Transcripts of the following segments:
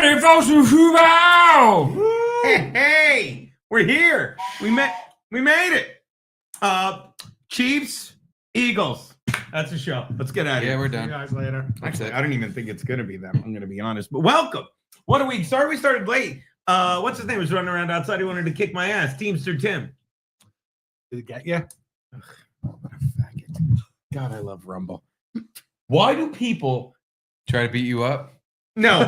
Saturday, folks. Hey, we're here. We made it. Chiefs, Eagles. That's the show. Let's get out of here. Yeah, we're See you done. guys later. Actually, I don't even think it's gonna be that. I'm gonna be honest. But welcome. What a week. Sorry we started late. What's his name was running around outside. He wanted to kick my ass. Teamster Tim. Did it get you? What a faggot. God, I love Rumble. Why do people? Try to beat you up. No,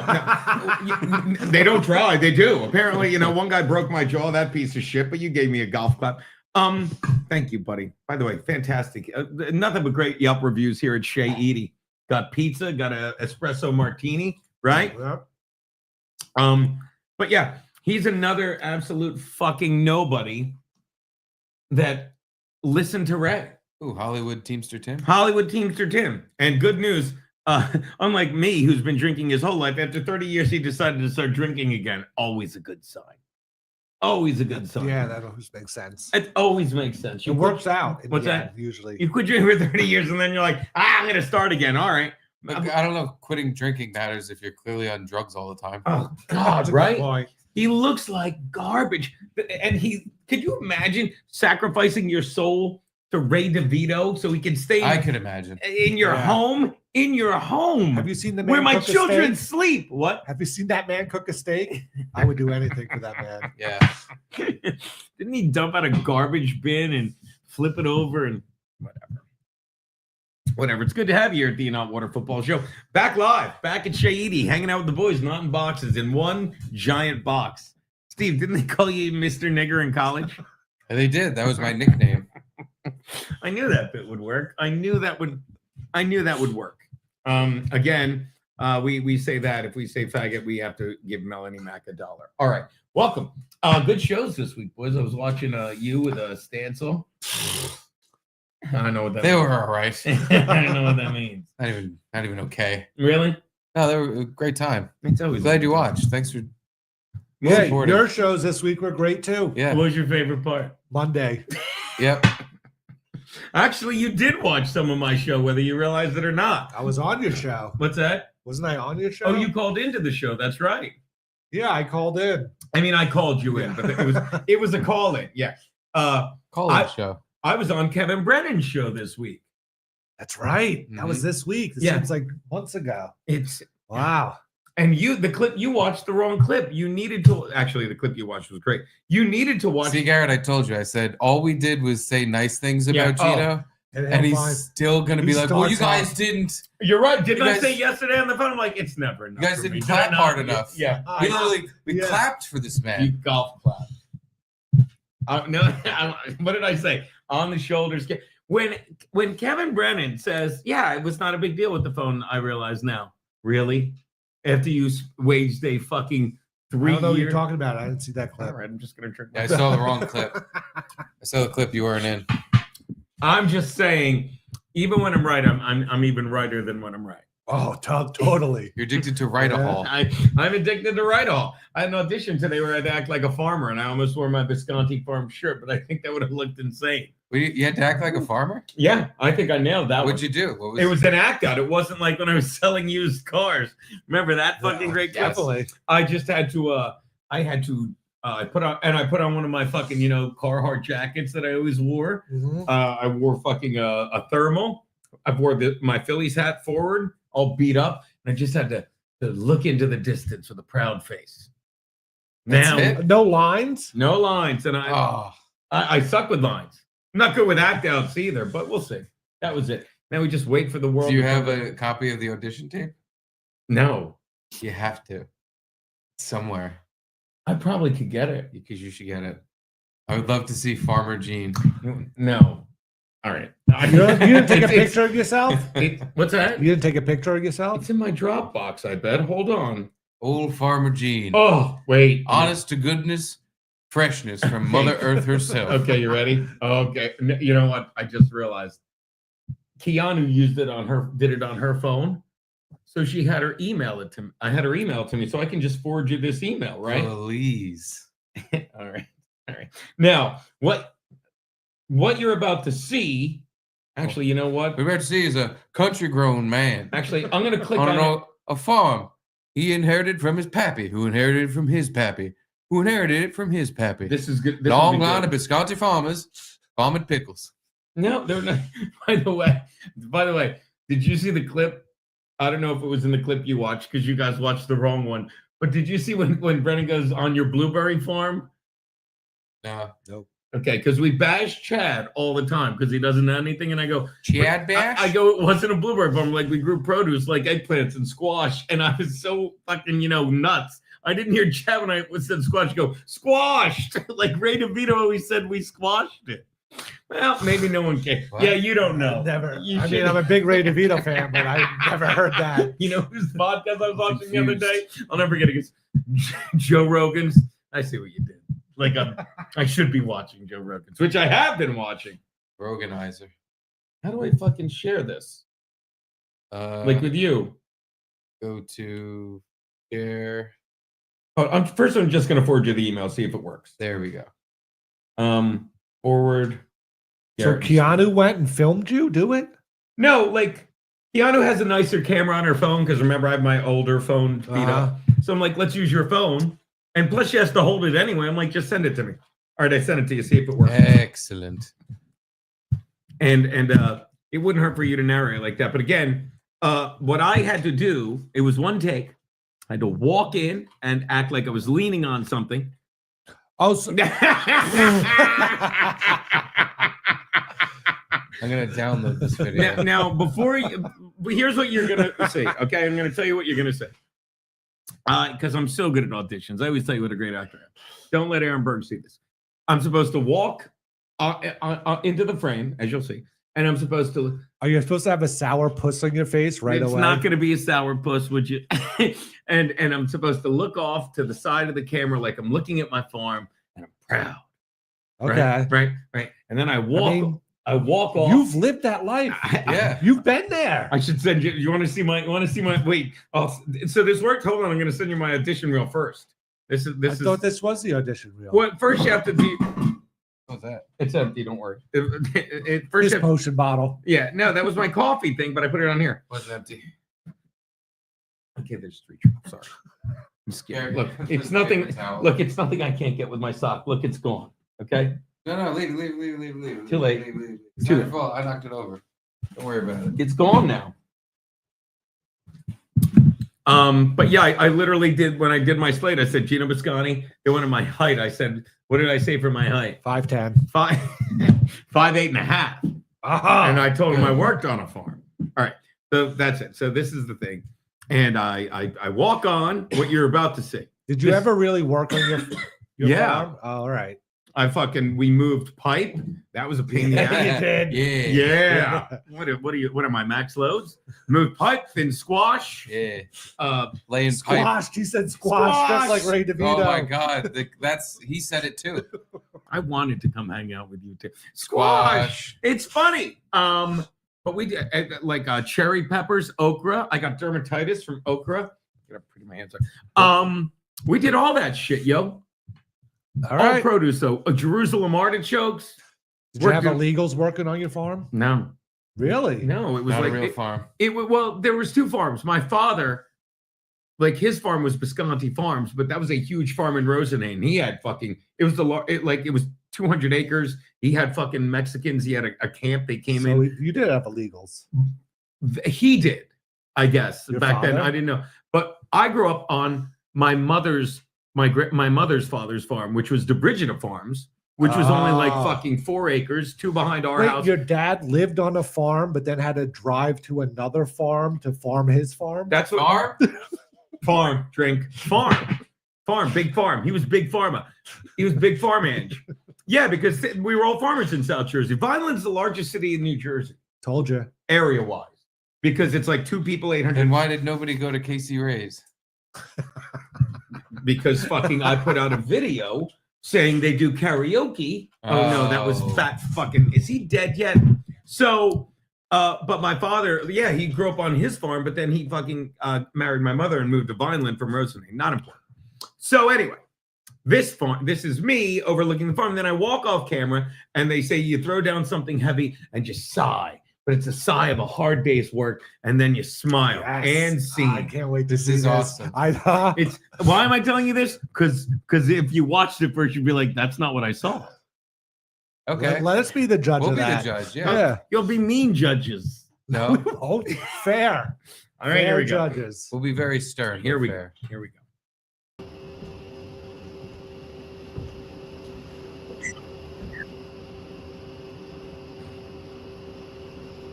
they don't try. They do. Apparently, one guy broke my jaw. That piece of shit. But you gave me a golf clap. Thank you, buddy. By the way, fantastic. Nothing but great Yelp reviews here at Shea Edie. Got pizza. Got a espresso martini. Right. Yep. But yeah, he's another absolute fucking nobody that listened to Ray. Ooh, Hollywood Teamster Tim. Hollywood Teamster Tim. And good news, unlike me, who's been drinking his whole life, after 30 years, he decided to start drinking again. Always a good sign. Always a good sign. Yeah, that always makes sense. It always makes sense. It works out. What's that? Usually. You quit drinking for 30 years and then you're like, I'm going to start again. All right. Look, I don't know. Quitting drinking matters if you're clearly on drugs all the time. Oh, That's God, a good right? point. He looks like garbage. And could you imagine sacrificing your soul to Ray DeVito so he can stay I could imagine. in your Yeah. home? In your home. Have you seen the man where my cook a children steak? sleep. What? Have you seen that man cook a steak? I would do anything for that man. Yeah. Didn't he dump out a garbage bin and flip it over and whatever? It's good to have you here at the Not Water Football Show. Back live, back at Shea Edie, hanging out with the boys, not in boxes, in one giant box. Steve, didn't they call you Mr. Nigger in college? And they did. That was my nickname. I knew that bit would work. I knew that would work. Again, we say that if we say faggot, we have to give Melanie Mack $1. All right, welcome. Good shows this week, boys. I was watching you with a Stancil. I don't know what that They means. were all right. I don't know what that means. Not even okay. Really? No, they were a great time. It's always Glad you watched. Thanks for Yeah, supporting. your shows this week were great too. Yeah. What was your favorite part? Monday. Yep. Actually, you did watch some of my show, whether you realize it or not. I was on your show. What's that? Wasn't I on your show? Oh, you called into the show. That's right. Yeah, I called in. I mean, I called you in, but it was a call in. Yeah. Call it a show. I was on Kevin Brennan's show this week. That's right. That was this week. This Yeah. seems like months ago. It's Wow. and the clip you watched the wrong clip. You needed to actually the clip you watched was great. You needed to watch. See, Garrett, I told you. I said all we did was say nice things Yeah. about Gino, and he's still gonna be He like, "Well, you starts guys didn't. You're right. Didn't You I guys- say yesterday on the phone? I'm like, it's never enough. You guys for didn't me. clap Did I not? hard enough. Yeah. We literally Yeah. clapped for this You man." golf clap. No, what did I say? On the shoulders. When Kevin Brennan says, "Yeah, it was not a big deal with the phone," I realize now. Really? After you waged a fucking I don't know 3 what year. you're talking about. I didn't see that All clip. right, I'm just gonna trick. Yeah, I saw the wrong clip. I saw the clip you weren't in. I'm just saying, even when I'm right, I'm even righter than when I'm right. Oh, totally. You're addicted to write a Yeah. hall. I'm addicted to right all. I had an audition today where I had to act like a farmer, and I almost wore my Visconti farm shirt, but I think that would have looked insane. You had to act like a farmer. Yeah, I think I nailed that What'd one. you do? What was It was an act out. It wasn't like when I was selling used cars. Remember that fucking Yeah, great class? Definitely. I just had to. I put on one of my fucking Carhartt jackets that I always wore. Mhm. I wore fucking a thermal. I wore my Phillies hat forward, all beat up, and I just had to look into the distance with a proud face. That's Now, it? No lines. no lines, and Oh, I suck with lines. I'm not good with act outs either, but we'll see. That was it. Now we just wait for the world. do you to have come. a copy of the audition tape? No, You have to. Somewhere. I probably could get it. Because you should get it. I would love to see Farmer Gene. No. All right. You didn't take a It's- picture of yourself? What's that? You didn't take a picture of yourself? It's in my Dropbox, I bet. Hold on. Old Farmer Gene. Oh, wait. Honest to goodness, freshness from Mother Earth herself. Okay, you ready? Okay. You know what? I just realized Keanu did it on her phone. So she had her email it to me. I had her email it to me, so I can just forward you this email, right? Please. All right. All right. Now, what you're about to see, actually, you know what? We're about to see is a country grown man Actually, I'm going to click on on it. a farm He inherited from his pappy, who inherited it from his pappy, who inherited it from his pappy. This is good. This Long will be line good. of Bisconti farmers farming pickles. No, they're not. By the way, did you see the clip? I don't know if it was in the clip you watched because you guys watched the wrong one. But did you see when Brennan goes on your blueberry farm? No. Nope. Okay, because we bash Chad all the time because he doesn't know anything, and I go, Chad bash? I go, it wasn't a blueberry farm. Like we grew produce, like eggplants and squash, and I was so fucking, nuts. I didn't hear Chad when I said squash go squashed. Like Ray DeVito always said, we squashed it. Well, maybe no one can. What? Yeah, you don't know. Never. You I mean, should- I'm a big Ray DeVito fan, but I never heard that. You know whose podcast I was watching the other day? Confused. I'll never forget it. It's Joe Rogan's. I see what you did. Like I should be watching Joe Rogan's, which I have been watching. Roganizer. How do I fucking share this? Like with you? Go to share. Oh, I'm just gonna forward you the email, see if it works. There we go. Forward. So Garrett. Keanu went and filmed you do it? No, like Keanu has a nicer camera on her phone because remember I have my older phone beat up. So I'm like, let's use your phone. And plus she has to hold it anyway. I'm like, just send it to me. All right, I sent it to you. See if it works. Excellent. And it wouldn't hurt for you to narrate like that. But again, what I had to do, it was one take. I had to walk in and act like I was leaning on something. Oh, so, I'm gonna download this video. now before you, here's what you're gonna say. Okay, I'm gonna tell you what you're gonna say. Because I'm so good at auditions. I always tell you what a great actor I am. Don't let Aaron Berg see this. I'm supposed to walk into the frame, as you'll see, and I'm supposed to. are you supposed to have a sour puss on your face right it's away? not going to be a sourpuss, would you? and I'm supposed to look off to the side of the camera like I'm looking at my farm, and I'm proud. Okay. Right. And then I walk. I mean, walk off. You've lived that life. Yeah. You've been there. I should send you. You want to see my? Wait. So this worked. Hold on. I'm going to send you my audition reel first. This I is. thought this was the audition reel. Well, first you have to do. What's that? It's empty. Don't worry. First, His you have, potion bottle. yeah. No, that was my coffee thing, but I put it on here. What's empty? Okay, there's 3 drops. Sorry. I'm scared. Look, it's nothing. Look, it's nothing I can't get with my sock. Look, it's gone. Okay. No, leave it. Too late. Leave. It's Too not your late. fault. I knocked it over. Don't worry about it. It's gone now. But yeah, I literally did when I did my slate. I said Gino Biscotti. They wanted my height. I said, what did I say for my height? 5'10". 5'8.5". Aha. And I told him I worked on a farm. All right, so that's it. So this is the thing, and I walk on what you're about to see. Did you this- ever really work on your Yeah. farm? Oh, all right. We moved pipe. That was a pain in the ass. You did. Yeah. Yeah. What am I, max loads? Moved pipe, thin squash. Yeah. Uh, Laying pipe. Squash. He said squash, just like Ray DeVito. Oh my God. He said it too. I wanted to come hang out with you too. Squash. It's funny. But we did like cherry peppers, okra. I got dermatitis from okra. Get up, pretty my hands are. We did all that shit, yo. All All right. produce though. Jerusalem artichokes. Did you have Worked- illegals working on your farm? No, Really? no. It was Not like a real farm. Well, there was 2 farms. My father, like his farm was Bisconti Farms, but that was a huge farm in Rosenane. He had it was 200 acres. He had fucking Mexicans. He had a camp. They came So in. you did have illegals. He did, I guess. Your Back then, father? I didn't know. But I grew up on my mother's father's farm, which was DeBrigida Farms, which was only like Ah. fucking 4 acres, 2 behind our Wait, house. your dad lived on a farm, but then had to drive to another farm to farm his farm? That's what Farm? farm, big farm. He was big pharma. He was big farm Ange. Yeah, because we were all farmers in South Jersey. Vineland's the largest city in New Jersey, Told you. area wise, because it's like 2 people, 800. And why did nobody go to Casey Ray's? Because fucking I put out a video saying they do karaoke. Oh no, that was Oh. fat fucking. Is he dead yet? So, but my father, yeah, he grew up on his farm, but then he fucking married my mother and moved to Vineland from Rosenane. Not important. So anyway, this farm, this is me overlooking the farm. Then I walk off camera and they say you throw down something heavy and just sigh but it's a sigh of a hard day's work, and then you smile and I scene. can't wait to This see is awesome. It's why am I telling you this? Because if you watched it first, you'd be like, "That's not what I saw." Okay. Let us be the judge We'll of be the that. judge. Yeah. Yeah. You'll be mean judges. No, Oh, fair. All right, here Fair we go. judges. we'll be very stern. Here but we fair. go. Here we go.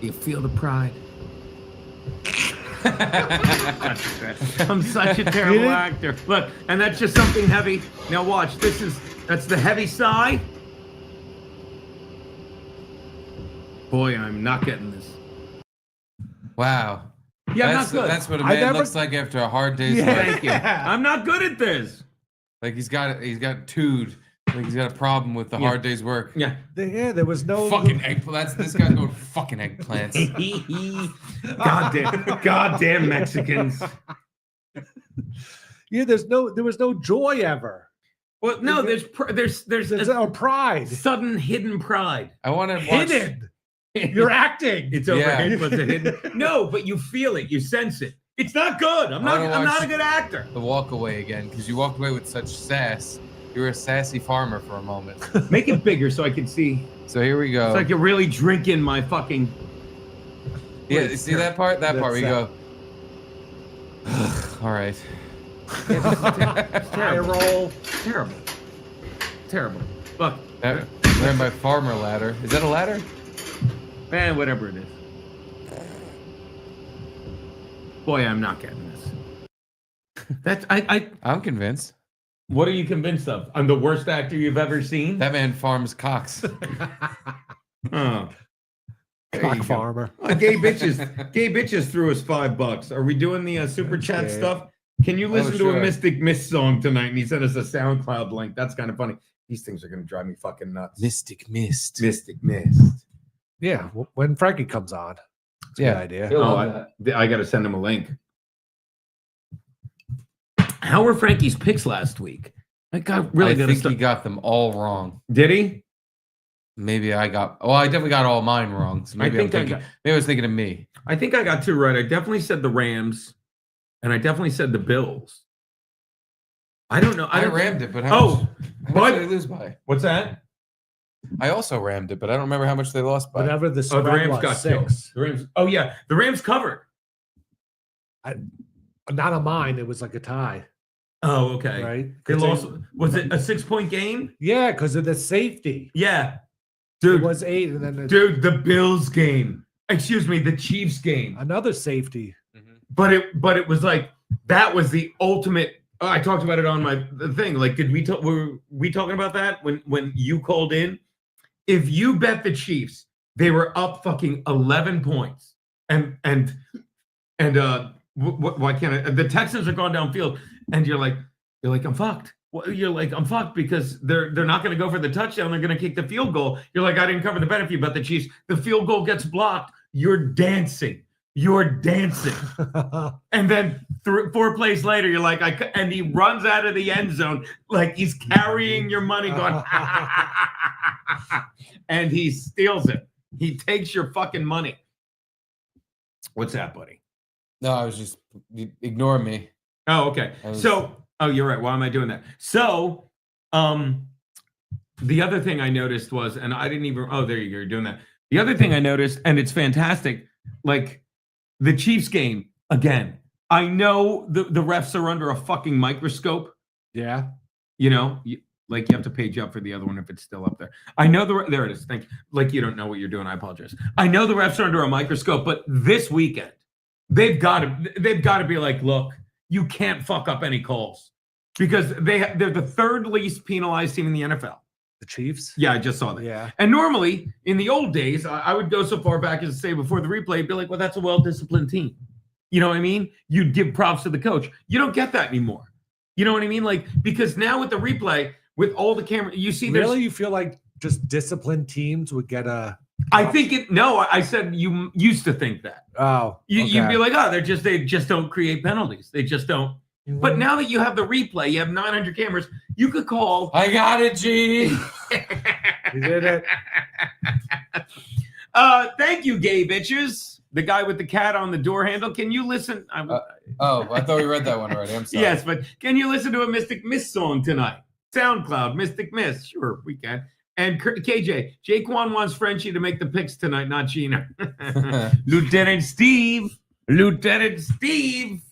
You feel the pride. I'm such a terrible Really? actor. Look, and that's just something heavy. Now watch. That's the heavy sigh. Boy, I'm not getting this. Wow. Yeah, I'm that's, not good. That's what a I man never- looks like after a hard day's Yeah. work. Thank you. I'm not good at this. Like he's got tooed. Like he's got a problem with the Yeah. hard day's work. Yeah. There was no Fucking eggplant. This guy's going fucking eggplants. goddamn Mexicans. Yeah, there was no joy ever. Well, no, there's There's a no pride. sudden hidden pride. I want to watch. Hidden. You're acting. It's Yeah. overhead, but it's hidden. No, but you feel it, you sense it. It's not good. I'm wanna not watch- a good actor. The walk away again because you walked away with such sass. You were a sassy farmer for a moment. Make it bigger so I can see. So here we go. So I can really drink in my fucking. Yeah, It's see that part? That part. We That's go. All right. It's Eye terrible. roll. Terrible. Terrible. Look, Ran by farmer ladder. Is that a ladder? man, whatever it is. Boy, I'm not getting this. That's I. I'm convinced. What are you convinced of? I'm the worst actor you've ever seen. That man farms cocks. Oh. There you Cock go. farmer. Gay bitches threw us $5. Are we doing the super chat Okay. stuff? Can you listen to sure. a Mystic Mist song tonight? And he sent us a SoundCloud link. That's kind of funny. These things are gonna drive me fucking nuts. Mystic mist. Mystic Mist. Yeah, when Frankie comes on. It's a Yeah. good idea. Oh, I got to send him a link. How were Frankie's picks last week? I got really I good think stuff. he got them all wrong. Did he? Maybe I got. Well, I definitely got all mine wrong. So maybe maybe I was thinking of me. I think I got two right. I definitely said the Rams, and I definitely said the Bills. I don't know. I don't rammed it, but Oh, how much but- did they lose by? What's that? I also rammed it, but I don't remember how much they lost by. Whatever the Oh, spread the Rams was, got 6. killed. The Rams. Oh yeah, the Rams covered. Not on mine. It was like a tie, Oh okay. right? They 'Cause lost. Was it a 6-point game? Yeah, because of the safety. Yeah, It dude. was 8, and then Dude, the Bills game. Excuse me, the Chiefs game. another safety. Mhm. But it was like that was the ultimate. Oh, I talked about it on the thing. Like, were we talking about that when you called in? If you bet the Chiefs, they were up fucking 11 points, and why can't I? The Texans are going downfield, and you're like I'm fucked. Well, you're like I'm fucked because they're not going to go for the touchdown. They're going to kick the field goal. You're like I didn't cover the bet if you bet the Chiefs. The field goal gets blocked. You're dancing. You're dancing. And then 4 plays later, you're like, and he runs out of the end zone like he's carrying your money, going, and he steals it. He takes your fucking money. What's that, buddy? No, I was just ignore me. Oh, okay. I was- Oh, you're right. Why am I doing that? So, the other thing I noticed was, and I didn't even. Oh, there you go. You're doing that. The other thing I noticed, and it's fantastic, like the Chiefs game again. I know the refs are under a fucking microscope. Yeah. You know, you have to page up for the other one if it's still up there. I know there it is. Thank you. Like you don't know what you're doing. I apologize. I know the refs are under a microscope, but this weekend they've got to be like, look, you can't fuck up any calls because they're the third least penalized team in the NFL. The Chiefs. Yeah, I just saw that. Yeah. And normally in the old days, I would go so far back as to say before the replay, be like, well, that's a well-disciplined team. You know what I mean? You'd give props to the coach. You don't get that anymore. You know what I mean? Like, because now with the replay, with all the camera, you see there's Really, you feel like just disciplined teams would get a? I think it no, I said you used to think that. Oh, You'd be like, oh, they just don't create penalties. They just don't. But now that you have the replay, you have 900 cameras, you could call. I got it, G. You did it. Thank you, gay bitches. The guy with the cat on the door handle. Can you listen? Oh, I thought we read that one already. I'm sorry. Yes, but can you listen to a Mystic Miss song tonight? SoundCloud, Mystic Miss. Sure, we can. And KJ, Jaquan wants Frenchie to make the picks tonight, not Gina. Lieutenant Steve. Stancil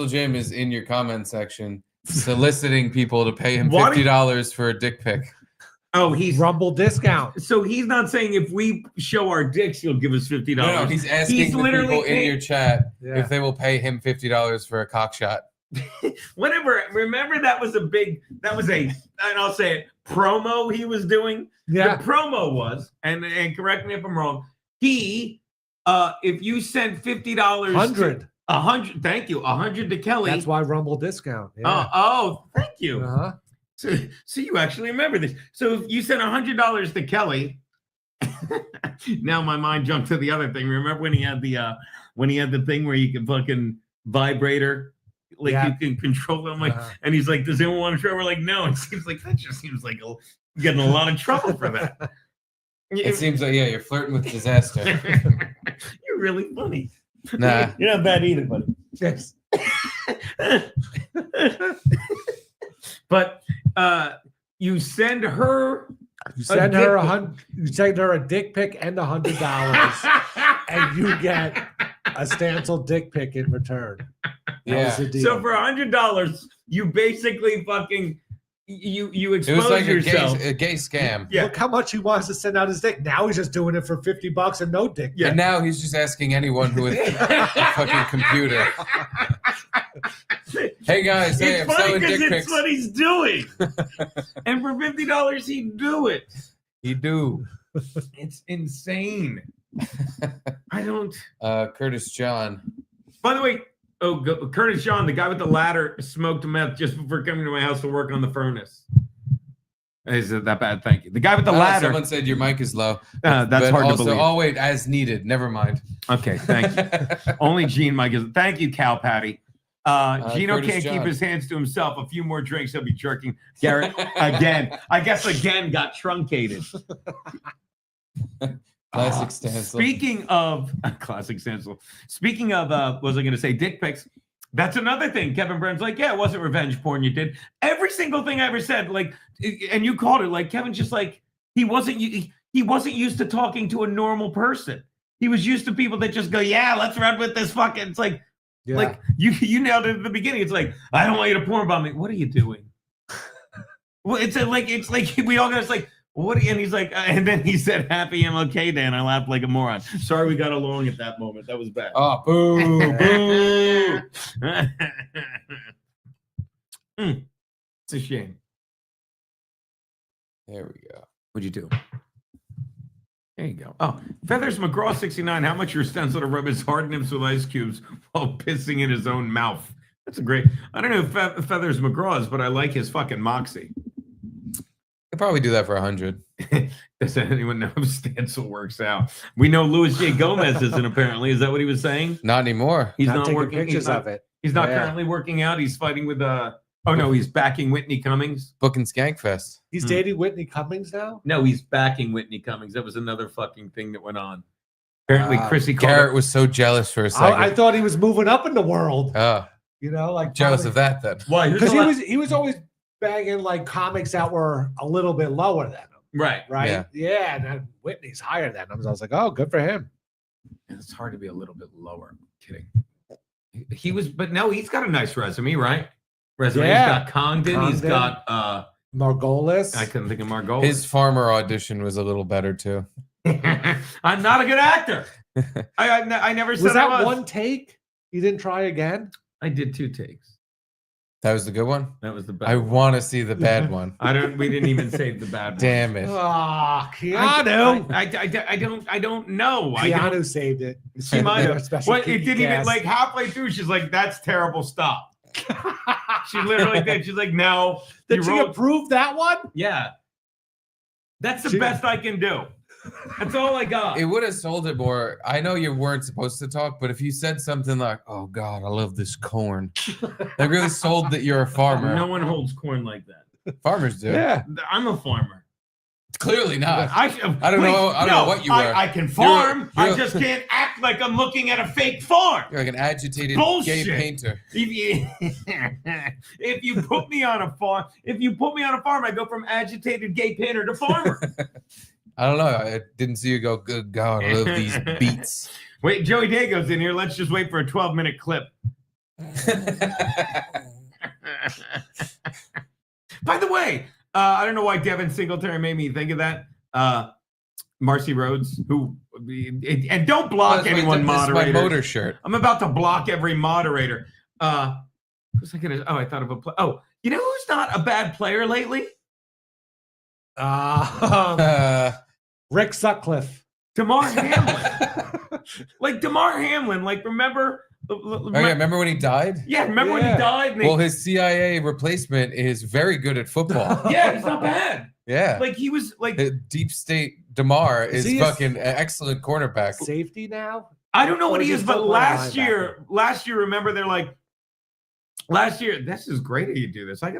Jim is in your comment section soliciting people to pay him $50 for a dick pic. Oh, he's Rumble discount. so he's not saying if we show our dicks, he'll give us $50. No, he's asking He's the literally people in your chat Yeah. if they will pay him $50 for a cock shot. Whatever. Remember that was and I'll say it, promo he was doing. Yeah. The promo was, and correct me if I'm wrong. He, if you sent $50, 100. 100. Thank you, 100 to Kelly. That's why Rumble discount. Yeah. Oh, thank you. Uh-huh. So you actually remember this. So if you sent $100 to Kelly, now my mind jumped to the other thing. Remember when he had the thing where you can fucking vibrate her, like you can control them, like, and he's like, "Does anyone want to try?" We're like, "No." It seems like that just seems like getting a lot of trouble for that. It seems like you're flirting with disaster. You're really funny. Nah, You're not bad either, buddy. Yes. But you send her. You send her You send her a dick pic and $100, and you get a Stancil dick pic in return. That was the deal. So for $100, you basically fucking you expose it was like yourself. a gay scam. Yeah. Look how much he wants to send out his dick. Now he's just doing it for $50 and no dick. Yeah. And now he's just asking anyone with a fucking computer. Hey guys, hey, I'm It's funny selling because dick it's pics. what he's doing, and for $50, he'd do it. You do. It's insane. I don't. Curtis John. By the way, Curtis John, the guy with the ladder, smoked meth just before coming to my house to work on the furnace. Is it that bad? Thank you. The guy with the ladder. Someone said your mic is low. That's But hard also, to believe. oh wait, as needed. Never mind. Okay, thank you. Only Gene Mike is. Thank you, Cal Patty. Gino Curtis can't keep John. his hands to himself. A few more drinks, he'll be jerking. Garrett again. I guess again got truncated. Classic Stancil. Speaking of classic Stancil. Speaking of, what was I going to say? Dick pics. That's another thing. Kevin Burns like, yeah, it wasn't revenge porn. You did every single thing I ever said. Like, and you called it. Like Kevin's just like he wasn't used to talking to a normal person. He was used to people that just go, yeah, let's run with this fucking. It's like. Yeah. Like you nailed it at the beginning. It's like I don't want you to porn bomb me. What are you doing? Well, it's like we all got. It's like what? And he's like, and then he said, "Happy MLK Day," and I laughed like a moron. Sorry, we got along at that moment. That was bad. Oh, boo, boo. It's a shame. There we go. What'd you do? There you go. Oh, Feathers McGraw 69. How much your stencil to rub his hard nips with ice cubes while pissing in his own mouth? That's a great. I don't know if Feathers McGraw is, but I like his fucking moxie. Could probably do that for 100. Does anyone know if Stancil works out? We know Luis J. Gomez isn't apparently. Is that what he was saying? Not anymore. He's Not not taking working. pictures of it. He's not Yeah. currently working out. He's fighting with Oh no, he's backing Whitney Cummings. Booking Skankfest. He's dating Whitney Cummings now? No, he's backing Whitney Cummings. That was another fucking thing that went on. Apparently, Wow. Chrissy called Garrett was so jealous for a second. I thought he was moving up in the world. Oh, You know, like jealous of that then. Why? Who's because the he was always banging like comics that were a little bit lower than him, right. right? Yeah, and then Whitney's higher than him. So I was like, oh, good for him. It's hard to be a little bit lower. I'm kidding. He was, but no, he's got a nice resume, right? Resume. Yeah. He's got Congdon. He's got Margolis. I couldn't think of Margolis. His farmer audition was a little better too. I'm not a good actor. I never said was that I was. one take? You didn't try again? I did 2 takes. That was the good one. That was the bad. I one. want to see the bad one. We didn't even save the bad one. Damn it. Ah, Keanu. I don't know. Keanu saved it. She might have. Special Well, it didn't even cast. like halfway through. She's like, "That's terrible. Stop." She literally did. She's like, "No." Did she wrote- approve that one? Yeah. That's the She- best I can do. That's all I got. It would have sold it more. I know you weren't supposed to talk, but if you said something like, "Oh God, I love this corn," that really sold that you're a farmer. No one holds corn like that. Farmers do. Yeah. I'm a farmer. Clearly not. I don't know what you were. I can farm. I you're- just can't act like I'm looking at a fake farm. You're like an agitated Bullshit. gay painter. If you put me on a farm, I go from agitated gay painter to farmer. I don't know. I didn't see you go, good God, I love these beats. Wait, Joey Dago's in here. Let's just wait for a 12-minute clip. By the way, I don't know why Devin Singletary made me think of that. Marcy Rhodes, who and don't block anyone, moderator. That's my motor shirt. I'm about to block every moderator. Who's I gonna? Oh, I thought of a play. Oh, you know who's not a bad player lately? Rick Sutcliffe. DeMar Hamlin. Like DeMar Hamlin. Like remember? Oh, yeah, remember when he died? Yeah, remember when he died? Well, his CIA replacement is very good at football. Yeah, he's not bad. Yeah. Like he was like The deep state DeMar is he fucking an excellent cornerback. Safety now? I don't know what Or he is is, he but still last linebacker? year, remember they're like, last year, this is great that you do this. Why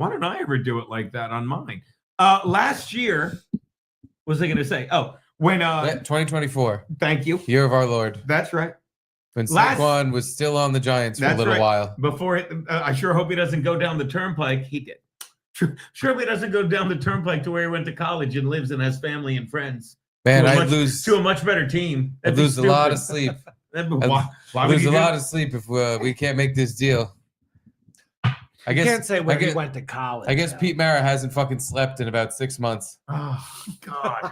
don't I ever do it like that on mine? Last year, what was I gonna say? Oh, when 2024, thank you. year of our Lord. That's right. When Last- Saquon was still on the Giants for a That's little right. while. Before I sure hope he doesn't go down the turnpike. He did. Surely doesn't go down the turnpike to where he went to college and lives and has family and friends. Man, to a I'd much- lose to a much better team. I'd That'd be lose a lot of stupid. sleep. Why I'd would lose you a do lot it? of sleep if we can't make this deal. I You guess can't say where he guess- went to college. I guess though. Pete Mara hasn't fucking slept in about 6 months. Oh God.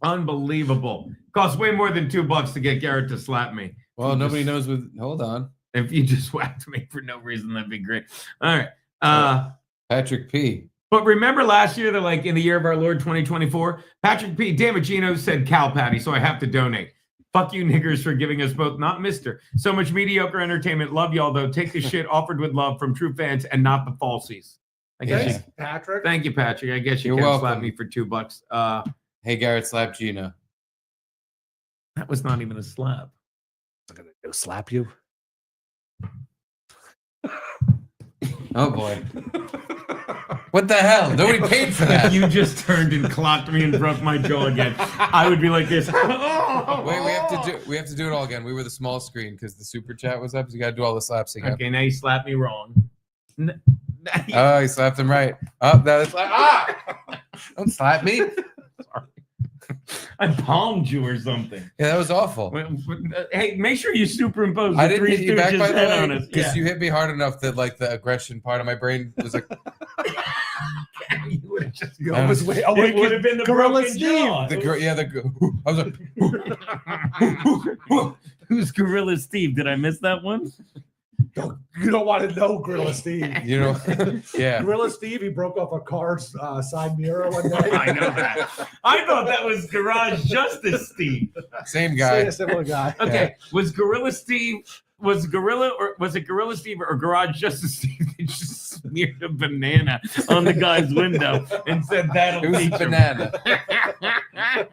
Unbelievable. Costs way more than $2 to get Garrett to slap me. Well, You nobody just- knows with. Hold on, If you just whacked me for no reason, that'd be great. All right. Patrick P. But remember last year, they're like in the year of our Lord 2024, Patrick P. Damagino said cow patty, so I have to donate. Fuck you niggers for giving us both, not Mr. So much mediocre entertainment. Love y'all though. Take the shit offered with love from true fans and not the falsies. I guess Thanks, you, Patrick. thank you, Patrick. I guess you You're can slap welcome. me for $2. Hey, Garrett, slap Gino. That was not even a slap. I'm gonna go slap you. Oh boy, what the hell? Nobody paid for that. You just turned and clocked me and broke my jaw again. I would be like this. Wait, we have to do it all again. We were the small screen because the super chat was up. So you got to do all the slaps again. Okay, now you slapped me wrong. Oh, he slapped him right. Oh, now it's like don't slap me. I palmed you or something. Yeah, that was awful. Hey, make sure you superimpose the I didn't Three hit you back Stooges by the head way on us. because Yeah. you hit me hard enough that like the aggression part of my brain was like You would have just I gone. was It would have been the Gorilla broken Steve. jaw. I was like Who's Gorilla Steve? Did I miss that one? You don't want to know Gorilla Steve. you know yeah. Gorilla Steve, he broke off a car's side mirror one day. I know that. I thought that was Garage Justice Steve. Same guy. Same similar guy. Okay, was Gorilla Steve? Was it Gorilla Steve or Garage Justice Steve that just smeared a banana on the guy's window and said that'll It was teach a him? banana. I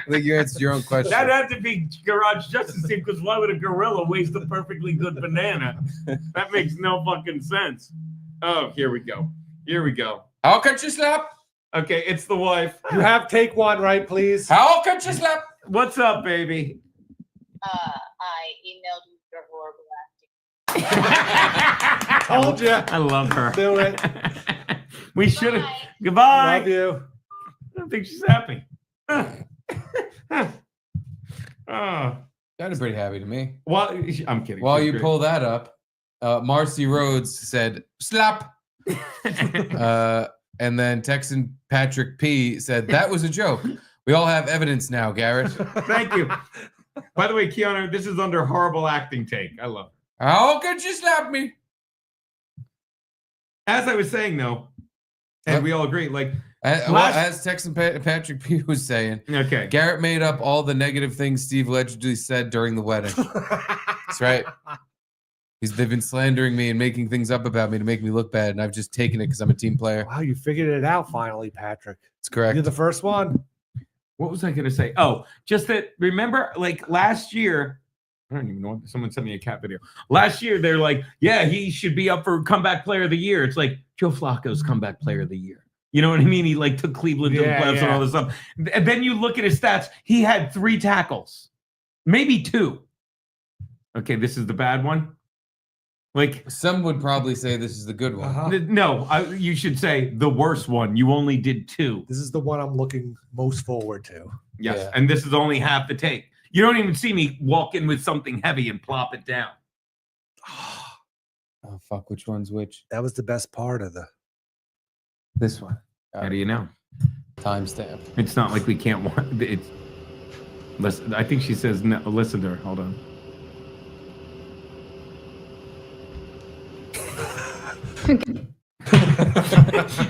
think you answered your own question. That'd have to be Garage Justice Steve because why would a gorilla waste a perfectly good banana? That makes no fucking sense. Oh, here we go. Here we go. How can you slap? Okay, it's the wife. You have take one, right, please? How can you slap? What's up, baby? I emailed Mr. Horrible. Told ya. I love her. Do it. We should have. Bye. Goodbye. Love you. I don't think she's happy. Oh, Sounded pretty happy to me. well, I'm kidding. While She's you great. pull that up, Marcy Rhodes said slap. And then Texan Patrick P said that was a joke. We all have evidence now, Garrett. Thank you. By the way, Keanu, this is under horrible acting take. I love it. How could you slap me? As I was saying, though, and Yep. we all agree, like, Well, Last- as Texan Patrick P was saying, okay. Garrett made up all the negative things Steve allegedly said during the wedding. That's right. They've been slandering me and making things up about me to make me look bad, and I've just taken it because I'm a team player. Wow, you figured it out finally, Patrick. It's correct. You're the first one. What was I going to say? Oh, just that, remember, like, last year, I don't even know. Someone sent me a cat video. Last year, they're like, yeah, he should be up for comeback player of the year. It's like Joe Flacco's comeback player of the year. You know what I mean? He like took Cleveland to the Yeah, playoffs and yeah. all this stuff. And then you look at his stats. He had 3 tackles, maybe 2. Okay, this is the bad one. Like, Some would probably say this is the good one. Uh-huh. no, you should say the worst one. You only did 2. This is the one I'm looking most forward to. Yes, Yeah. and this is only half the take. You don't even see me walk in with something heavy and plop it down. Oh fuck, which one's which? That was the best part of the. This one. How do you know? Timestamp. It's not like we can't want it's. Listen, I think she says no, listen to her. Hold on.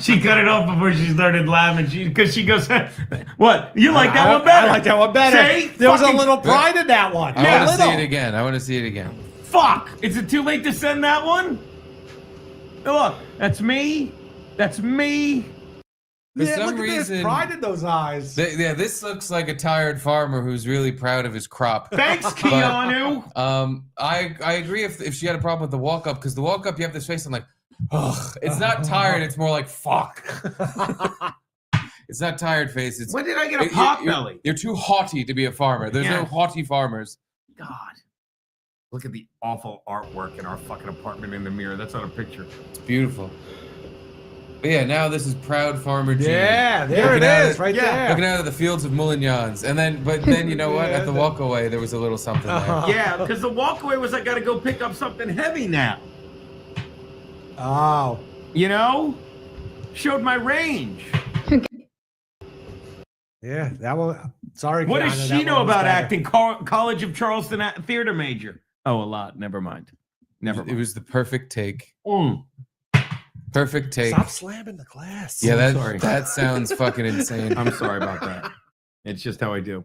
She cut it off before she started laughing. Because she goes, "What? You like that one better? I like that one better. See? There was a Fucking- little pride in that one. I Yeah, want to see little. it again. I want to see it again. Fuck! Is it too late to send that one? Look, that's me. That's me. For Yeah, some look at this reason- pride in those eyes. Yeah, this looks like a tired farmer who's really proud of his crop. Thanks, Keanu. I agree if she had a problem with the walk up, because the walk up you have this face. I'm like, ugh. It's not tired. It's more like fuck. It's not tired face. It's When did I get a you're- pot you're- belly? You're too haughty to be a farmer. There's no Yeah. haughty farmers. God. Look at the awful artwork in our fucking apartment in the mirror. That's not a picture. It's beautiful. But yeah, now this is proud farmer Gene. Yeah, there Looking it at is, right yeah. there. Looking out of the fields of Moulignons. And then, but then, you know what? Yeah, At the the- walkaway, there was a little something there. Uh-huh. Yeah, because the walkaway was I got to go pick up something heavy now. Oh, You know? Showed my range. yeah, that one. Sorry, What Keanu, does that she know one was about better. acting? College of Charleston theater major. Oh, a lot. Never mind. Never It mind. was the perfect take. Mm. Perfect take. Stop slamming the glass. Yeah, I'm sorry. that sounds fucking insane. I'm sorry about that. It's just how I do.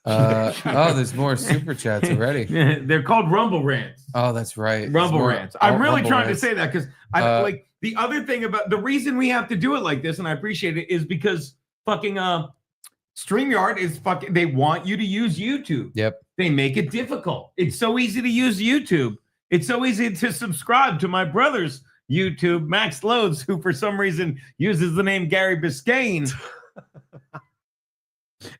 Oh, there's more super chats already. They're called Rumble Rants. Oh, that's right. Rumble There's more Rants. I'm really Rumble trying Rants. to say that because I like the other thing about the reason we have to do it like this, and I appreciate it, is because fucking StreamYard is fucking. They want you to use YouTube. Yep. They make it difficult. It's so easy to use YouTube. It's so easy to subscribe to my brother's YouTube, Max Loads, who for some reason uses the name Gary Biscayne.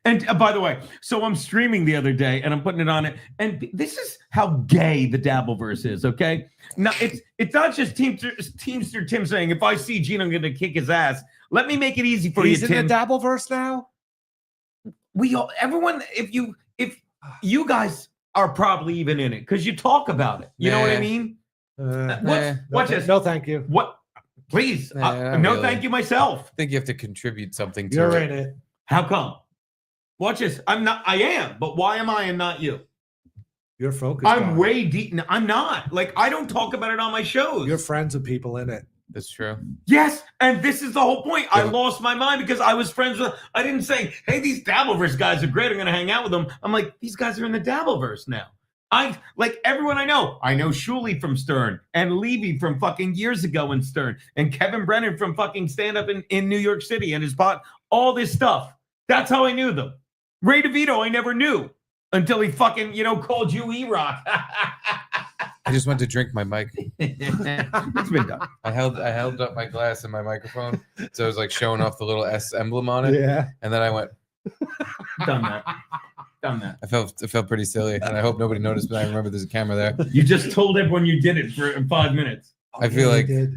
And by the way, so I'm streaming the other day and I'm putting it on it. And this is how gay the Dabbleverse is, okay? Now it's not just Teamster Tim saying, if I see Gene, I'm gonna kick his ass. Let me make it easy for He's you, in Tim. the Dabbleverse now. Everyone, if you guys are probably even in it because you talk about it. You know what I Nah. mean? Nah. Watch this. No, thank you. What? Please. Nah, not no, really. thank you myself. I think you have to contribute something to You're it. in it. How come? Watch this. I am, but why am I and not you? You're focused. I'm on way deep. No, I'm not. Like, I don't talk about it on my shows. You're friends with people in it. That's true. Yes, and this is the whole point. I Yeah. lost my mind because I was friends with. I didn't say, "Hey, these Dabbleverse guys are great. I'm going to hang out with them." I'm like, these guys are in the Dabbleverse now. I like everyone I know. I know Shuley from Stern and Levy from fucking years ago in Stern and Kevin Brennan from fucking stand up in New York City and his bot. All this stuff. That's how I knew them. Ray DeVito, I never knew until he fucking called you E-Rock. I just went to drink my mic. It's been done. I held up my glass and my microphone, so I was like showing off the little S emblem on it, Yeah. and then I went. Done that. Done that. It felt pretty silly, and I hope nobody noticed, but I remember there's a camera there. You just told everyone you did it in 5 minutes. I feel like- did.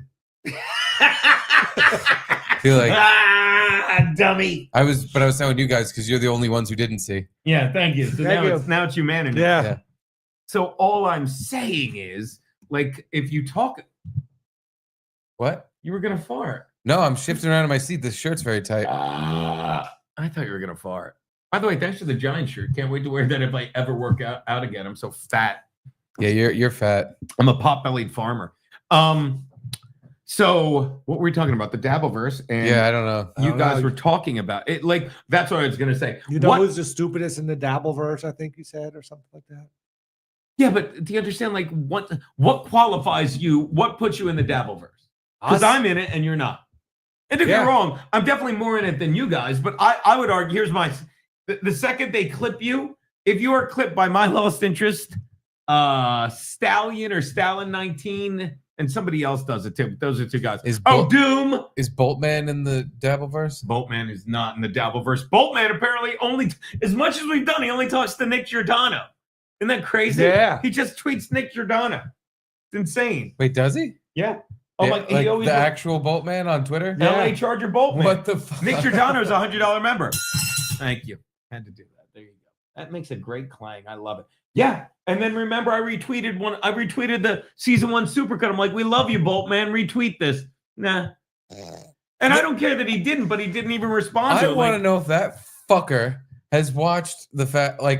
I feel like dummy. I was telling you guys because you're the only ones who didn't see. Yeah, thank you. So Thank you. now it's humanity. Yeah. Yeah. So all I'm saying is, like, if you talk, What? you were gonna fart. No, I'm shifting around in my seat. This shirt's very tight. I thought you were gonna fart. By the way, thanks for the giant shirt. Can't wait to wear that if I ever work out again. I'm so fat. Yeah, you're fat. I'm a pot-bellied farmer. So what were we talking about? The Dabbleverse, and Yeah, I don't know. you don't guys know. were talking about it. Like, that's what I was gonna say. You know What- who's the stupidest in the Dabbleverse? I think you said, or something like that. Yeah, but do you understand? Like, what qualifies you? What puts you in the Dabbleverse? Because Us? I'm in it and you're not. And don't get Yeah. me wrong, I'm definitely more in it than you guys. But I would argue. Here's my: the second they clip you, if you are clipped by my lowest interest, Stallion or Stalin 19 and somebody else does it too. Those are two guys. Is Doom. Is Boltman in the Dabbleverse? Boltman is not in the Dabbleverse. Boltman apparently only, as much as we've done, he only talks to Nick Giordano. Isn't that crazy? Yeah. He just tweets Nick Giordano. It's insane. Wait, does he? Yeah. Oh Yeah, my! like He always the actual Boltman on Twitter? LA Charger Boltman. What the fuck? Nick Giordano is a $100 member. Thank you. Had to do that. There you go. That makes a great clang. I love it. Yeah. And then remember, I retweeted the season 1 supercut. I'm like, we love you, Boltman. Retweet this. Nah. And I don't care that he didn't, but he didn't even respond to I it. want to Like, know if that fucker has watched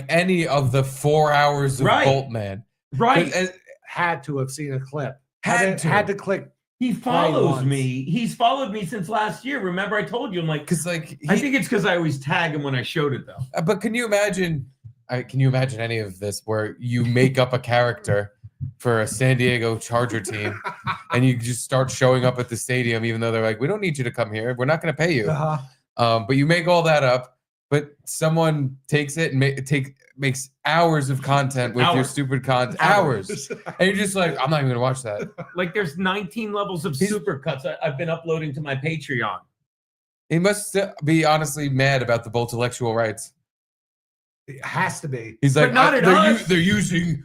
any of the 4 hours of Right. Boltman. right. And Had to have seen a clip. Had to. Had to click. He follows once. me. He's followed me since last year. Remember, I told you. I'm like, because like I think it's because I always tag him when I showed it, though. but can you imagine any of this where you make up a character for a San Diego Charger team and you just start showing up at the stadium even though they're like, we don't need you to come here, we're not going to pay you, but you make all that up, but someone takes it and makes hours of content with your Hours. stupid content, hours, and you're just like, I'm not even going to watch that. Like, there's 19 levels of supercuts I've been uploading to my Patreon. He must be honestly mad about the intellectual rights. It has to be. He's But like, not at they're, us." they're using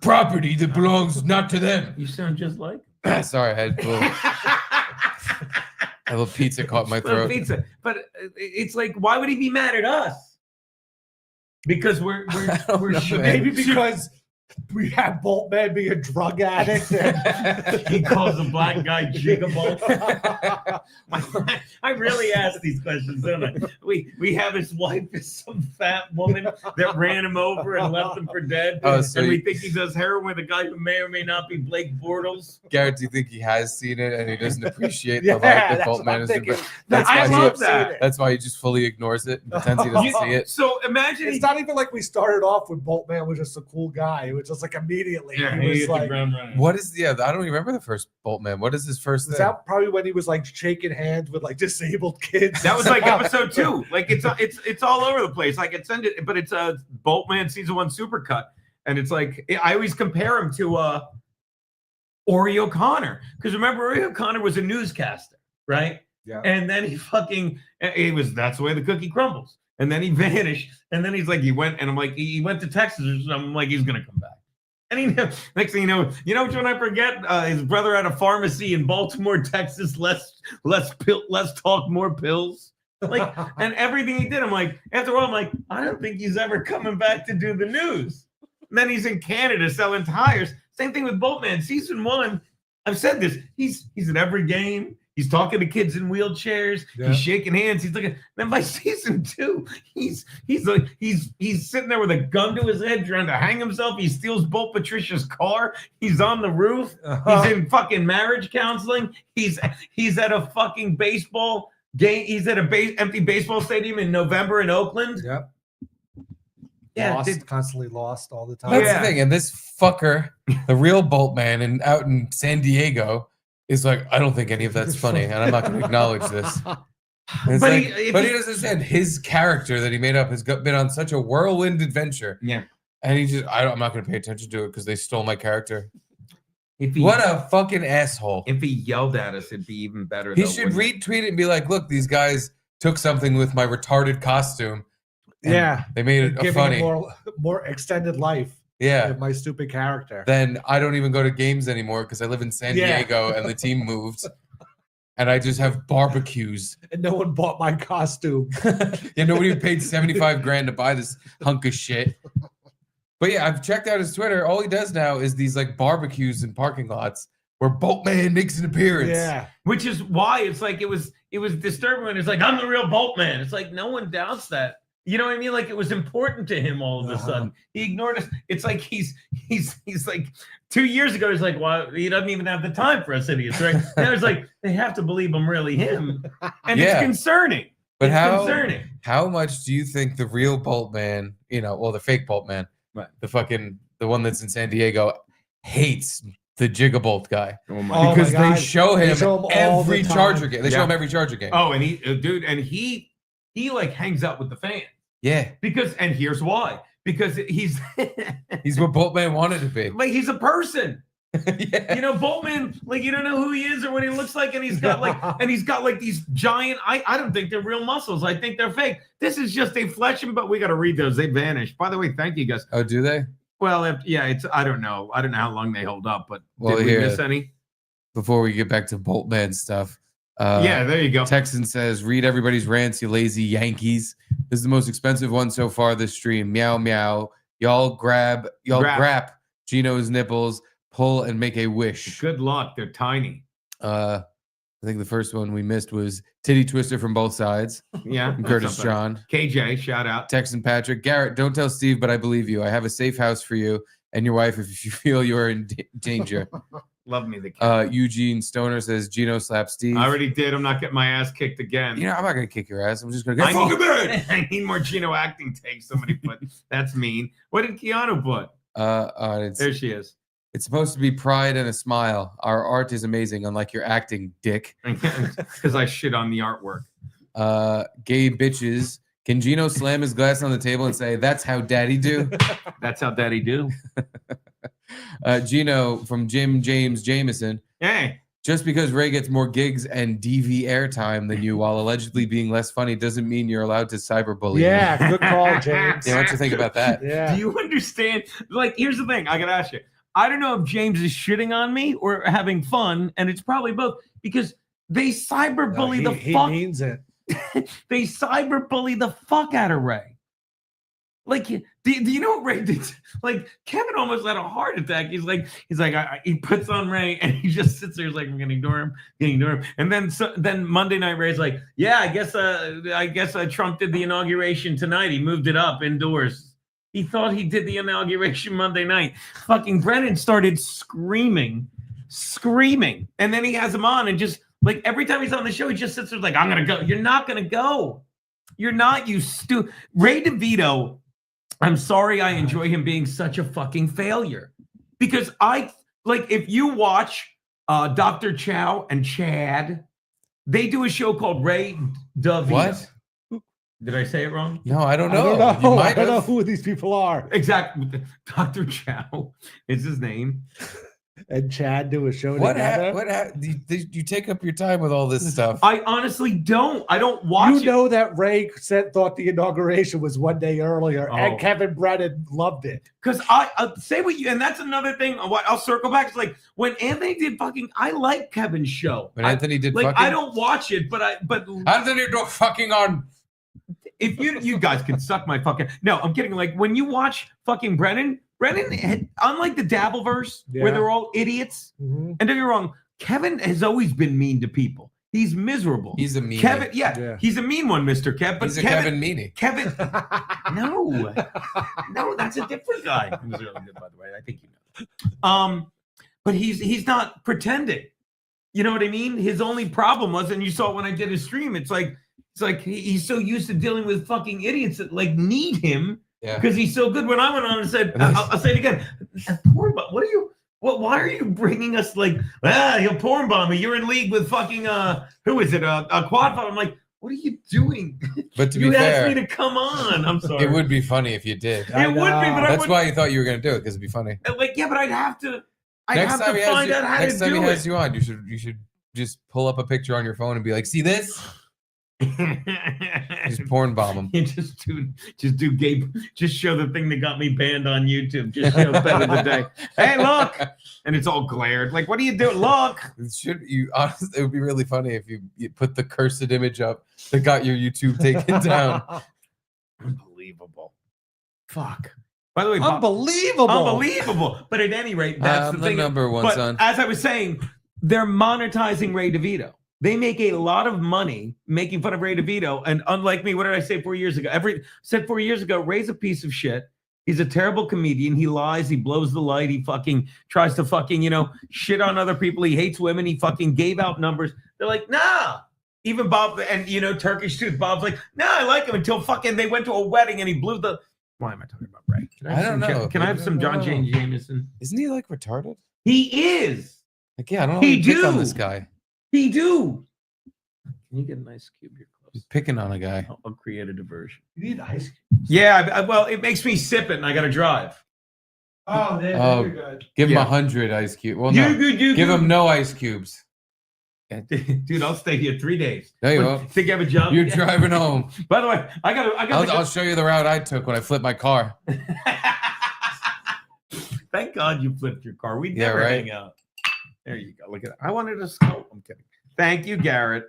property that belongs not to them. You sound just like Sorry, I had a little pizza caught in my Little throat. pizza. But it's like, why would he be mad at us? Because we're don't we're know, shit- man. Maybe because we have Boltman being a drug addict. he calls a black guy Jigabol. I really ask these questions, don't I? We have his wife is some fat woman that ran him over and left him for dead. Oh, so and we you- think he does heroin with a guy who may or may not be Blake Bortles. Garrett, do you think he has seen it and he doesn't appreciate Yeah, the life that that's what Boltman I'm is thinking. doing? That's I why love he, that. That's why he just fully ignores it and pretends he doesn't see it. So imagine It's not even like we started off with Boltman was just a cool guy. It was just like immediately yeah, he he was hit the like, ground running. What is I don't even remember the first Boltman. What is his first was thing? that probably when he was like shaking hands with like disabled kids? That was like episode 2. Like it's all over the place. I could send it, but it's a Boltman season 1 supercut, and it's like I always compare him to Ori O'Connor, because remember Ori O'Connor was a newscaster, right? Yeah. And then that's the way the cookie crumbles. And then he vanished, and then he went, and I'm like, he went to Texas, or something. I'm like, he's gonna come back. And next thing you know which one I forget? His brother had a pharmacy in Baltimore, Texas. Less talk, more pills. Like, and everything he did, I'm like, after a while, I'm like, I don't think he's ever coming back to do the news. And then he's in Canada selling tires. Same thing with Boltman. Season 1, I've said this. He's at every game. He's talking to kids in wheelchairs. Yeah. He's shaking hands. He's looking. Then by season 2, he's sitting there with a gun to his head, trying to hang himself. He steals Bolt Patricia's car. He's on the roof. He's in fucking marriage counseling. He's at a fucking baseball game. He's at a empty baseball stadium in November in Oakland. Yep. Yeah, Lost, constantly lost all the time. That's Yeah. the thing. And this fucker, the real Boltman, out in San Diego, is like, I don't think any of that's funny, and I'm not going to acknowledge this. And it's But like- he but he doesn't understand his character that he made up has been on such a whirlwind adventure, Yeah. and I'm not going to pay attention to it because they stole my character. If he, What a fucking asshole! if he yelled at us, it'd be even better. He though, should wouldn't retweet it and be like, "Look, these guys took something with my retarded costume. and Yeah. they made it Giving funny. it more extended life. Yeah." Of my stupid character. Then I don't even go to games anymore because I live in San Yeah. Diego and the team moved, and I just have barbecues. And no one bought my costume. Yeah, nobody paid $75,000 to buy this hunk of shit. But yeah, I've checked out his Twitter. All he does now is these like barbecues in parking lots where Boltman makes an appearance. Yeah. Which is why it's like it was disturbing when it's like, I'm the real Boltman. It's like no one doubts that. You know what I mean? Like it was important to him all of a sudden. He ignored us. It's like he's like 2 years ago, he's like, well, he doesn't even have the time for us idiots, right? Now it's like they have to believe I'm really him. And Yeah. it's concerning. But It's concerning. how much do you think the real Boltman, the fake Boltman, Right. the one that's in San Diego, hates the Gigabolt guy? Oh Oh my Because they God. show They him show him all the every time. Charger game. They show Yeah. him every Charger game. Oh, and he like hangs out with the fans. Yeah. And here's why. Because he's He's what Boltman wanted to be. like he's a person. Yeah. You know, Boltman, like you don't know who he is or what he looks like, and he's got like these giant. I don't think they're real muscles. I think they're fake. This is just a flesh and but we got to read those. They vanished. By the way, thank you guys. Oh, do they? Well, it's I don't know. I don't know how long they hold up, but Well, did we here- miss any? Before we get back to Boltman stuff. Yeah, there you go. Texan says, read everybody's rants, you lazy Yankees. This is the most expensive one so far this stream. Meow, meow. Y'all grab Gino's nipples, pull and make a wish. Good luck. They're tiny. I think the first one we missed was Titty Twister from both sides. Yeah. Curtis that's not John. bad. KJ, shout out. Texan Patrick. Garrett, don't tell Steve, but I believe you. I have a safe house for you and your wife if you feel you are in danger. Love me the kid. Eugene Stoner says Gino slapped Steve. I already did. I'm not getting my ass kicked again. You know, I'm not gonna kick your ass. I'm just gonna I get fucking bad. need, I need more Gino acting takes. Somebody put. That's mean. What did Keanu put? There she is. It's supposed to be pride and a smile. Our art is amazing, unlike your acting, dick. Because I shit on the artwork. Gay bitches. Can Gino slam his glass on the table and say, "That's how Daddy do"? That's how Daddy do. Gino from Jim James Jameson. Hey, Just because Ray gets more gigs and DV airtime than you while allegedly being less funny doesn't mean you're allowed to cyberbully him. Yeah, good call, James. Yeah, what you think about that? Yeah. do you understand? Like, here's the thing. I gotta ask you. I don't know if James is shitting on me or having fun, and it's probably both because they cyberbully the he fuck. means it. They cyberbully the fuck out of Ray. Like, do you know what Ray did? Like, Kevin almost had a heart attack. He's like, he puts on Ray and he just sits there. He's like, I'm gonna ignore him. And then Monday night, Ray's like, yeah, I guess Trump did the inauguration tonight. He moved it up indoors. He thought he did the inauguration Monday night. Fucking Brennan started screaming. And then he has him on and just like every time he's on the show, he just sits there like, I'm gonna go. You're not gonna go. You're not, you Ray DeVito. I'm sorry I enjoy him being such a fucking failure. Because if you watch Dr. Chow and Chad, they do a show called Ray DeVito. What? Did I say it wrong? No, I don't I know. don't You know. might I don't know have. who these people are. Exactly. Dr. Chow is his name. And Chad do a show What? together. You take up your time with all this stuff. I honestly don't. I don't watch You know that Ray thought the inauguration was one day earlier, Oh. and Kevin Brennan loved it. because I say what you, and that's another thing. I'll circle back. It's like when Anthony did fucking. I like Kevin's show. When Anthony did like fucking. I don't watch it, but Anthony do fucking on. if you guys can suck my fucking. No, I'm kidding. Like when you watch fucking Brennan, unlike the Dabbleverse where Yeah. they're all idiots. Mhm. And don't get me wrong, Kevin has always been mean to people. He's miserable. He's a meanie. Kevin, Yeah. he's a mean one, Mr. Kev. But He's a Kevin meanie. Kevin, no, that's a different guy. He was really good, by the way. I think you know. But he's not pretending. You know what I mean? His only problem was, and you saw it when I did his stream. It's like he's so used to dealing with fucking idiots that like need him Yeah. because he's so good. When I went on and said, I'll say it again. Porn bomb. What are you? Why are you bringing us like? You'll porn bomb me. You're in league with fucking who is it? A quad fight. I'm like, what are you doing? But to You be asked fair, me to come on. I'm sorry. it would be funny if you did. I It would be, know. but I That's would. why you thought you were gonna do it because it'd be funny. Like, yeah, but I'd have to. I'd Next have time to he has find you, out how next to time he do has it. you on, you should just pull up a picture on your phone and be like, "See this?" Just porn bomb him. You just do gay. Just show the thing that got me banned on YouTube. Just show better the day. Hey, look, and it's all glared. Like, what are you doing? Look. Honestly, it would be really funny if you put the cursed image up that got your YouTube taken down. Unbelievable. Fuck. By the way, Unbelievable. unbelievable. But at any rate, that's I'm the thing. number one, But son. as I was saying, they're monetizing Ray DeVito. They make a lot of money making fun of Ray DeVito. And unlike me, what did I say 4 years ago? Said 4 years ago, Ray's a piece of shit. He's a terrible comedian. He lies. He blows the light. He fucking tries to fucking, shit on other people. He hates women. He fucking gave out numbers. They're like, nah. Even Bob and, Turkish Tooth. Bob's like, nah, I like him until fucking they went to a wedding and he blew the. Why am I talking about Ray? Can I don't know. Can I have some John James Jameson? Isn't he like retarded? He is. Like, yeah, I don't know. He He pick on do. this guy. He do. Can you get a nice cube here He's close? picking on a guy. I'll create a diversion. You need ice. Yeah, well, it makes me sip it and I got to drive. Oh, Oh, good. Give him Yeah. 100 ice cubes. Well, no. Give him no ice cubes. Dude, I'll stay here 3 days. No, you What, won't. think you have a job? You're driving home. By the way, I got I'll show you the route I took when I flipped my car. Thank God you flipped your car. We'd Yeah, never right. hang out. There you go. Look at that. I wanted a scope. I'm kidding. Thank you, Garrett.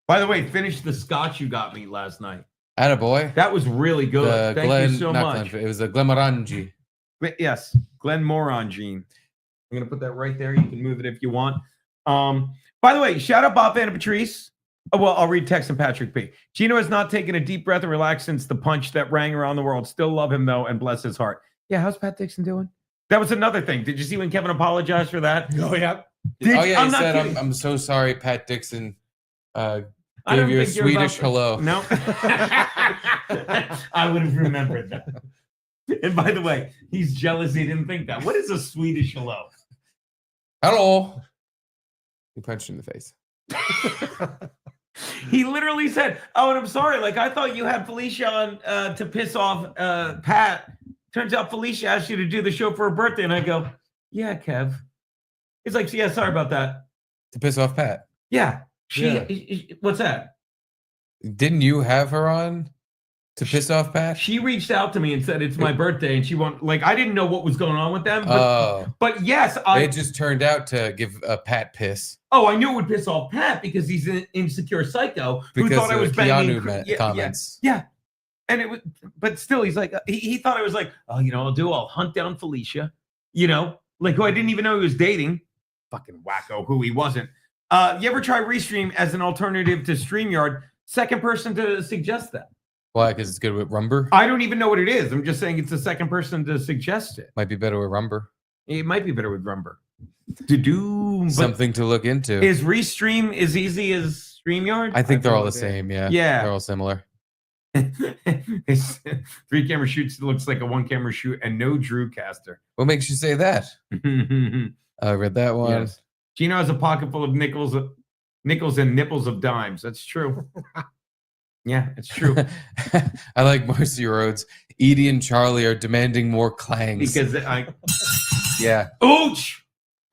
By the way, finish the scotch you got me last night. Attaboy. That was really The good. Thank you so much. It was a Glenmorangie. Yes, Glen Morangine. I'm gonna put that right there. You can move it if you want. By the way, shout out Bob Van Patrice. Oh, well, I'll read text and Patrick P. Gino has not taken a deep breath and relaxed since the punch that rang around the world. Still love him though, and bless his heart. Yeah, how's Pat Dixon doing? That was another thing. Did you see when Kevin apologized for that? Oh, yeah. Oh yeah, I'm he not said, kidding. I'm so sorry, Pat Dixon. I Gave don't you a think you're about Swedish to- hello. No. I would have remembered that. And by the way, he's jealous he didn't think that. What is a Swedish hello? Hello. He punched in the face. He literally said, "Oh, and I'm sorry. Like I thought you had Felicia on to piss off Pat. Turns out Felicia asked you to do the show for her birthday." And I go, "Yeah, Kev." He's like, "Yeah, sorry about that." To piss off Pat. Yeah. Yeah. What's that? Didn't you have her on to piss off Pat? She reached out to me and said it's my birthday, and she won't like. I didn't know what was going on with them, Oh, but yes, I. it just turned out to give a Pat piss Oh, I knew it would piss off Pat because he's an insecure psycho who because thought I was of banging. Keanu comments. Yeah. And it was, but still, he's like, he thought I was like, oh, you know, I'll hunt down Felicia, you know, like who I didn't even know he was dating. Fucking wacko, who he wasn't. You ever try Restream as an alternative to StreamYard? Second person to suggest that. Why? Because it's good with Rumber. I don't even know what it is. I'm just saying it's the second person to suggest it. Might be better with Rumber. It might be better with Rumber. To do but Something to look into. is Restream as easy as StreamYard? I think they're all the no idea. same. Yeah. Yeah. They're all similar. It's 3 camera shoots looks like a 1 camera shoot and no Drew caster. What makes you say that? I read that one. Yes. Gino has a pocket full of nickels and nipples of dimes. That's true. Yeah, it's true. I like Marcy Rhodes. Edie and Charlie are demanding more clangs. Because I yeah. ouch.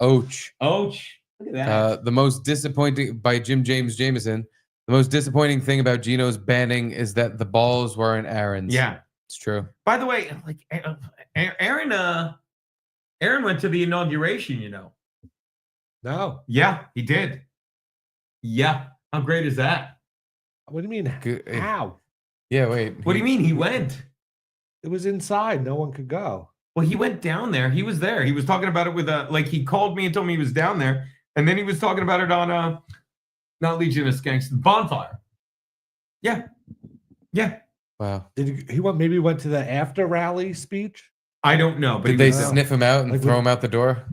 Ouch. Ouch. Look at that. The most disappointing by Jim James Jameson. The most disappointing thing about Gino's banning is that the balls weren't Aaron's. Yeah. It's true. By the way, like Aaron went to the inauguration, you know. No. Yeah, he did. Yeah. How great is that? What do you mean? Good- How? Yeah, wait. What do you mean he went? It was inside. No one could go. Well, he went down there. He was there. He was talking about it with like he called me and told me he was down there, and then he was talking about it on not Legion of Skanks, Bonfire. Yeah, yeah. Wow. Did he went? Maybe went to the after rally speech. I don't know, but Did he they was there. sniff him out and Like throw what- him out the door?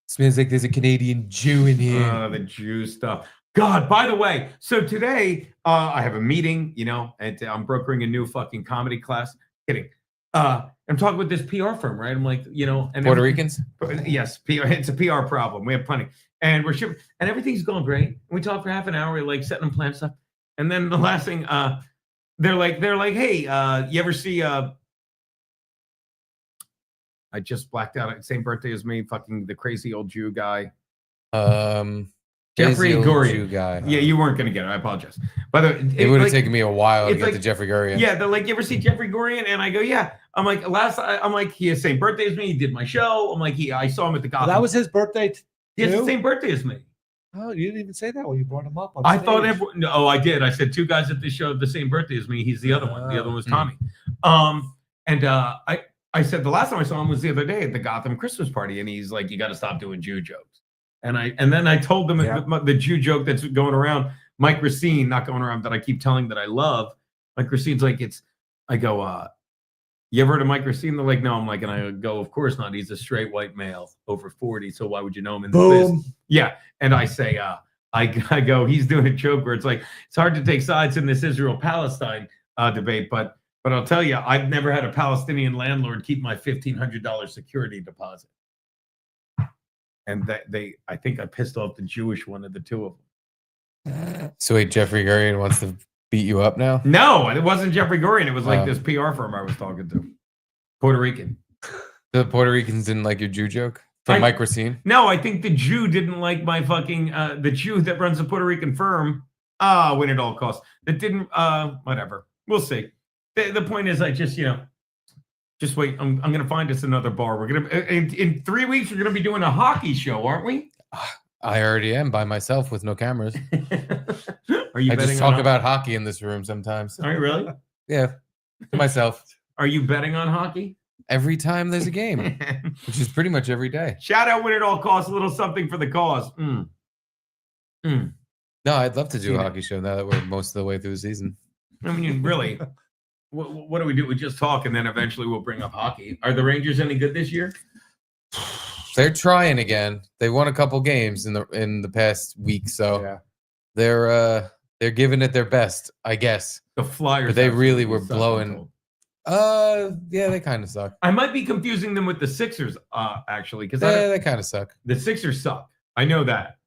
Smells like there's a Canadian Jew in here. The Jew stuff. God, by the way, so today I have a meeting, you know, and I'm brokering a new fucking comedy class. Kidding. I'm talking with this PR firm, right? I'm like, you know, and Puerto Ricans? Yes, PR, it's a PR problem. We have plenty, and we're shipping, and everything's going great. And we talk for half an hour, we're like setting them plan stuff, and then the last thing, they're like, hey, you ever see? I just blacked out. Same birthday as me. Fucking the crazy old Jew guy. Jeffrey Crazy old Gurian. Jew guy. Yeah, you weren't gonna get it. I apologize. By the way, It would have like, taken me a while to it's get like- to Jeffrey Gurian. Yeah, they're like, you ever see Jeffrey Gurian? And I go, yeah. I'm like, I'm like, he has the same birthday as me. He did my show. I'm like, I saw him at the Well, Gotham. that was his birthday. he has the too? same birthday as me. Oh, you didn't even say that when you brought him up. On I thought stage. everyone. No, I did. I said 2 guys at this show have the same birthday as me. He's the other one. The other one was Hmm. Tommy. And I said the last time I saw him was the other day at the Gotham Christmas party, and he's like, you got to stop doing Jew jokes. And then I told them Yeah. the Jew joke that's going around. Mike Racine, not going around, that I keep telling that I love. Mike Racine's like, I go, you ever heard of Mike Racine? They're like, no. I'm like, and I go, of course not. He's a straight white male over 40. So why would you know him in this? Boom. Yeah. And I say, I go, he's doing a joke where it's like, it's hard to take sides in this Israel-Palestine debate, but I'll tell you, I've never had a Palestinian landlord keep my $1,500 security deposit. And I think I pissed off the Jewish one of the two of them. So wait, Jeffrey Gurian wants to beat you up now? No, it wasn't Jeffrey Gurian. It was like Oh. this PR firm I was talking to. Puerto Rican. The Puerto Ricans didn't like your Jew joke from I- Mike Racine. No, I think the Jew didn't like my fucking the Jew that runs the Puerto Rican firm. Win at all costs. That didn't whatever. We'll see. The point is, I just just wait. I'm gonna find us another bar. We're gonna in 3 weeks. We're gonna be doing a hockey show, aren't we? I already am by myself with no cameras. Are you? I betting just on talk about hockey in this room sometimes. Are you really? Yeah, to myself. Are you betting on hockey? Every time there's a game, which is pretty much every day. Shout out Win at all costs. A little something for the cause. No, I'd love to do See a that? hockey show now that we're most of the way through the season. I mean, really. What do we do? We just talk, and then eventually we'll bring up hockey. Are the Rangers any good this year? They're trying again. They won a couple games in the past week, so Yeah. they're giving it their best, I guess. The Flyers. But they really absolutely were suck, I'm blowing- told. Yeah, they kind of suck. I might be confusing them with the Sixers, actually, because They kind of suck. the Sixers suck. I know that,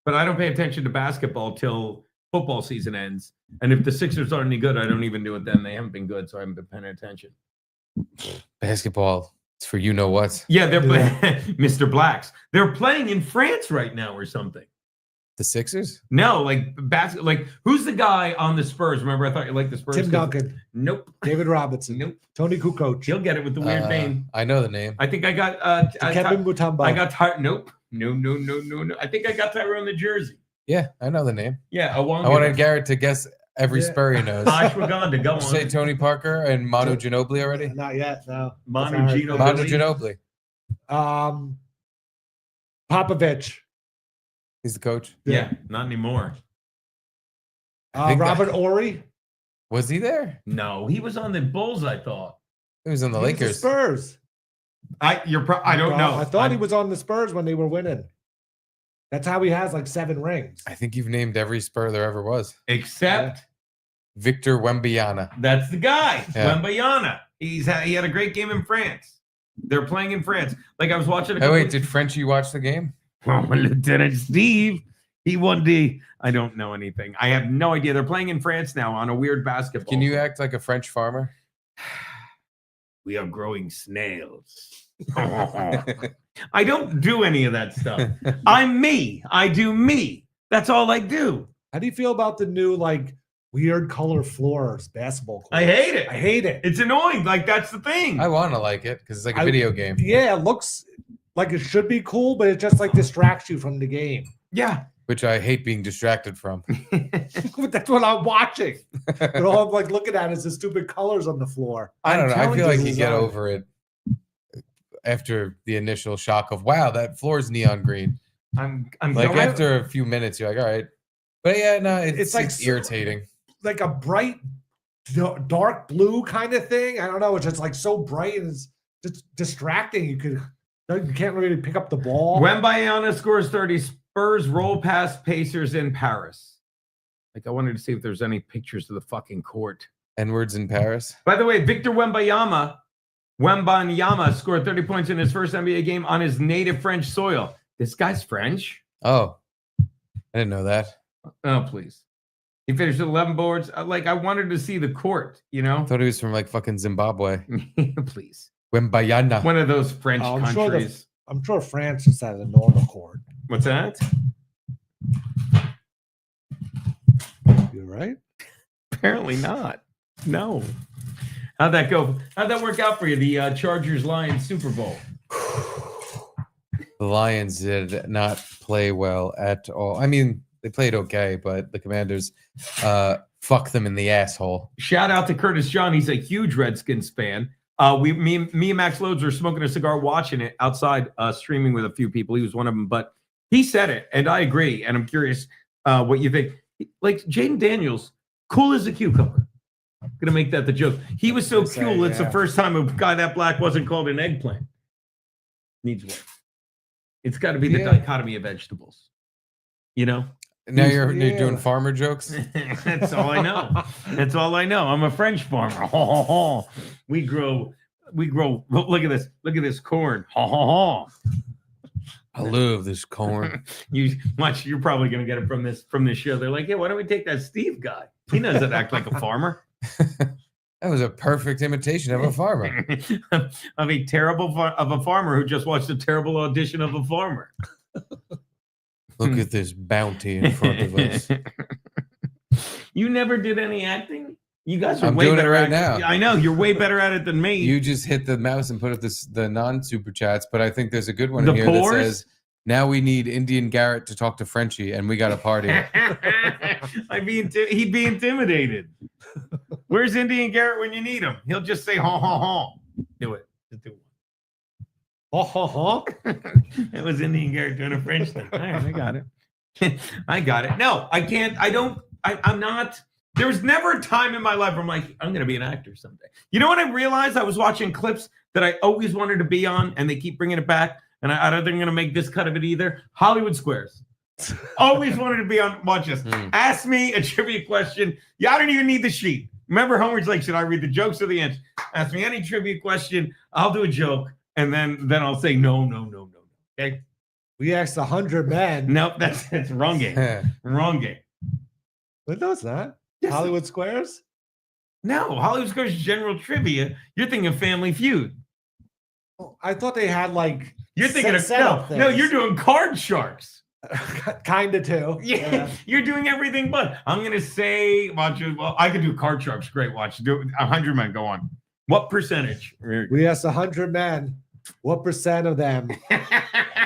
but I don't pay attention to basketball till football season ends. And if the Sixers aren't any good, I don't even do it then. They haven't been good, so I haven't been paying attention. Basketball, it's for you know what. Yeah, they're playing Mr. Blacks. They're playing in France right now or something. The Sixers? No, like basket. Like who's the guy on the Spurs? Remember, I thought you liked the Spurs. Tim 'cause- Duncan, Nope. David Robinson, Nope. Tony Kukoc, He'll get it with the weird name. I know the name. I think I got. Kevin Mutombo. I got tired. Nope. No. I think I got Tyrone the jersey. Yeah, I know the name. Yeah, I wanted Garrett to guess every Yeah. Spur he knows. Ashwagandha. Go Did you say on. Tony Parker and Manu Ginobili already? Not yet. No. Manu Sorry. Ginobili. Manu Ginobili. Popovich. He's the coach. Yeah, not anymore. think that- Robert Ory. Was he there? No, he was on the Bulls. I thought. He was on the He was Lakers. Spurs. I don't know. I thought he was on the Spurs when they were winning. That's how he has like 7 rings. I think you've named every Spur there ever was. Except Victor Wembanyama. that's the guy, Yeah. Wembanyama. He had a great game in France. They're playing in France. Like I was watching. Hey, wait, did Frenchie watch the game? Oh, Lieutenant Steve. He won the. I don't know anything. I have no idea. They're playing in France now on a weird basketball. Can you act like a French farmer? We are growing snails. I don't do any of that stuff. I'm me. I do me. That's all I do. How do you feel about the new like weird color floors basketball court? I hate it. I hate it. It's annoying. Like that's the thing. I want to like it because it's like a I- video game. Yeah, it looks like it should be cool, but it just like distracts you from the game. Yeah. Which I hate being distracted from. But that's what I'm watching. And all I'm like looking at is the stupid colors on the floor. I don't know. I telling feel like you, you get Zara. over it after the initial shock of wow, that floor's neon green. I'm Like going- after a few minutes, you're like, all right. But yeah, no, it's like it's so- irritating. Like a bright dark blue kind of thing. I don't know. It's just like so bright and it's just distracting. You can't really pick up the ball. Wembanyama scores 30. Spurs roll past Pacers in Paris. Like I wanted to see if there's any pictures of the fucking court. N-words in Paris. By the way, Victor Wembanyama scored 30 points in his first NBA game on his native French soil. This guy's French? Oh, I didn't know that. Oh, please. He finished with 11 boards. Like I wanted to see the court, you know? I thought he was from like fucking Zimbabwe. Please. Wembayana. One of those French Oh, I'm sure the- countries. I'm sure France just has a normal court. What's that? You're right. Apparently not. No. How'd that go? How'd that work out for you? The Chargers Lions Super Bowl. The Lions did not play well at all. I mean, they played okay, but the Commanders fuck them in the asshole. Shout out to Curtis John. He's a huge Redskins fan. Me and Max Loads were smoking a cigar, watching it outside, streaming with a few people. He was one of them, but he said it, and I agree. And I'm curious what you think. Like Jaden Daniels, cool as a cucumber. I'm gonna make that the joke. He was so Say, cool. It's the yeah. first time a guy that black wasn't called an eggplant. Needs work. It's got to be the Yeah. dichotomy of vegetables. You know. Now you're Yeah. doing farmer jokes. That's all I know. That's all I know. I'm a French farmer. We grow. Look at this. Look at this corn. I love this corn. You watch. You're probably gonna get it from this show. They're like, yeah, why don't we take that Steve guy? He knows how to act like a farmer. That was a perfect imitation of a farmer. Of a of a farmer who just watched a terrible audition of a farmer. Look at this bounty in front of us. You never did any acting? You guys are I'm way doing it better right at now. I know you're way better at it than me. You just hit the mouse and put up the non-super chats, but I think there's a good one The in here pores? that says, now we need Indian Garrett to talk to Frenchie, and we got a party. He'd be intimidated. Where's Indian Garrett when you need him? He'll just say ha ha ha. Do it. Just do it. Oh, ho, ho. It was Indian Garrett doing a French thing. All right, I got it. I got it. No, I can't. I'm not. There was never a time in my life where I'm like, I'm going to be an actor someday. You know what I realized? I was watching clips that I always wanted to be on, and they keep bringing it back. And I don't think I'm going to make this cut of it either. Hollywood Squares. Always wanted to be on. Watch this. Ask me a trivia question. Yeah, I don't even need the sheet. Remember, Homer's like, should I read the jokes or the answer? Ask me any trivia question. I'll do a joke, and then I'll say no. Okay. We asked 100 men. Nope, that's wrong game. Wrong game. But no, it's not. Yes, Hollywood Squares? No, Hollywood Squares general trivia. You're thinking of Family Feud. Oh, I thought they had like. You're thinking of setup no. things. You're doing Card Sharks. Kind of too. Yeah, you're doing everything but. I'm gonna say, watch it. Well, I could do Card Sharks. Great, watch. Do 100 men. Go on. What percentage? We asked 100 men. What percent of them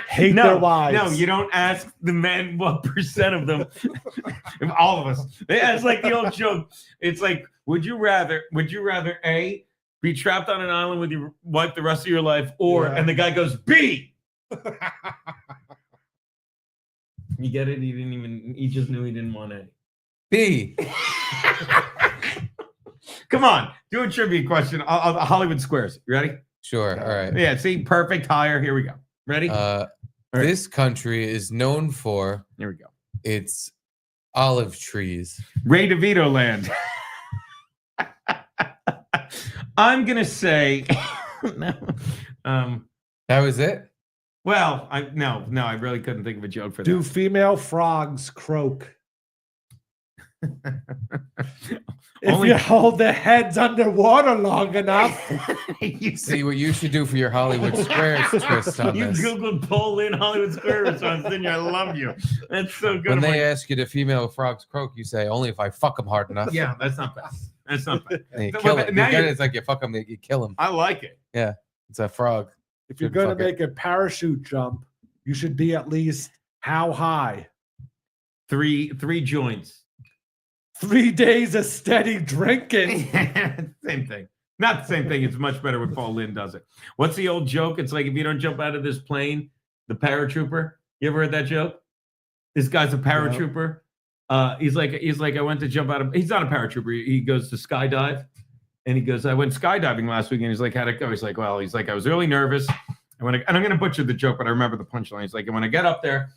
hate no, their wives? No, you don't ask the men what percent of them. If all of us. It's like the old joke. It's like, would you rather A, be trapped on an island with your wife the rest of your life, or and the guy goes B. You get it? He just knew he didn't want A. B. Come on, do a trivia question. Hollywood Squares. You ready? Sure. All right. Yeah, see, perfect hire. Here we go. Ready? right. This country is known for Here we go. its olive trees. Ray DeVito land. I'm gonna say no. That was it? Well, I really couldn't think of a joke for Do that. female frogs croak? If Only- you hold their heads underwater long enough. See what you should do for your Hollywood Squares twist on You this. Googled Paul Lynn Hollywood Square response, didn't you? I love you. That's so good. When I'm they like, ask you to female frogs croak, you say, only if I fuck them hard enough. yeah, that's not bad. That's not bad. And you But- kill but it. now you- It's like you fuck them, you kill them. I like it. It's a frog. If you're Good going to fuck it. make a parachute jump, you should be at least how high? Three joints. 3 days of steady drinking. Same thing. Not the same thing. It's much better when Paul Lynn does it. What's the old joke? It's like if you don't jump out of this plane, the paratrooper. You ever heard that joke? This guy's a paratrooper. He's like, I went to jump out of. He's not a paratrooper. He goes to skydive, and he goes, I went skydiving last weekend. He's like, how'd it go? He's like, well, I was really nervous. And I'm gonna butcher the joke, but I remember the punchline. He's like, and when I get up there,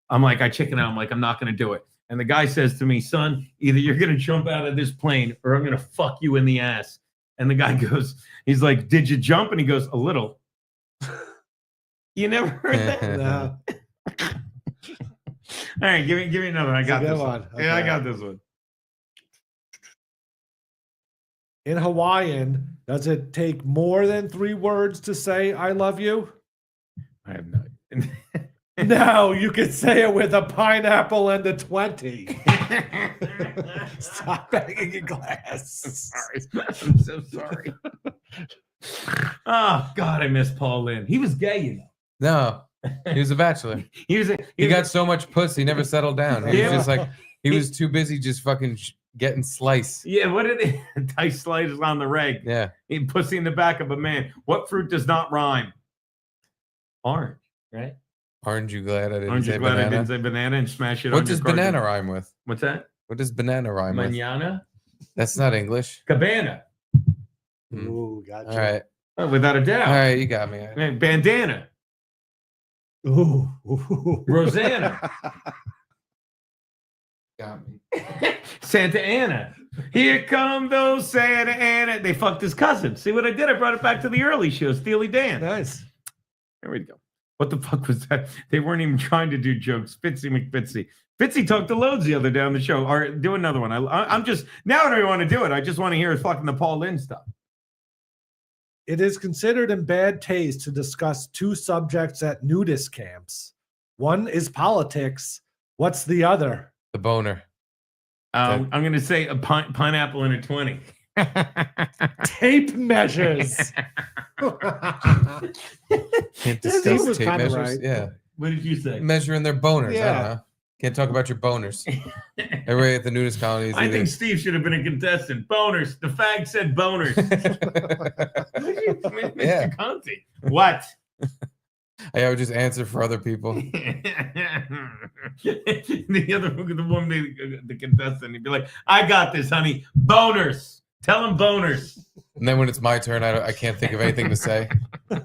I'm like, I chicken out. I'm like, I'm not gonna do it. And the guy says to me, son, either you're going to jump out of this plane or I'm going to fuck you in the ass. And the guy goes, he's like, did you jump? And he goes, a little. You never heard that? No. All right, give me another one. I got a good this one. one. Yeah, I Okay. got this one. In Hawaiian, does it take more than 3 words to say I love you? I have no idea. No, you could say it with a pineapple and a 20. Stop banging your glass. Sorry. I'm so sorry. Oh, God, I miss Paul Lynn. He was gay, you know. No, he was a bachelor. He Got so much puss, he never settled down. He Yeah. was just like, he was too busy just fucking getting slice. Yeah, what did it? Dice sliders on the reg. Yeah. He pussy in the back of a man. What fruit does not rhyme? Orange, right? Aren't you glad I didn't Aren't say you glad I banana? didn't say banana and smash it on What your does card? banana rhyme with? What's that? What does banana rhyme with? Manana? That's not English. Cabana. Ooh, gotcha. All right. Oh, without a doubt. All right, you got me. Man, bandana. Ooh. Ooh. Rosanna. Got me. Santa Ana. Here come those Santa Ana. They fucked his cousin. See what I did? I brought it back to the early show. Steely Dan. Nice. There we go. What the fuck was that? They weren't even trying to do jokes. Fitzy McFitzy. Fitzy talked to loads the other day on the show. All right, do another one. I'm just now I don't even want to do it. I just want to hear fucking the Paul Lynde stuff. It is considered in bad taste to discuss two subjects at nudist camps. One is politics. What's the other? The boner. I'm going to say a pineapple and a 20. Tape measures. Can't He discuss was tape kinda measures. right. Yeah. What did you say? Measuring their boners. I Yeah. don't know. Can't talk about your boners. Everybody at the nudist colony is I either... think Steve should have been a contestant. Boners. The fag said boners. Mr. Yeah. Conti. What? I would just answer for other people. The other the woman, the contestant, he'd be like, "I got this, honey. Boners. Tell him boners." And then when it's my turn, I can't think of anything to say. You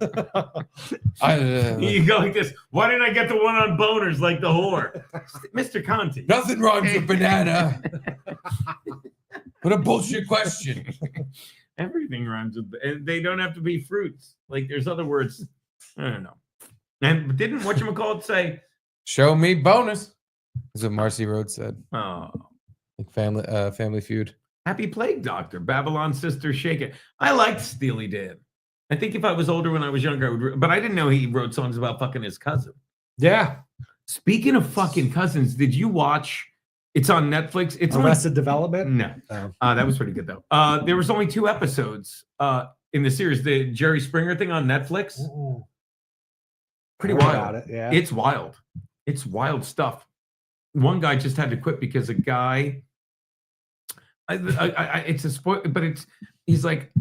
go like this. Why didn't I get the one on boners like the whore, Mr. Conti? Nothing rhymes with banana. What a bullshit question. Everything rhymes with, and they don't have to be fruits. Like there's other words. I don't know. And didn't whatchamacallit say? Show me bonus. That's what Marcy Rhodes said. Oh, Like Family Feud. Happy Plague Doctor, Babylon Sister, Shake It. I liked Steely Dan. I think if I was older when I was younger, I would, but I didn't know he wrote songs about fucking his cousin. Yeah. Speaking of fucking cousins, did you watch? It's on Netflix. It's only, Arrested Development. no. Oh. That was pretty good though. There was only 2 episodes in the series. The Jerry Springer thing on Netflix. Ooh. Pretty Heard wild. about it, yeah. It's wild. It's wild stuff. One guy just had to quit because a guy. It's a spoil, but he's like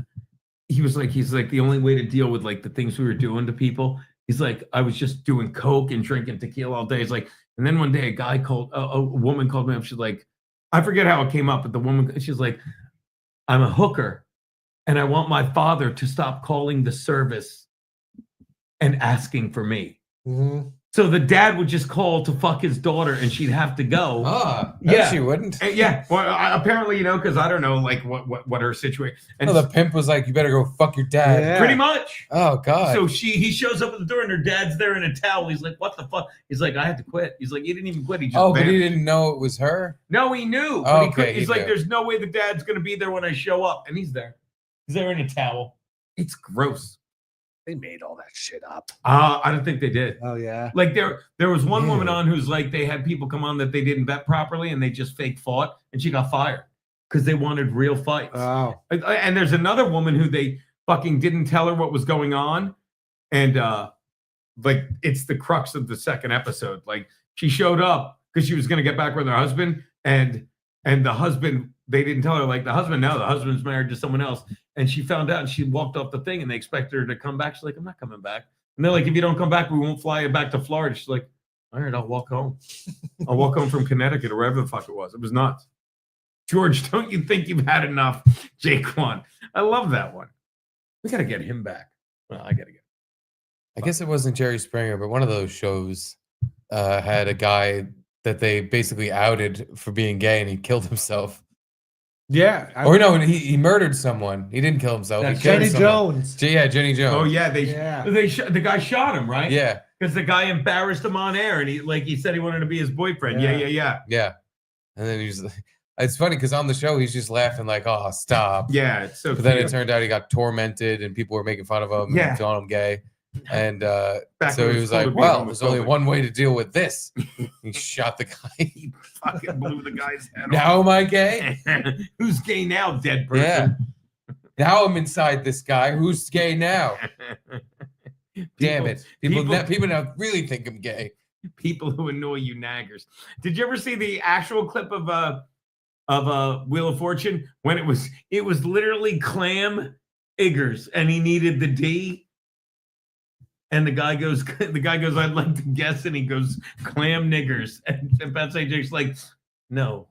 the only way to deal with like the things we were doing to people. He's like, I was just doing coke and drinking tequila all day. He's like, and then one day a woman called me up. She's like, I forget how it came up, but the woman, she's like, I'm a hooker, and I want my father to stop calling the service and asking for me. Mm-hmm. So the dad would just call to fuck his daughter, and she'd have to go. No, Yeah. she wouldn't. Yeah, well, apparently, because I don't know, like what her situation. And No, the pimp was like, "You better go fuck your dad." Yeah. pretty much. Oh God. So he shows up at the door, and her dad's there in a towel. He's like, "What the fuck?" He's like, "I had to quit." He's like, "He didn't even quit. He just but he vanished." didn't know it was her. No, he knew. Oh, But he okay, couldn't. he He's like, knew. "There's no way the dad's gonna be there when I show up," and he's there. He's there in a towel. It's gross. They made all that shit up. I don't think they did. Oh yeah. Like there was one woman Ew. on who's like they had people come on that they didn't vet properly and they just fake fought and she got fired because they wanted real fights. Oh. And there's another woman who they fucking didn't tell her what was going on, and like it's the crux of the second episode. Like she showed up because she was gonna get back with her husband, and the husband, they didn't tell her, like the husband's married to someone else, and she found out and she walked off the thing and they expected her to come back. She's like, I'm not coming back. And they're like, if you don't come back, we won't fly you back to Florida. She's like, all right, I'll walk home. I'll walk home from Connecticut or wherever the fuck it was. It was nuts. George, don't you think you've had enough? Jaquan. I love that one. We got to get him back. Well, I got to get I guess it wasn't Jerry Springer, but one of those shows had a guy that they basically outed for being gay, and he killed himself. Yeah. Or no, he murdered someone. He didn't kill himself. That's He killed Jenny someone. Jones. Yeah, Jenny Jones. Oh, yeah. Yeah. The guy shot him, right? Yeah, Because the guy embarrassed him on air and he said he wanted to be his boyfriend. Yeah. yeah. And then he was like, it's funny because on the show he's just laughing like, "Oh, stop." Yeah, it's so But then it cute. turned out he got tormented and people were making fun of him Yeah. and calling him gay. And Back so when it he was was like, called well, there's only homophobic. one way to deal with this. He shot the guy. He fucking blew the guy's head Now am I gay? off. Who's gay now, dead Yeah. person? Now I'm inside this guy. Who's gay now? Damn it. People now really think I'm gay. People who annoy you naggers. Did you ever see the actual clip of Wheel of Fortune when it was literally Clam Iggers and he needed the D? And the guy goes, I'd like to guess, and he goes, Clam Niggers. And Betsy Jake's like, no.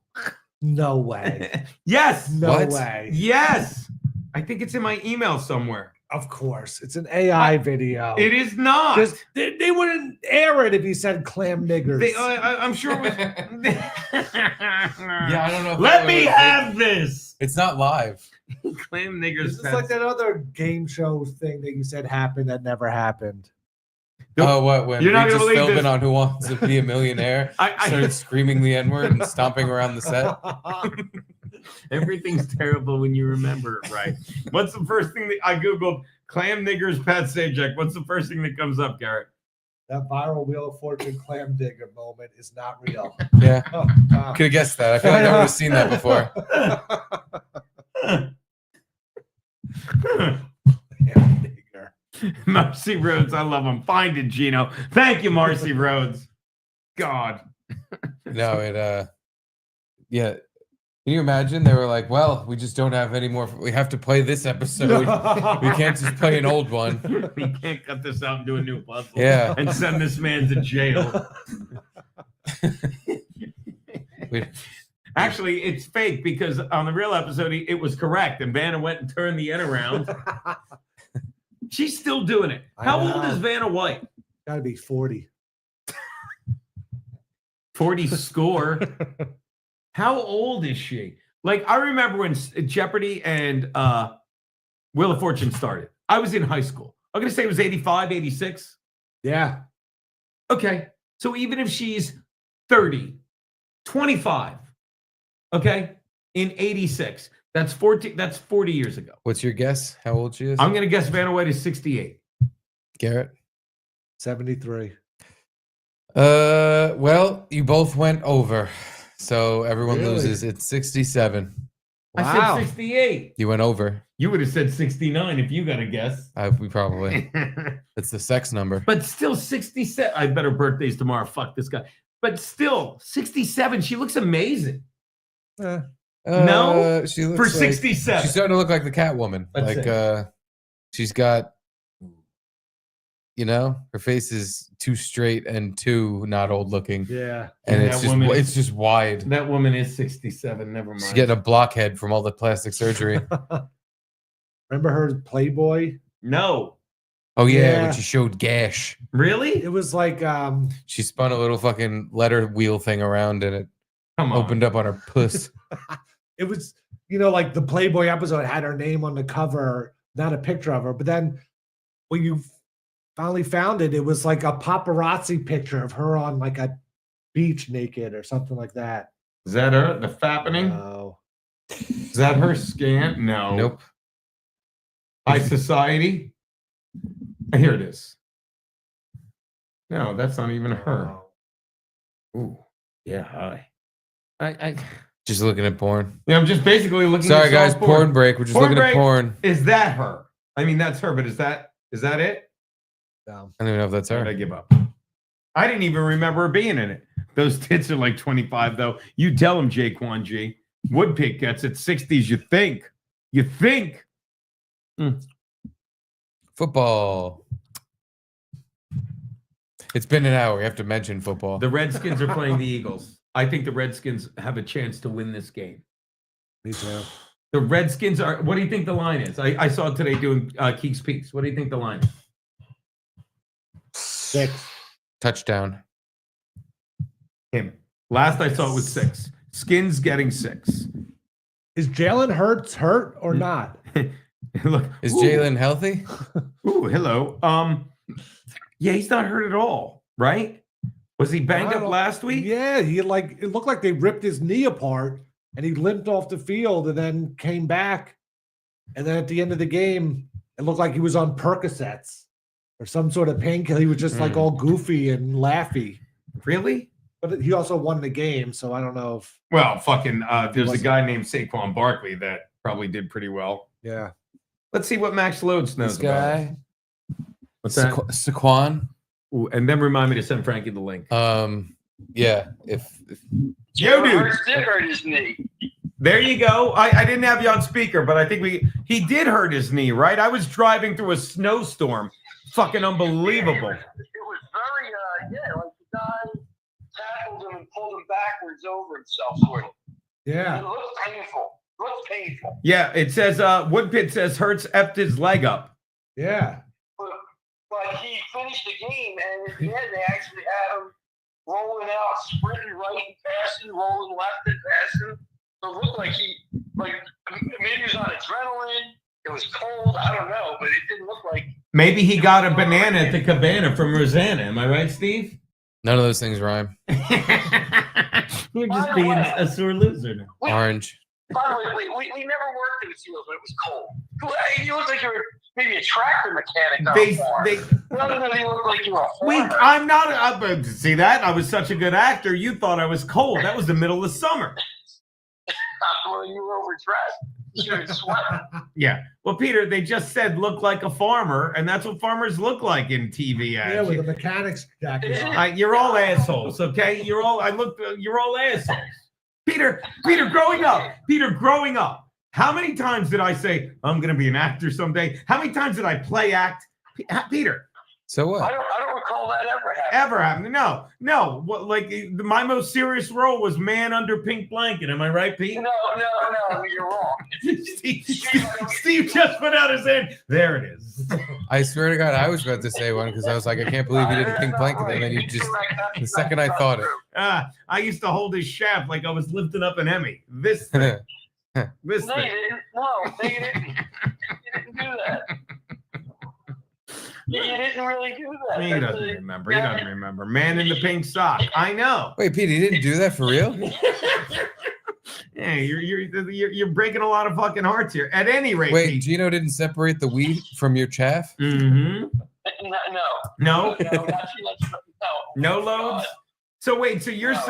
No way. Yes. No What? way. Yes. I think it's in my email somewhere. Of course. It's an AI video. It is not. Just, they wouldn't air it if he said clam niggers. I'm sure it was. Yeah, I don't know. If Let that me would- have this. It's not live. Clam niggers. It's just like that other game show thing that you said happened that never happened. Oh, what? When You're not gonna Regis believe Philbin this. on Who Wants to Be a Millionaire started screaming the N-word and stomping around the set. Everything's terrible when you remember it right. What's the first thing that I Googled? Clam niggers, Pat Sajak. What's the first thing that comes up, Garrett? That viral Wheel of Fortune clam digger moment is not real. Yeah, Wow. could have guessed that. I feel like I would have seen that before. Clam digger. Marcy Rhodes, I love him. Find it, Gino. Thank you, Marcy Rhodes. God. No, yeah. Can you imagine? They were like, well, we just don't have any more. We have to play this episode. We can't just play an old one. We can't cut this out and do a new puzzle. Yeah. And send this man to jail. We- Actually, it's fake because on the real episode, it was correct. And Vanna went and turned the N around. She's still doing it. I How know. old is Vanna White? Gotta be 40. 40 score. How old is she? Like, I remember when Jeopardy and Wheel of Fortune started. I was in high school. I'm going to say it was 85, 86. Yeah. Okay. So even if she's 30, 25, okay, in 86, that's 40 years ago. What's your guess? How old she is? I'm going to guess Vanna White is 68. Garrett. 73. Well, you both went over, so everyone Really? loses. It's 67. I Wow. said 68. You went over. You would have said 69 if you got a guess. We probably. It's the sex number. But still 67. I bet her birthday's tomorrow. Fuck this guy. But still 67. She looks amazing. No? She looks For like, 67. she's starting to look like the Catwoman. Let's see. She's got, her face is too straight and too not old looking, Yeah. and That woman it's just wide. That woman is 67. Never mind. She's getting a blockhead from all the plastic surgery. Remember her Playboy? No. Oh yeah, Yeah. when she showed gash, Really? It was like she spun a little fucking letter wheel thing around and it Come on. opened up on her puss. it was, like the Playboy episode had her name on the cover, not a picture of her. But then when you finally found it, it was like a paparazzi picture of her on like a beach naked or something like that. Is that her? The fappening? No. Is that her scan? No. Nope. High Society? Here it is. No, that's not even her. Ooh. Yeah, hi. I Just looking at porn. I'm just basically looking Sorry at guys, soft porn break. We're just Porn looking break. at porn. Is that her? I mean, that's her, but is that it? No. I don't even know if that's I her. give up. I didn't even remember her being in it. Those tits are like 25, though. You tell him, Jaquan G. Woodpick gets it 60s. You think. Football. It's been an hour. We have to mention football. The Redskins are playing the Eagles. I think the Redskins have a chance to win this game. Me too. The Redskins are. What do you think the line is? I saw it today doing Keeks Peaks. What do you think the line is? 6. Touchdown. Him. Last I saw it was 6. Skins getting 6. Is Jalen Hurts hurt or not? Look, Is ooh, Jalen healthy? Ooh, hello. Yeah, he's not hurt at all, right? Was he banged I up don't- last week? Yeah, it looked like they ripped his knee apart and he limped off the field and then came back. And then at the end of the game, it looked like he was on Percocets or some sort of painkiller. He was just like all goofy and laughy. Really? But he also won the game, so I don't know if Well, fucking. There's a Was- guy named Saquon Barkley that probably did pretty well. yeah. Let's see what Max Lodes knows This guy. about. What's that? Saquon. Ooh, and then remind me to send Frankie the link. Yeah. If Yo, dude. Hurts did hurt his knee. There you go. I didn't have you on speaker, but I think he did hurt his knee, right? I was driving through a snowstorm. Fucking unbelievable. It was very, like the guy tackled him and pulled him backwards over himself, sort of. Yeah. It looked painful. Yeah, it says Woodpit says Hurts effed his leg up. Yeah. But he finished the game, and at the end, they actually had him rolling out, sprinting right and passing, rolling left and passing. So it looked like maybe he was on adrenaline. It was cold. I don't know, but it didn't look like Maybe he got a banana at the cabana from Rosanna. Am I right, Steve? None of those things rhyme. You're just being a sore loser now. Orange. By the way, we never worked in the field when it was cold. You look like you were maybe a tractor mechanic. On a farm. No, you look like you were a farmer. I'm not. See that? I was such a good actor. You thought I was cold. That was the middle of summer. Well, you were overdressed. You were sweating. Yeah. Well, Peter, they just said look like a farmer, and that's what farmers look like in TV ads. Yeah, with a mechanic's jacket. on. You're all assholes, okay? You're all assholes. Peter, growing up, how many times did I say I'm going to be an actor someday? How many times did I play act? Peter. So what? I don't recall that ever happening. Ever happened? No. What, like my most serious role was Man Under Pink Blanket. Am I right, Pete? No, you're wrong. Steve just put out his hand. There it is. I swear to God, I was about to say one because I was like, I can't believe you did a pink blanket. And then you just, the second I thought it. I used to hold his shaft like I was lifting up an Emmy. This thing. No, you didn't. No, you didn't. You didn't do that. You didn't really do that. He doesn't remember. He doesn't remember. Man in the pink sock. I know. Wait, Pete, he didn't do that for real? Yeah, you're breaking a lot of fucking hearts here. At any rate, Wait, Pete. Gino didn't separate the wheat from your chaff? Mm-hmm. No. No. No loads. So wait. So you're No.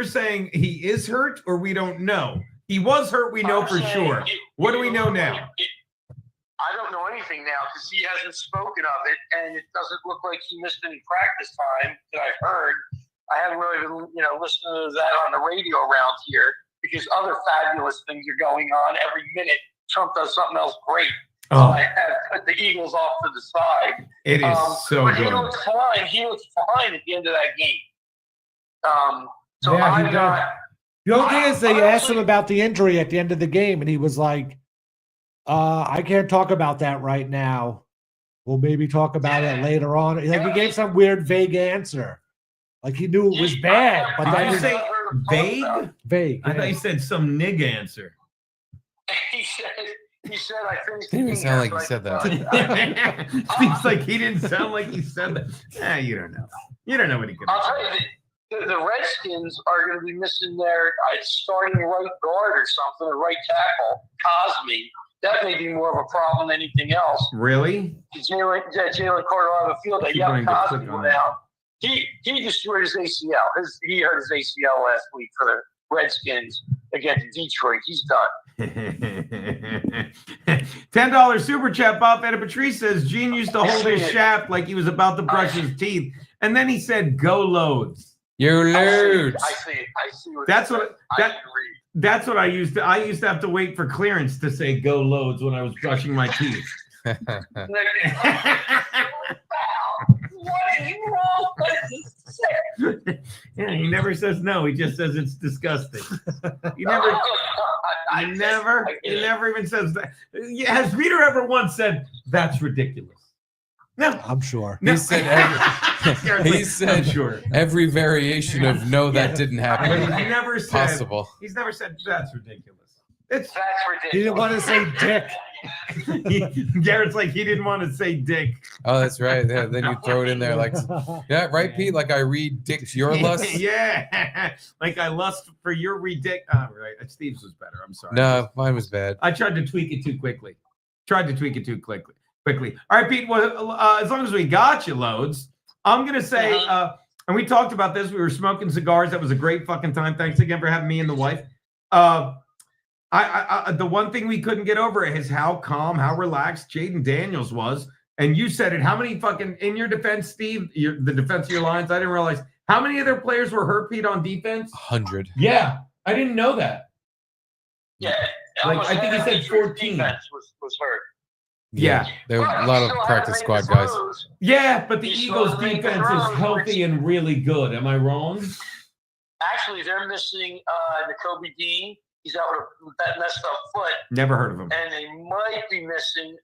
saying he is hurt, or we don't know? He was hurt. We know for sure. What do we know now? I don't know anything now because he hasn't spoken of it, and it doesn't look like he missed any practice time that I've heard. I haven't really been, listening to that on the radio around here because other fabulous things are going on every minute. Trump does something else great. So I have put the Eagles off to the side. It is so but good. He looks fine. He looks fine at the end of that game. So Yeah, he I'm did. not. The only thing is, they I asked him honestly- about the injury at the end of the game, and he was like, I can't talk about that right now. We'll maybe talk about it later on. Like he gave some weird, vague answer. Like he knew it was bad, but Did then you he say vague? vague. I thought yeah. you said some nig answer. He said, I finished. Didn't even sound like he said that. Seems like he didn't sound like he said that. You don't know. You don't know what he could I'll have tell you, the Redskins are going to be missing their starting right guard or something, or right tackle, Cosme. That may be more of a problem than anything else. Really? Jalen Carter on the field, Keep going to Cosme click on went out. He destroyed his ACL. He hurt his ACL last week for the Redskins against Detroit. He's done. $10 super chat. Bob Etta Patrice says Gene used to hold his shaft like he was about to brush his teeth, and then he said, "Go loads." You lose. I see it. That's what I can read. That's what I used to. I used to have to wait for clearance to say "go loads" when I was brushing my teeth. What is wrong with this? Yeah, he never says no. He just says it's disgusting. He never even says that. Has Peter ever once said that's ridiculous? No, I'm sure. no. He said he said I'm sure. every variation of no, that didn't But happen. he never said. Possible. He's never said that's ridiculous. It's That's ridiculous. He didn't want to say dick. Garrett's like he didn't want to say dick. Oh, that's right. Yeah, then you throw it in there like, yeah, right, Pete? Like I read Dick's Your Lust? Yeah, like I lust for your ridic. Oh, right. Steve's was better. I'm sorry. No, mine was bad. I tried to tweak it too quickly. All right, Pete. Well, as long as we got you loads, I'm gonna say. And we talked about this. We were smoking cigars. That was a great fucking time. Thanks again for having me and the wife. The one thing we couldn't get over is how calm, how relaxed Jaden Daniels was. And you said it. How many fucking, in your defense, Steve, the defense of your lines, I didn't realize how many other players were hurt, Pete, on defense? 100. Yeah, I didn't know that. Yeah. Like, almost I think he every said 14. defense was hurt. Yeah. There were Well, a he lot of still had to practice make squad his guys. throws. Yeah, but the He Eagles' still had defense to is make healthy and really good. Am I wrong? Actually, they're missing Nakobe Dean. He's out with that messed up foot, Never heard of him. and they might be missing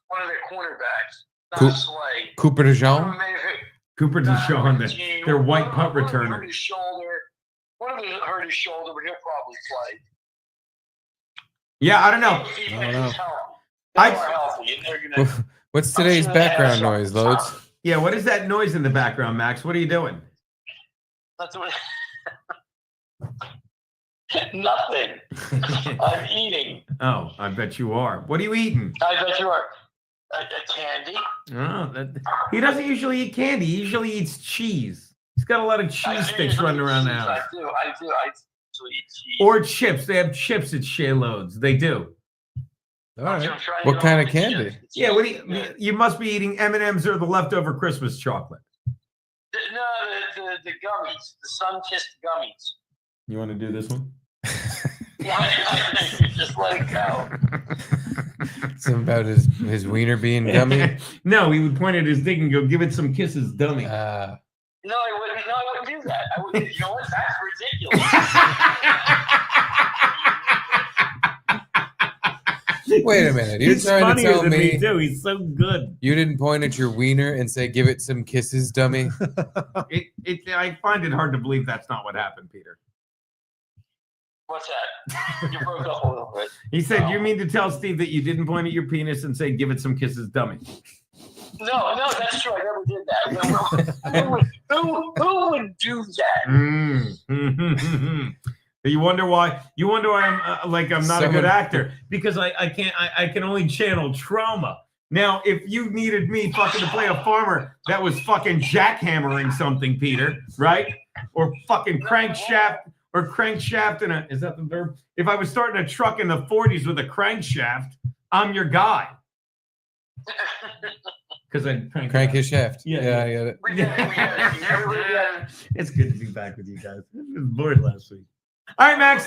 one of their cornerbacks, Coop- not Slay. Cooper DeJean? Cooper DeShawn, their white punt One of them returner. hurt his shoulder. One of them hurt his shoulder, but he'll probably play. Yeah, I don't know. Defense I don't know. is healthy. I- They are healthy, and they're gonna. What's today's sure they have background some- noise, Loads? Yeah, what is that noise in the background, Max? What are you doing? That's what. Nothing. I'm eating. Oh, I bet you are. What are you eating? I bet you are. A candy. Oh, he doesn't usually eat candy. He usually eats cheese. He's got a lot of I cheese do sticks usually running eat around the cheese. house. I do. I usually eat cheese. Or chips. They have chips at Shea Loads. They do. All right. I'm trying What to kind of go with candy? chips. It's Yeah, what do good. you must be eating M&Ms or the leftover Christmas chocolate. No, the gummies, the sun-kissed gummies. You want to do this one? Just let it go. Something about his wiener being gummy. No, he would point at his dick and go, give it some kisses, dummy. No, I wouldn't do that. I wouldn't. You know what? That's ridiculous. Wait a minute. You're He's trying to funnier tell than me too. He's so good. you didn't point at your wiener and say, "Give it some kisses, dummy"? I find it hard to believe that's not what happened, Peter. What's that? You broke up a little bit. He said, Oh. you mean to tell Steve that you didn't point at your penis and say, give it some kisses, dummy? No, that's true. I never did that. Who would do that? Mm. You wonder why? You wonder why I'm not a good actor, because I can only channel trauma. Now, if you needed me fucking to play a farmer that was fucking jackhammering something, Peter, right? Or fucking crankshaft in a, is that the verb? If I was starting a truck in the 40s with a crankshaft, I'm your guy. Because I Crank his shaft. Yeah, Yeah, I get it. We get it. It's good to be back with you guys. I was bored last week. All right, Max.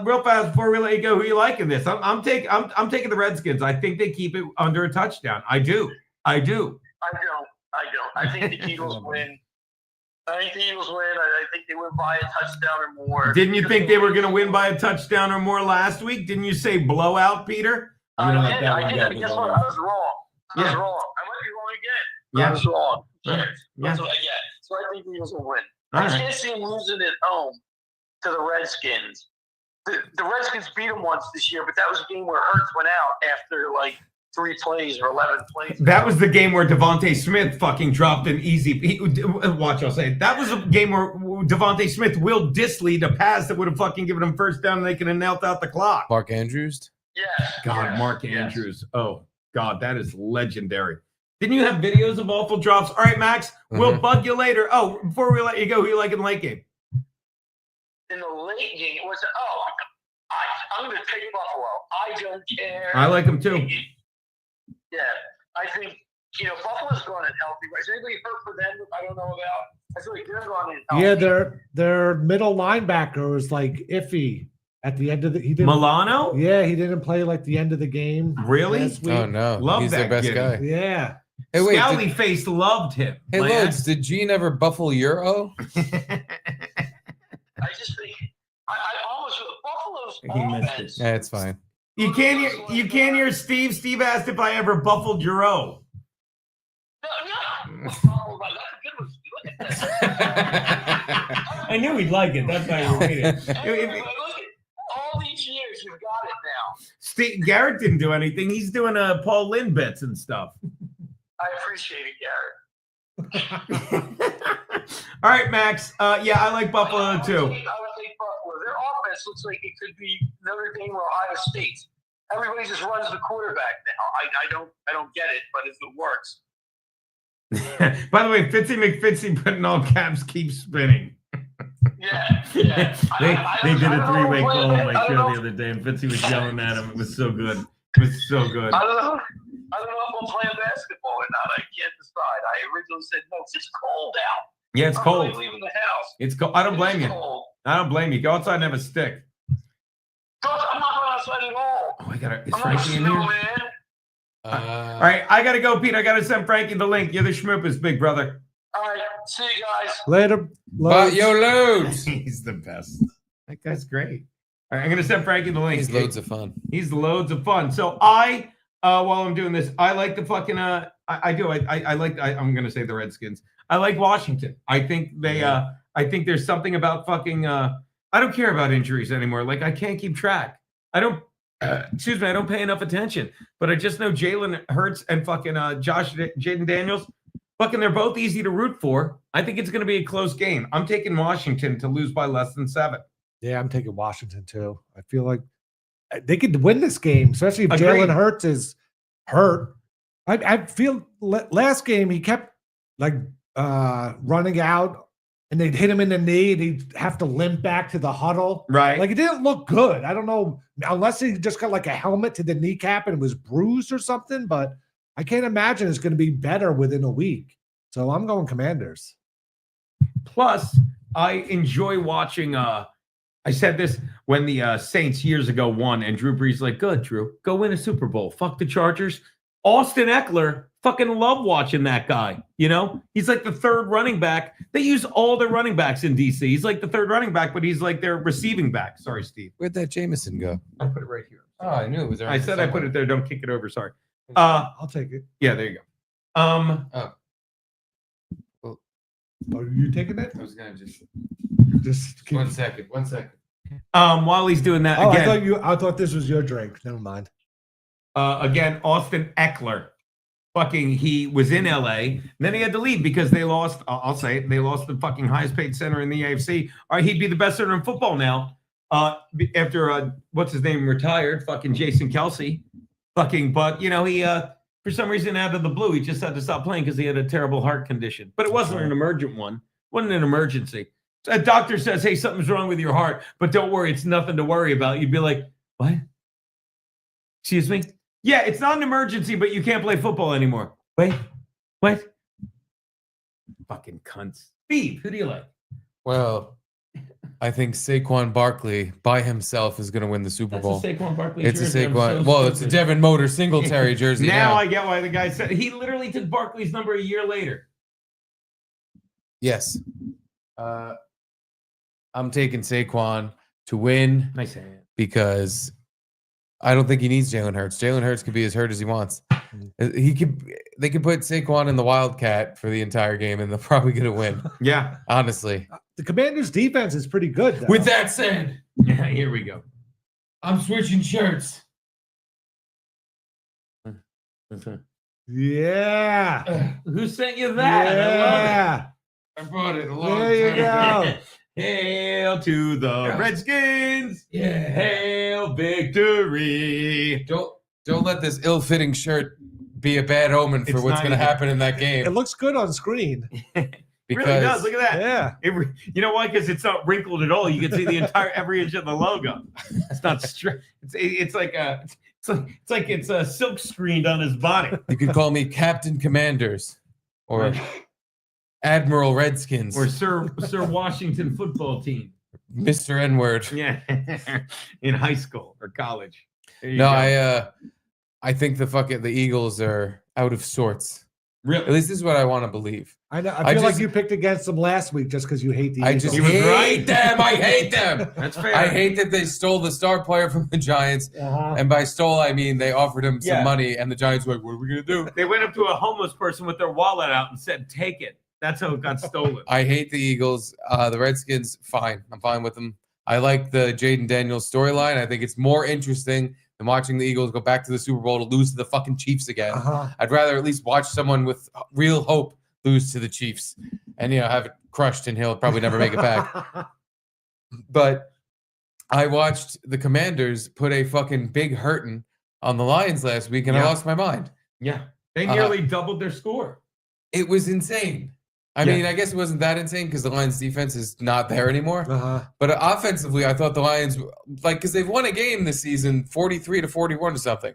Real fast before we let you go, who you liking this? I'm taking the Redskins. I think they keep it under a touchdown. I do. I don't. I think the Eagles win. I think they win by a touchdown or more. Didn't you think they were going to win by a touchdown or more last week? Didn't you say blowout, Peter? I I'm gonna did. let that I one did. go. Guess what? I was wrong. I Yeah. might be wrong again. I Yeah. was wrong. Yeah. That's what I get. So I think the Eagles will win. All I right. can't see them losing at home to the Redskins. The Redskins beat them once this year, but that was a game where Hurts went out after like 3 plays or 11 plays. That was the game where Devontae Smith fucking dropped an easy. Watch, I'll say it. That was a game where Devontae Smith willed Disley to pass that would have fucking given him first down and they could have knelt out the clock. Mark Andrews. Yes. God, yes, Mark yes. Andrews. Oh, God, that is legendary. Didn't you have videos of awful drops? All right, Max, we'll bug you later. Oh, before we let you go, who you like in the late game? In the late game, it was I'm going to take Buffalo. I don't care. I like them too. Yeah, I think Buffalo's going in healthy. Is anybody hurt for them? I don't know about. I feel like they're going in healthy. Yeah, their middle linebacker was like iffy at the end of the. He didn't. Milano? Yeah, he didn't play like the end of the game. Really? last week. Oh no, Love he's their that best kid. guy. Yeah. Hey, wait. Scowly Face loved him. Hey, Like, Loads, did Gene ever buffle Euro? I just think I almost Buffalo's He missed it. offense. Yeah, it's fine. You can't hear Steve. Steve asked if I ever buffled your O. No. Oh my God, good one. Look at this. I knew he'd like it. That's why you read it. Hey, look at all these years. You've got it now. Steve, Garrett didn't do anything. He's doing Paul Lynn bits and stuff. I appreciate it, Garrett. All right, Max. Yeah, I like Buffalo too. I would take Buffalo. Their offense looks like it could be Notre Dame or Ohio State. Everybody just runs the quarterback now. I don't get it, but if it works. By the way, Fitzy McFitzy put in all caps, keep spinning. Yeah. they did a I don't know three-way what- call on my I don't show know. the other day, and Fitzy was yelling at him. It was so good. It was so good. I don't know if I'm playing basketball or not. I can't decide. I originally said no. It's just cold out. Yeah, it's I'm cold. really leaving the house. It's cold. I don't blame It's you. cold. I don't blame you. Go outside and have a stick. I'm not going outside at all. Oh, I got Is I'm not a Frankie in here? snowman. All right, I gotta go, Pete. I gotta send Frankie the link. You're the schmoopers, big brother. All right. See you guys. Later. But yo, Loads. He's the best. That guy's great. All right, I'm gonna send Frankie the link. He's loads of fun. He's loads of fun. So while I'm doing this, I like the fucking I'm gonna say the Redskins. I like Washington. I think they I think there's something about fucking I don't care about injuries anymore. Like I can't keep track. I don't excuse me, I don't pay enough attention, but I just know Jalen Hurts and fucking Jaden Daniels. Fucking, they're both easy to root for. I think it's going to be a close game. I'm taking Washington to lose by less than 7. Yeah, I'm taking Washington too. I feel like they could win this game, especially if Agreed. Jalen Hurts is hurt. I feel last game he kept like running out, and they'd hit him in the knee, and he'd have to limp back to the huddle. Right. Like it didn't look good. I don't know, unless he just got like a helmet to the kneecap and it was bruised or something. But I can't imagine it's going to be better within a week. So I'm going Commanders. Plus, I enjoy watching. I said this when the Saints years ago won, and Drew Brees like, good, Drew, go win a Super Bowl. Fuck the Chargers. Austin Eckler, fucking love watching that guy. You know, he's like the third running back. They use all their running backs in DC. He's like the third running back, but he's like their receiving back. Sorry, Steve. Where'd that Jameson go? I put it right here. Oh, I knew it was there. I said I put it there. Don't kick it over. Sorry. I'll take it. Yeah, there you go. Are you taking it? I was gonna just Just keep... one second. While he's doing that Oh, again. I thought this was your drink. Never mind. Again, Austin Eckler. Fucking, he was in LA. And then he had to leave because they lost. I'll say it. They lost the fucking highest paid center in the AFC. All right, he'd be the best center in football now. After what's his name retired, fucking Jason Kelsey. Fucking, but you know, he for some reason out of the blue, he just had to stop playing because he had a terrible heart condition. But it wasn't an emergent one. It wasn't an emergency. So a doctor says, hey, something's wrong with your heart, but don't worry, it's nothing to worry about. You'd be like, what? Excuse me? Yeah, it's not an emergency, but you can't play football anymore. Wait, what? Fucking cunts. Steve, who do you like? Well, I think Saquon Barkley by himself is going to win the Super That's Bowl. a Saquon Barkley It's a jersey. I'm Saquon. so Well, it's a stupid. Devin Motor Singletary jersey. Now Now, I get why the guy said he literally took Barkley's number a year later. yes. I'm taking Saquon to win Nice hand. because I don't think he needs Jalen Hurts. Jalen Hurts could be as hurt as he wants. They could put Saquon in the Wildcat for the entire game, and they're probably going to win. Yeah. Honestly. The Commanders' defense is pretty good. Though. With that said, Yeah, here we go. I'm switching shirts. Yeah. Who sent you that? Yeah. I brought it a long There you time go. ago. Hail to the Redskins. Yeah. Hail victory. Don't let this ill-fitting shirt be a bad omen for It's what's not going to even- happen in that It game. looks good on screen. It Because really does. Look at that. Yeah. You know why? Because it's not wrinkled at all. You can see the entire every inch of the logo. It's not straight. It's like it's a silk screened on his body. you could call me Captain Commanders or Admiral Redskins Or Sir Washington football team. Mr. N-word. Yeah, in high school or college. There you No, go. I think the Eagles are out of sorts. Really. At least this is what I want to believe. I know. I I feel like just- you picked against them last week just because you hate the I Eagles. just He was hate right. them. I hate them. That's fair. I hate that they stole the star player from the Giants. Uh-huh. And by stole, I mean they offered him some Yeah. money, and the Giants were like, what are we going to do? They went up to a homeless person with their wallet out and said, "Take it." That's how it got stolen. I hate the Eagles. The Redskins, fine. I'm fine with them. I like the Jaden Daniels storyline. I think it's more interesting than watching the Eagles go back to the Super Bowl to lose to the fucking Chiefs again. Uh-huh. I'd rather at least watch someone with real hope lose to the Chiefs and, have it crushed, and he'll probably never make it back. But I watched the Commanders put a fucking big hurtin' on the Lions last week, and I Yeah. lost my mind. Yeah, they nearly doubled their score. It was insane. I Yeah. mean, I guess it wasn't that insane because the Lions defense is not there anymore. Uh-huh. But offensively, I thought the Lions, because they've won a game this season, 43-41 or something.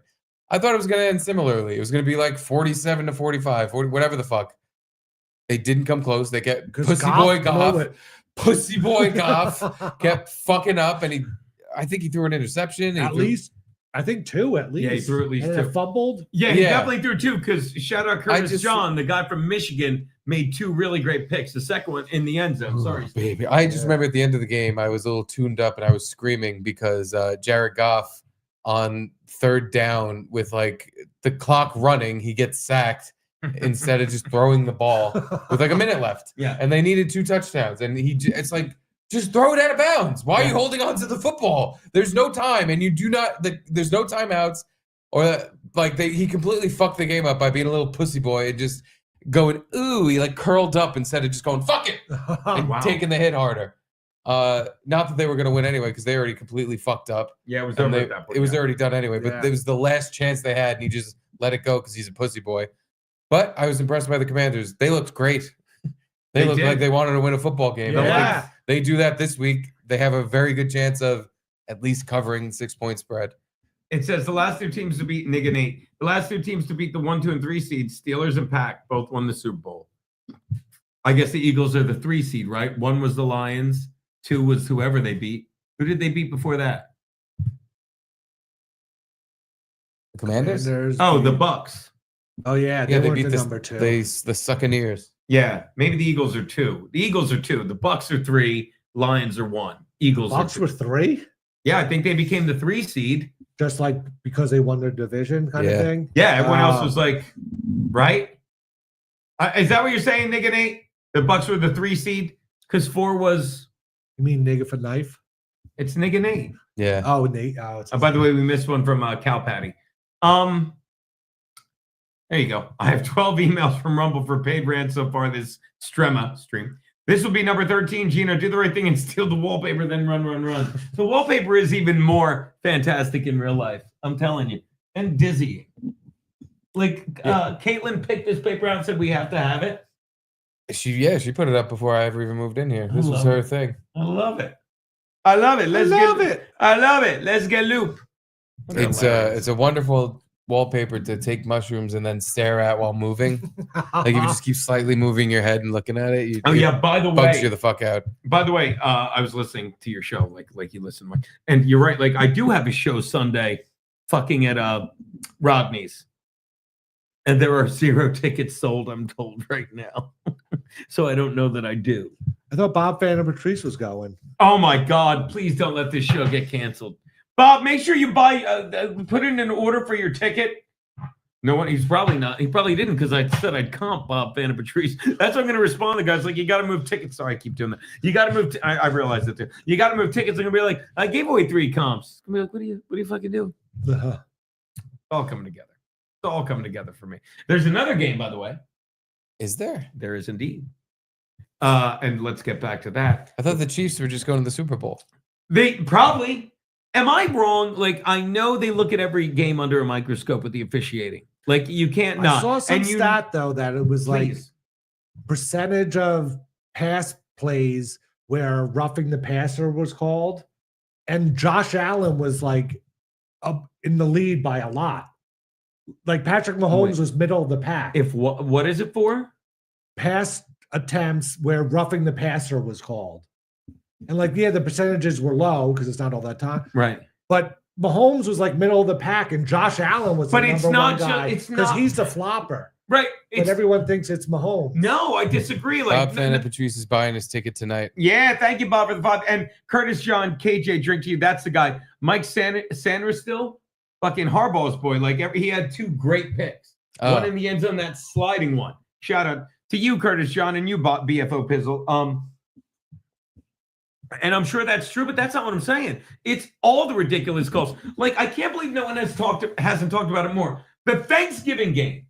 I thought it was going to end similarly. It was going to be like 47-45, 40, whatever the fuck. They didn't come close. They kept Pussy Boy Goff kept fucking up, and I think he threw an interception. At least, I think two at least. Yeah, he threw at least and two. it fumbled. Yeah, he Yeah. definitely threw two because shout out Curtis just- John, the guy from Michigan, made two really great picks. The second one in the end zone. Sorry, Steve. Baby. I just Yeah. remember at the end of the game, I was a little tuned up and I was screaming because Jared Goff on third down with like the clock running, he gets sacked instead of just throwing the ball with like a minute left. Yeah. And they needed 2 touchdowns. And it's like just throw it out of bounds. Why are you holding on to the football? There's no time, and you do not. There's no timeouts, or he completely fucked the game up by being a little pussy boy and just going ooh. He like curled up instead of just going fuck it and Wow. taking the hit harder. Not that they were going to win anyway because they already completely fucked up. Yeah, it was And over at that point. it was yeah. already done anyway. But Yeah. it was the last chance they had, and he just let it go because he's a pussy boy. But I was impressed by the Commanders. They looked great. They looked did. like they wanted to win a football game. Yeah. If they do that this week, they have a very good chance of at least covering 6-point spread. It says the last two teams to beat Nick and Nate. The last two teams to beat the 1, 2, and 3 seeds, Steelers and Pack, both won the Super Bowl. I guess the Eagles are the 3 seed, right? 1 was the Lions, 2 was whoever they beat. Who did they beat before that? The Commanders? Oh, the Bucks. Oh yeah, Yeah, they were beat the the number 2. the Succaneers. Yeah, maybe the Eagles are 2. The Eagles are 2. The Bucks are 3. Lions are 1. Eagles Bucks are 2. were 3, Yeah, I think they became the 3 seed. just like because they won their division kind Yeah. of thing. Yeah, everyone else Oh. was like, right? Is that what you're saying, Nick and Nate? The Bucks were the 3 seed because 4 was You mean nigga for knife? it's Nick and Nate. Yeah. Oh, Nate. Oh, it's By the way, we missed one from Cal Patty. There you go. I have 12 emails from Rumble for paid rant so far this Strema stream. This will be number 13. Gino, do the right thing and steal the wallpaper, then run. The wallpaper is even more fantastic in real life. I'm telling you. And dizzying. Like, Caitlin picked this paper out and said we have to have it. She put it up before I ever even moved in here. This was love her thing. I love it. I love it. Let's love get it. I love it. Let's get loop. It's a wonderful wallpaper to take mushrooms and then stare at while moving. Like if you just keep slightly moving your head and looking at it, Oh yeah, by the bugs way, you the fuck out. I was listening to your show, like you listen, Mike, and you're right. Like I do have a show Sunday, fucking at Rodney's, and there are 0 tickets sold. I'm told right now, so I don't know that I do. I thought Bob Fan and Patrice was going. Oh my God! Please don't let this show get canceled, Bob. Make sure you buy, put in an order for your ticket. No one. He's probably not. He probably didn't because I said I'd comp Bob Fan and Patrice. That's what I'm going to respond to guys. Like you got to move tickets. Sorry, I keep doing that. You got to move. I realized it too. You got to move tickets. I'm going to be like, I gave away 3 comps. I'm gonna be like, what do you fucking do? It's all coming together. It's all coming together for me. There's another game, by the way. Is there? There is indeed. And let's get back to that. I thought the Chiefs were just going to the Super Bowl. They probably. Am I wrong? Like I know they look at every game under a microscope with the officiating. Like you can't I not. saw some And you- stat though that it was like Please. percentage of pass plays where roughing the passer was called, and Josh Allen was like up in the lead by a lot. Like Patrick Mahomes Wait. was middle of the pack. If what is it for? Pass attempts where roughing the passer was called, and like the percentages were low because it's not all that time. Right. But Mahomes was like middle of the pack, and Josh Allen was But the it's number not one guy it's because not he's the flopper. right. But It's, everyone thinks it's Mahomes. no, I disagree. Like Bob Fan and Patrice is buying his ticket tonight. yeah, thank you, Bob, for the Bob. And Curtis John, KJ, drink to you. That's the guy. Mike Sanders still fucking Harbaugh's boy. Like he had 2 great picks. Oh. One in the end zone, that sliding one. Shout out to you, Curtis John, and you bought BFO Pizzle. And I'm sure that's true, but that's not what I'm saying. It's all the ridiculous calls. Like I can't believe no one hasn't talked about it more. The Thanksgiving game,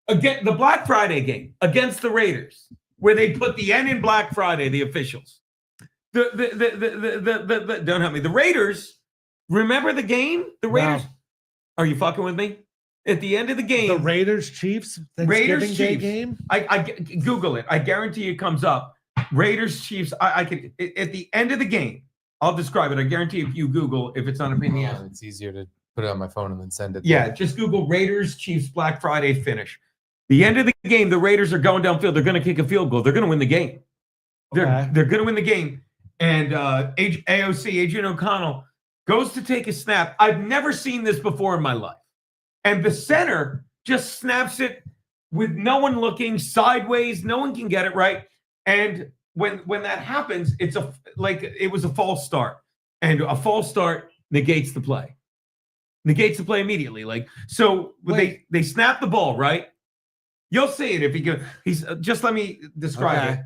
again, the Black Friday game against the Raiders, where they put the N in Black Friday, the officials. The don't help me. The Raiders, remember the game? The Raiders. No. Are you fucking with me? At the end of the game, The Raiders Chiefs Thanksgiving Day game. I Google it. I guarantee it comes up. Raiders Chiefs. I could at the end of the game. I'll describe it. I guarantee if you Google, if it's not a pain in the ass. It's easier to put it on my phone and then send it. Yeah, just Google Raiders Chiefs Black Friday finish. The end of the game, the Raiders are going downfield. They're going to kick a field goal. They're going to win the game. Okay. They're going to win the game. And AOC, Adrian O'Connell, goes to take a snap. I've never seen this before in my life. And the center just snaps it with no one looking sideways. No one can get it right. And when that happens, it was a false start. And a false start negates the play. Negates the play immediately. Like so they snap the ball, right? You'll see it if you go. He's just let me describe Okay. it.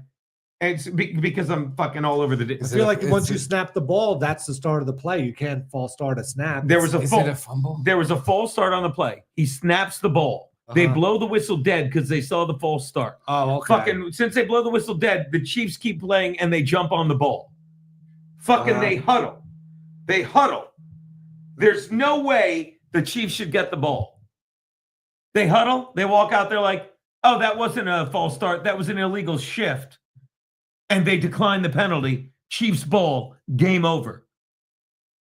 And it's because I'm fucking all over the. I Is feel it a- like is once you it- snap the ball, that's the start of the play. You can't false start a snap. There was a Is full. it a fumble? There was a false start on the play. He snaps the ball. They Uh-huh. blow the whistle dead because they saw the false start. Oh, okay. Fucking since they blow the whistle dead, the Chiefs keep playing and they jump on the ball. Fucking they huddle. They huddle. There's no way the Chiefs should get the ball. They huddle. They walk out there like, oh, that wasn't a false start. That was an illegal shift. And they decline the penalty. Chiefs ball. Game over.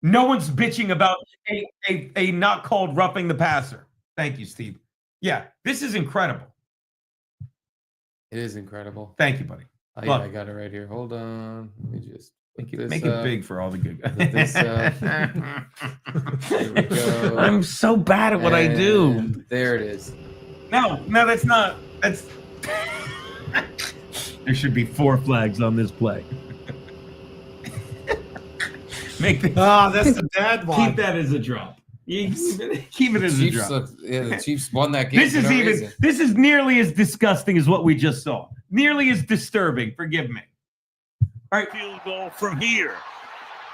No one's bitching about a not called roughing the passer. Thank you, Steve. Yeah, this is incredible. It is incredible. Thank you, buddy. Oh, Look. yeah, I got it right here. Hold on. Let me just Make put it, this make it up. big for all the good Put this guys. There we go. I'm so bad at what I do. And there it is. No, that's not. That's. There should be 4 flags on this play. Make the, that's the bad one. keep that as a drop. You keep it as a Chiefs, drop. the Chiefs won that game. This for is no even. reason. This is nearly as disgusting as what we just saw. Nearly as disturbing. Forgive me. All right. Field goal from here.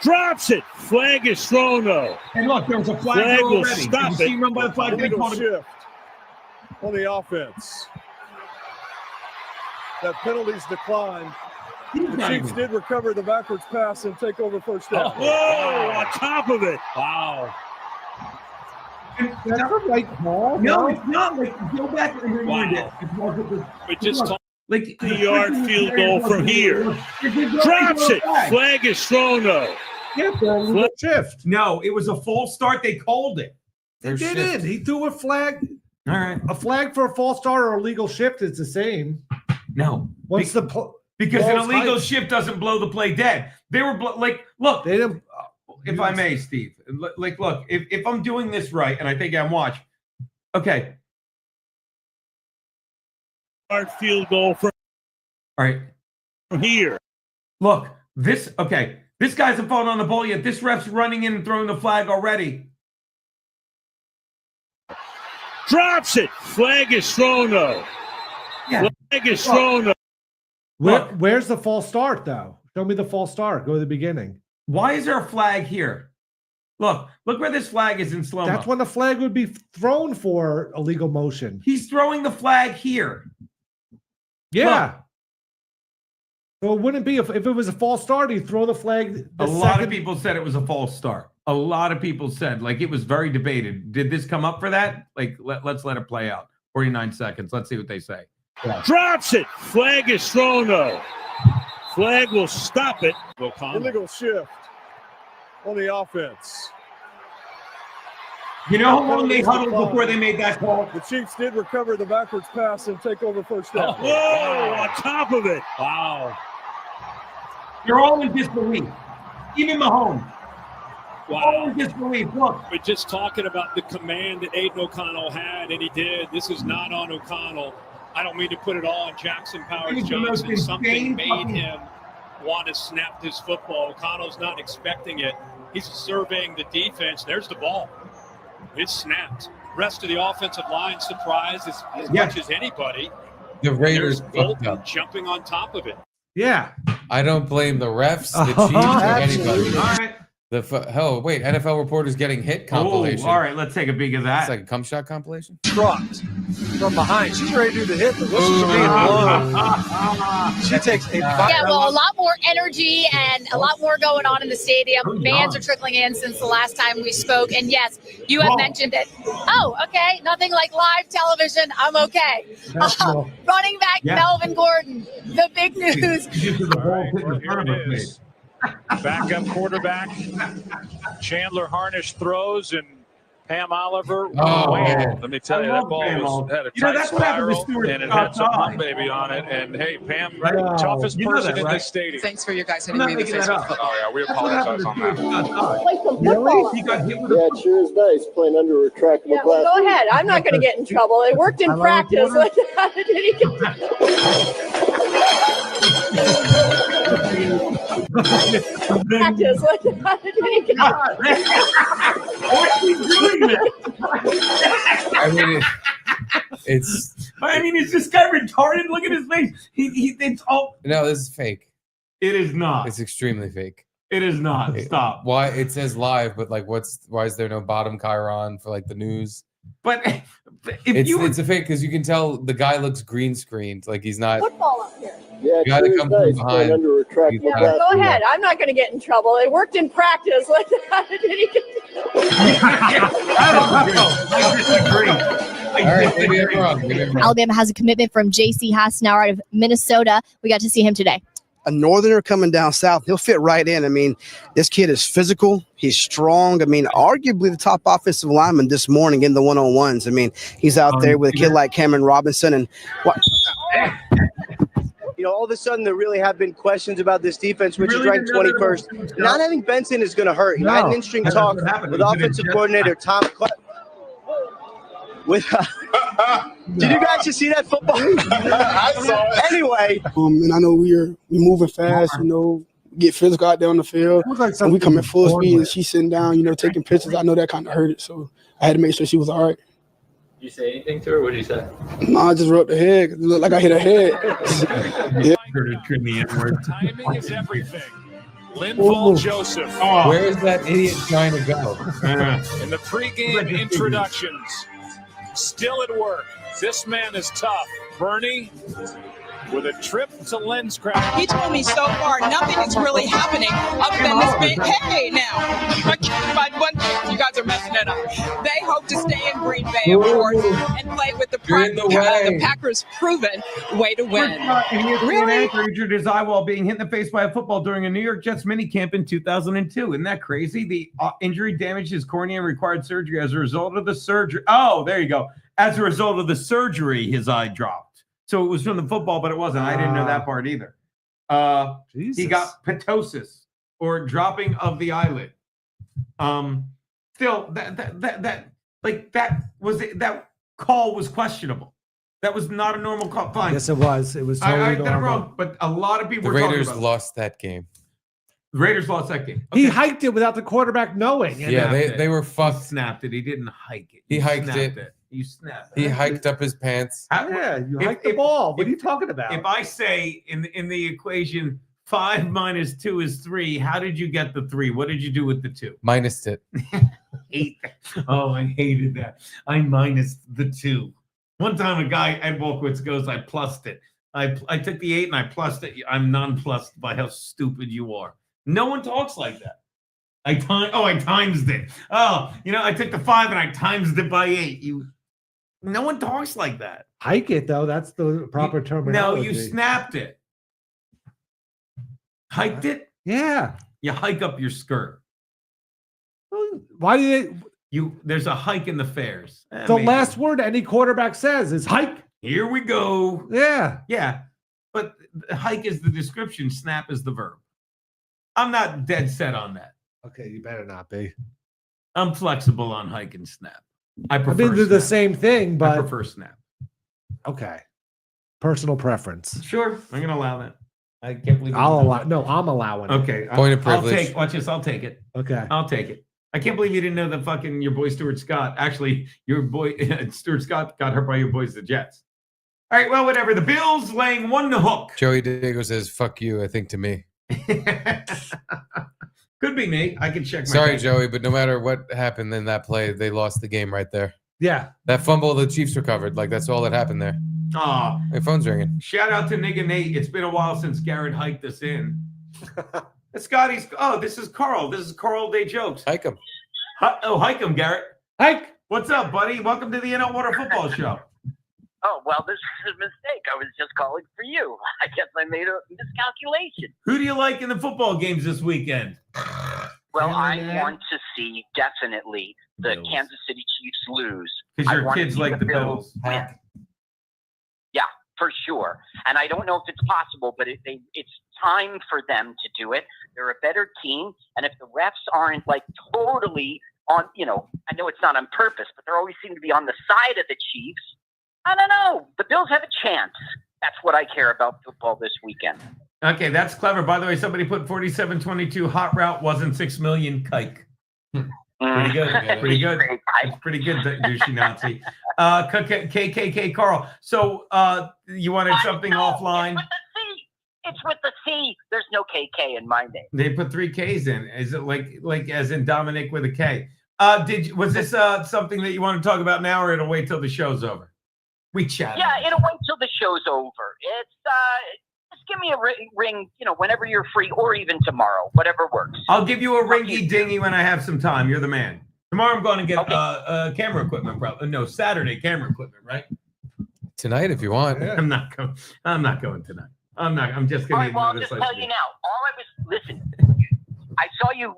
Drops it. Flag is thrown though. And look, there was a flag, Flag there will already. stop Did you see it. run by the flag? They Illegal called it. shift on the offense. That penalty's declined. The Chiefs did recover the backwards pass and take over first down. Whoa, on top of it. Wow. That's a right call. No, it's not. Like, go back and rewind Wow. it. We just talked Like 3-yard field goal from here. Drops it. Flag is thrown though. Yeah, shift. No, it was a false start. They called it. They're He shit. did. He threw a flag. All right. A flag for a false start or a legal shift is the same. No, Once the pl- because an ball's illegal hiked. shift doesn't blow the play dead. They were like, look, they didn't. if I may, Steve, like, look, if I'm doing this right, and I think I'm watch, okay, Yard field goal from all right, here. look, this, okay, this guy hasn't fallen on the ball yet. This ref's running in and throwing the flag already. Drops it. Flag is thrown though. Yeah. Flag is thrown though. Where's the false start though? Show me the false start. Go to the beginning. Why is there a flag here? Look where this flag is in slow-mo. That's when the flag would be thrown for illegal motion. He's throwing the flag here. Yeah. So it wouldn't be if it was a false start, he'd throw the flag. A lot of people said it was a false start. A lot of people said, like, it was very debated. Did this come up for that? Like, let's let it play out. 49 seconds. Let's see what they say. Drops it. Flag is thrown though. Flag will stop it. Illegal shift on the offense. You know how long they huddled before they made that call? The Chiefs did recover the backwards pass and take over first down. Whoa, on top of it. Wow. You're all in disbelief. Even Mahomes. All Wow. in disbelief. Look. We're just talking about the command that Aiden O'Connell had, and he did. This is not on O'Connell. I don't mean to put it all on Jackson Powers He's the most Johnson. Something insane made fucking- him want to snap this football. O'Connell's not expecting it. He's surveying the defense. There's the ball. It's snapped. Rest of the offensive line surprised as Yeah. much as anybody. The Raiders There's fucked Bolton up. jumping on top of it. Yeah. I don't blame the refs, the Chiefs, or anybody. All right. Hell, wait, NFL reporters getting hit compilation. Oh, all right. Let's take a peek at that. It's like a cum shot compilation. Dropped from behind. She's ready to do the hit. The whistles are being blown. She takes a Yeah, well, a lot more energy and a lot more going on in the stadium. Oh, Fans yeah. are trickling in since the last time we spoke. And yes, you have Whoa. mentioned it. Oh, okay. Nothing like live television. I'm okay. National. Running back Yeah. Melvin Gordon. The big news. This is the ball hitting Well, in front here of it us, is. Backup quarterback. Chandler Harnish throws and Pam Oliver. Oh, man. Let me tell I you, that love ball Pam was, Oliver. had a You know, tight that's what happened to spiral, Stuart and it had some Scott. hum baby on it. And hey, Pam, Right. toughest You know person that, in right? this stadium. Thanks for you guys I'm hitting not me in the making face that with up. football. Oh yeah, we That's what happened apologize to on Stuart that. Scott. Really? He got hit with a Yeah, it sure is nice playing under retractable Yeah, well, glasses. go ahead. I'm not going to get in trouble. It worked in I like practice. water. How did he get practice? How did he get Why are you doing that? I mean, it's I mean, is this guy retarded? Look at his face. It's all. No, this is fake. It is not. It's extremely fake. It is not. Stop. Why it says live, but like, why is there no bottom chyron for like the news? But if it's a fake because you can tell the guy looks green screened, like he's not. Football up here. Yeah, The guy that comes from playing behind. under a retractable Yeah, Yeah, go back. ahead. I'm not going to get in trouble. It worked in practice. Like, how did he get? I disagree. All right, maybe I'm wrong. Maybe I'm wrong. Alabama has a commitment from J.C. Hassenauer out of Minnesota. We got to see him today. A northerner coming down south, he'll fit right in. I mean, this kid is physical. He's strong. I mean, arguably the top offensive lineman this morning in the one-on-ones. I mean, he's out there with a kid like Cameron Robinson. And what? You know, all of a sudden there really have been questions about this defense, which is ranked 21st. Not having Benson is going to hurt. I had an interesting talk with offensive coordinator Tom Clark. Did you guys just see that football? I saw it. Anyway. And I know we moving fast, you know, get physical out there on the field. And we come at full speed and she's sitting down, you know, taking pictures. I know that kind of hurt it. So I had to make sure she was all right. Did you say anything to her? What did you say? No, I just rubbed her head. It looked like I hit her head. Yeah. Timing is everything. Linval Joseph. Where is that idiot trying to go? In the pregame introductions, still at work. This man is tough. Bernie with a trip to LensCraft. He told me so far nothing is really happening other than this big. Hey, now, you guys are messing it up. They hope to stay in Green Bay, of course, and play with the Packers' proven way to win. Really? Anchor injured his eye while being hit in the face by a football during a New York Jets minicamp in 2002. Isn't that crazy? The injury damaged his cornea and required surgery. As a result of the surgery, oh, there you go. As a result of the surgery, his eye dropped. So it was from the football, but it wasn't. I didn't know that part either. He got ptosis, or dropping of the eyelid. Still, that call was questionable. That was not a normal call. Fine. Yes, it was. It was totally I got it normal. wrong, but a lot of people The were talking Raiders about lost that game. The Raiders lost that game. He hiked it without the quarterback knowing. Yeah, they were fucked. He snapped it. He didn't hike it. He hiked snapped it. You snapped. He hiked up his pants. Yeah, you hiked the ball. What are you talking about? If I say in the equation 5 minus 2 is 3, how did you get the 3? What did you do with the 2? Minused it. Oh, I hated that. I minused the 2. One time a guy at Wolkowitz goes, I plussed it. I took the 8 and I plussed it. I'm nonplussed by how stupid you are. No one talks like that. I times it. Oh, I took the 5 and I times it by 8. No one talks like that. Hike it, though. That's the proper terminology. No, you snapped it. Hiked it? Yeah. You hike up your skirt. Why do there's a hike in the fairs. The last word any quarterback says is hike. Here we go. Yeah. Yeah. But hike is the description, snap is the verb. I'm not dead set on that. Okay, you better not be. I'm flexible on hike and snap. I I've prefer been through the snap. same thing, but I prefer snap. Okay. Personal preference. Sure, I'm gonna allow that. I can't believe I'm allowing it. Okay. Point of privilege. Watch this. I'll take it. Okay. I'll take it. I can't believe you didn't know that fucking your boy Stuart Scott. Actually, your boy Stuart Scott got hurt by your boys, the Jets. All right, well, whatever. The Bills laying 1 to hook. Joey Diego says, fuck you, I think, to me. Could be me. I can check my Sorry, bank. Joey, but no matter what happened in that play, they lost the game right there. Yeah. That fumble the Chiefs recovered. Like, that's all that happened there. Aw. My phone's ringing. Shout out to Nick and Nate. It's been a while since Garrett hiked us in. Scotty's. Oh, this is Carl. This is Carl Day Jokes. Hike him. Hike him, Garrett. Hike. What's up, buddy? Welcome to the In Water Football Show. Oh, well, this is a mistake. I was just calling for you. I guess I made a miscalculation. Who do you like in the football games this weekend? Well, I want to see definitely the Kansas City Chiefs lose. Because I your want to kids see like the Bills. win. Yeah, for sure. And I don't know if it's possible, but it's time for them to do it. They're a better team. And if the refs aren't like totally on, I know it's not on purpose, but they always seem to be on the side of the Chiefs. I don't know. The Bills have a chance. That's what I care about football this weekend. Okay, that's clever. By the way, somebody put 4722 hot route wasn't 6 million kike. Pretty good. Pretty good. It's pretty good, douchey Nazi. KKK Carl. So you wanted something offline? It's with the C. There's no KK in my name. They put 3 Ks in. Is it like as in Dominic with a K? Was this something that you want to talk about now, or it'll wait till the show's over? We chat. Yeah, it'll wait till the show's over. It's just give me a ring, whenever you're free, or even tomorrow, whatever works. I'll give you a ringy dingy when I have some time. You're the man. Tomorrow I'm going to get camera equipment. Probably no, Saturday camera equipment, right? Tonight, if you want. I'm not going tonight. I'm just going to. Well, I'll just tell you now. Listen. I saw you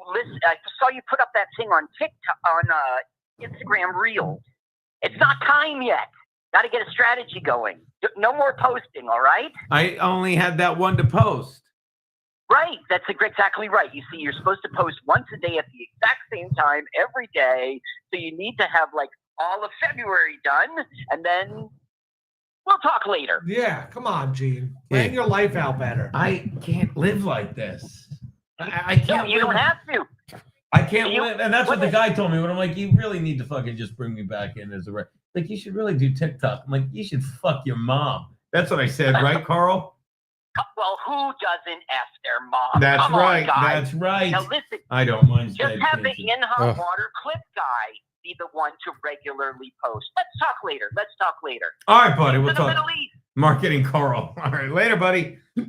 put up that thing on TikTok, on Instagram Reels. It's not time yet. Got to get a strategy going. No more posting, all right? I only had that one to post. Right. That's exactly right. You see, you're supposed to post once a day at the exact same time every day. So you need to have all of February done, and then we'll talk later. Yeah, come on, Gene. Plan your life out better. I can't live like this. I can't. You don't have to. I can't live, and that's what the guy told me. When I'm like, you really need to fucking just bring me back in as a like. You should really do TikTok. I'm like, you should fuck your mom. That's what I said, right, Carl? Well, who doesn't F their mom? That's Come right. On, guys. That's right. Now listen. I don't mind. Just have the in hot water clip guy be the one to regularly post. Let's talk later. All right, buddy. We'll To the talk. Middle East. Marketing Carl. All right, later, buddy. You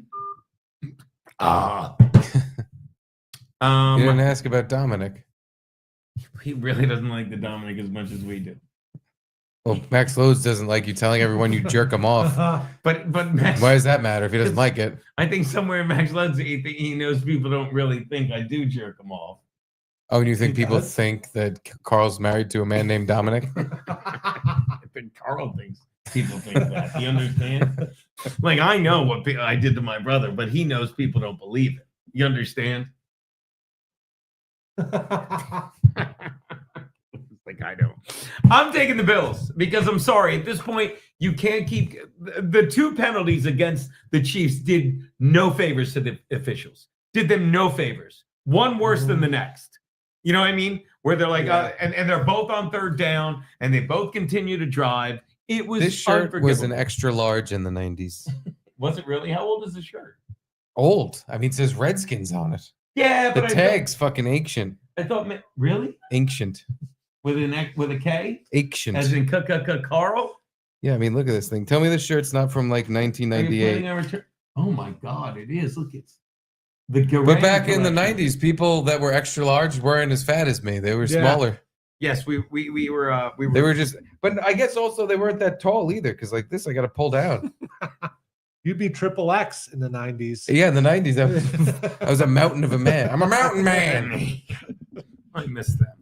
didn't ask about Dominic. He really doesn't like the Dominic as much as we do. Well, Max Lodes doesn't like you telling everyone you jerk him off. But Max, why does that matter if he doesn't like it? I think somewhere in Max Lodes, he knows people don't really think I do jerk him off. Oh, and you think people think that Carl's married to a man named Dominic? I think Carl thinks people think that. You understand? I know what I did to my brother, but he knows people don't believe it. You understand? I don't. I'm taking the Bills because I'm sorry. At this point, you can't keep the 2 penalties against the Chiefs did no favors to the officials. Did them no favors. One worse than the next. You know what I mean? Where they're like, and they're both on 3rd down, and they both continue to drive. It was this shirt was an extra large in the 90s. Was it really? How old is the shirt? Old. I mean, it says Redskins on it. Yeah, the but tag's fucking ancient. I thought, really? Ancient. With a K? Ancient. As in Carl? Yeah, I mean, look at this thing. Tell me this shirt's not from 1998. Oh my God, it is. Look, it's the Garand But back in the collection. 90s, people that were extra large weren't as fat as me. They were smaller. Yes, we were. They were just, but I guess also they weren't that tall either. Because like this, I got to pull down. You'd be XXX in the 90s. Yeah, in the 90s, I was a mountain of a man. I'm a mountain man. I missed that.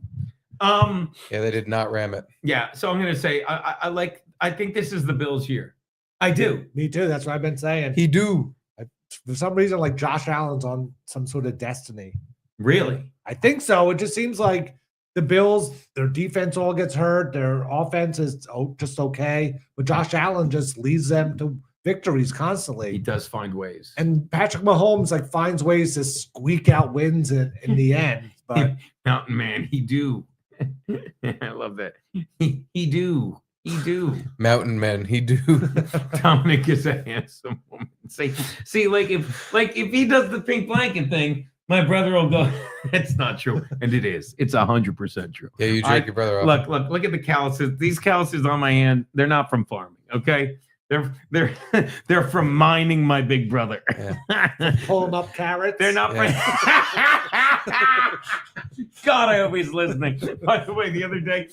Yeah, they did not ram it. Yeah, so I'm gonna say I think this is the Bills' year. I do. Me too. That's what I've been saying. He do. For some reason, Josh Allen's on some sort of destiny. Really? I think so. It just seems like the Bills, their defense all gets hurt. Their offense is just okay. But Josh Allen just leads them to victories constantly. He does find ways. And Patrick Mahomes finds ways to squeak out wins in the end. But Mountain Man, he do. I love that. He do. Mountain men, he do. Dominic is a handsome woman. See, if he does the pink blanket thing, my brother will go, it's not true. And it is. It's 100% true. Yeah, you jerk your brother off. Look at the calluses. These calluses on my hand, they're not from farming, okay? They're from mining my big brother. Yeah. Pulling up carrots. They're not God, I hope he's listening. By the way, the other day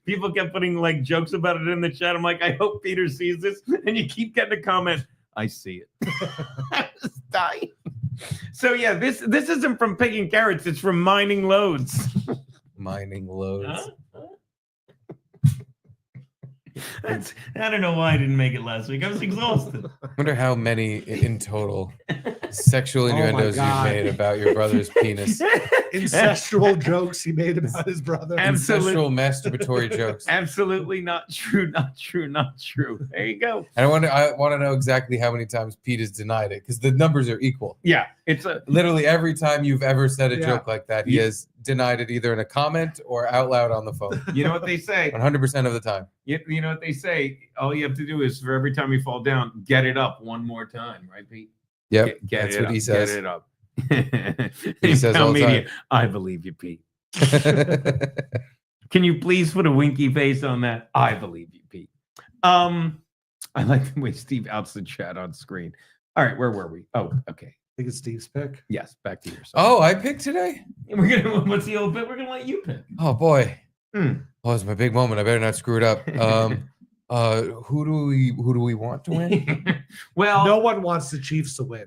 people kept putting jokes about it in the chat. I'm like, I hope Peter sees this, and you keep getting a comment. I see it. I was dying. So yeah, this isn't from picking carrots. It's from mining loads. Mining loads. Huh? I don't know why I didn't make it last week. I was exhausted. I wonder how many in total. Sexual Oh my innuendos you've God. made about your brother's penis. Incestual jokes he made about his brother. Incestual masturbatory jokes. Absolutely not true. Not true. Not true. There you go. And I want to know exactly how many times Pete has denied it because the numbers are equal. Yeah, it's a Literally every time you've ever said a Yeah. joke like that, he has denied it either in a comment or out loud on the phone. You know what they say? 100% of the time. You know what they say? All you have to do is for every time you fall down, get it up one more time, right, Pete? Yep, Get that's it what up, he says. Get it up. He says Tell all the media, time. I believe you, Pete. Can you please put a winky face on that? I believe you, Pete. I like the way Steve outs the chat on screen. All right, where were we? Oh, okay. I think it's Steve's pick. Yes, back to yourself. Oh, I picked today? We're gonna what's the old bit? We're gonna let you pick. Oh, boy. Hmm. Oh, it's my big moment. I better not screw it up. Who do we want to win? Well, no one wants the Chiefs to win.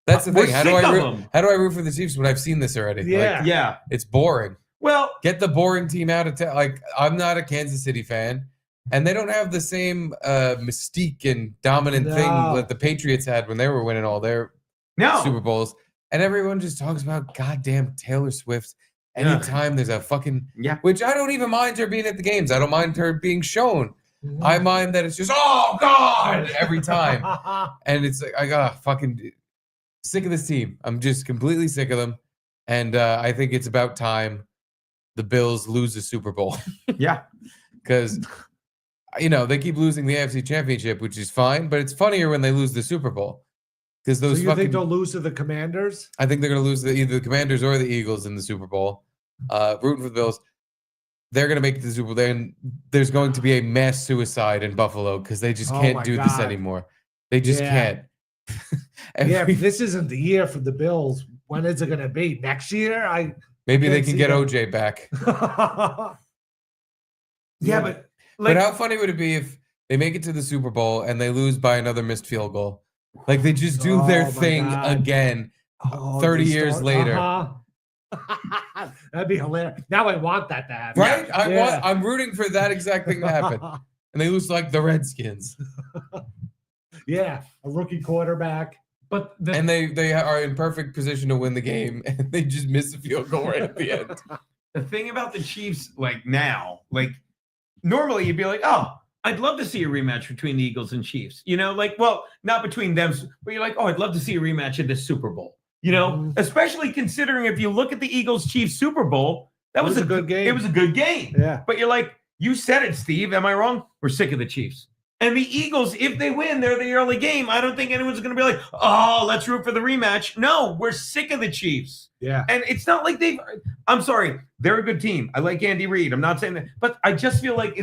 That's the We're thing. How sick of do them. I root for the Chiefs when I've seen this already? Yeah. Yeah. It's boring. Well, Get the boring team out of town. Like, I'm not a Kansas City fan, and they don't have the same mystique and dominant thing No. that the Patriots had when they were winning all their no. Super Bowls. And everyone just talks about goddamn Taylor Swift anytime there's a fucking Yeah. which I don't even mind her being at the games. I don't mind her being shown. Mm-hmm. I mind that it's just oh god every time. And it's like I got fucking sick of this team. I'm just completely sick of them. And I think it's about time the Bills lose the Super Bowl. Yeah. Because they keep losing the AFC Championship, which is fine, but it's funnier when they lose the Super Bowl. Because So those you think they'll lose to the Commanders? I think they're going to lose either the Commanders or the Eagles in the Super Bowl. Rooting for the Bills. They're going to make it to the Super Bowl. Then there's going to be a mass suicide in Buffalo because they just Oh can't my do this God. anymore. They just Yeah. can't. Yeah, Every- if this isn't the year for the Bills, when is it going to be? Next year? Maybe they can't can see get them. OJ back. Yeah, but But how funny would it be if they make it to the Super Bowl and they lose by another missed field goal? Like they just do their Oh my thing God. again Oh, 30 they years start- later. Uh-huh. That'd be hilarious. Now I want that to happen. Right? Yeah. I'm rooting for that exact thing to happen. And they lose to, like the Redskins. Yeah, a rookie quarterback. But And they are in perfect position to win the game and they just miss a field goal right at the end. the thing about the Chiefs, like now, like normally you'd be like, oh, I'd love to see a rematch between the Eagles and Chiefs. Well, not between them, but you're like, oh, I'd love to see a rematch at this Super Bowl. Especially considering if you look at the Eagles Chiefs Super Bowl, that was a good game. It was a good game. Yeah. But you're like, you said it, Steve. Am I wrong? We're sick of the Chiefs. And the Eagles, if they win, they're the early game. I don't think anyone's going to be like, oh, let's root for the rematch. No, we're sick of the Chiefs. Yeah. And it's not like I'm sorry, they're a good team. I like Andy Reid. I'm not saying that, but I just feel like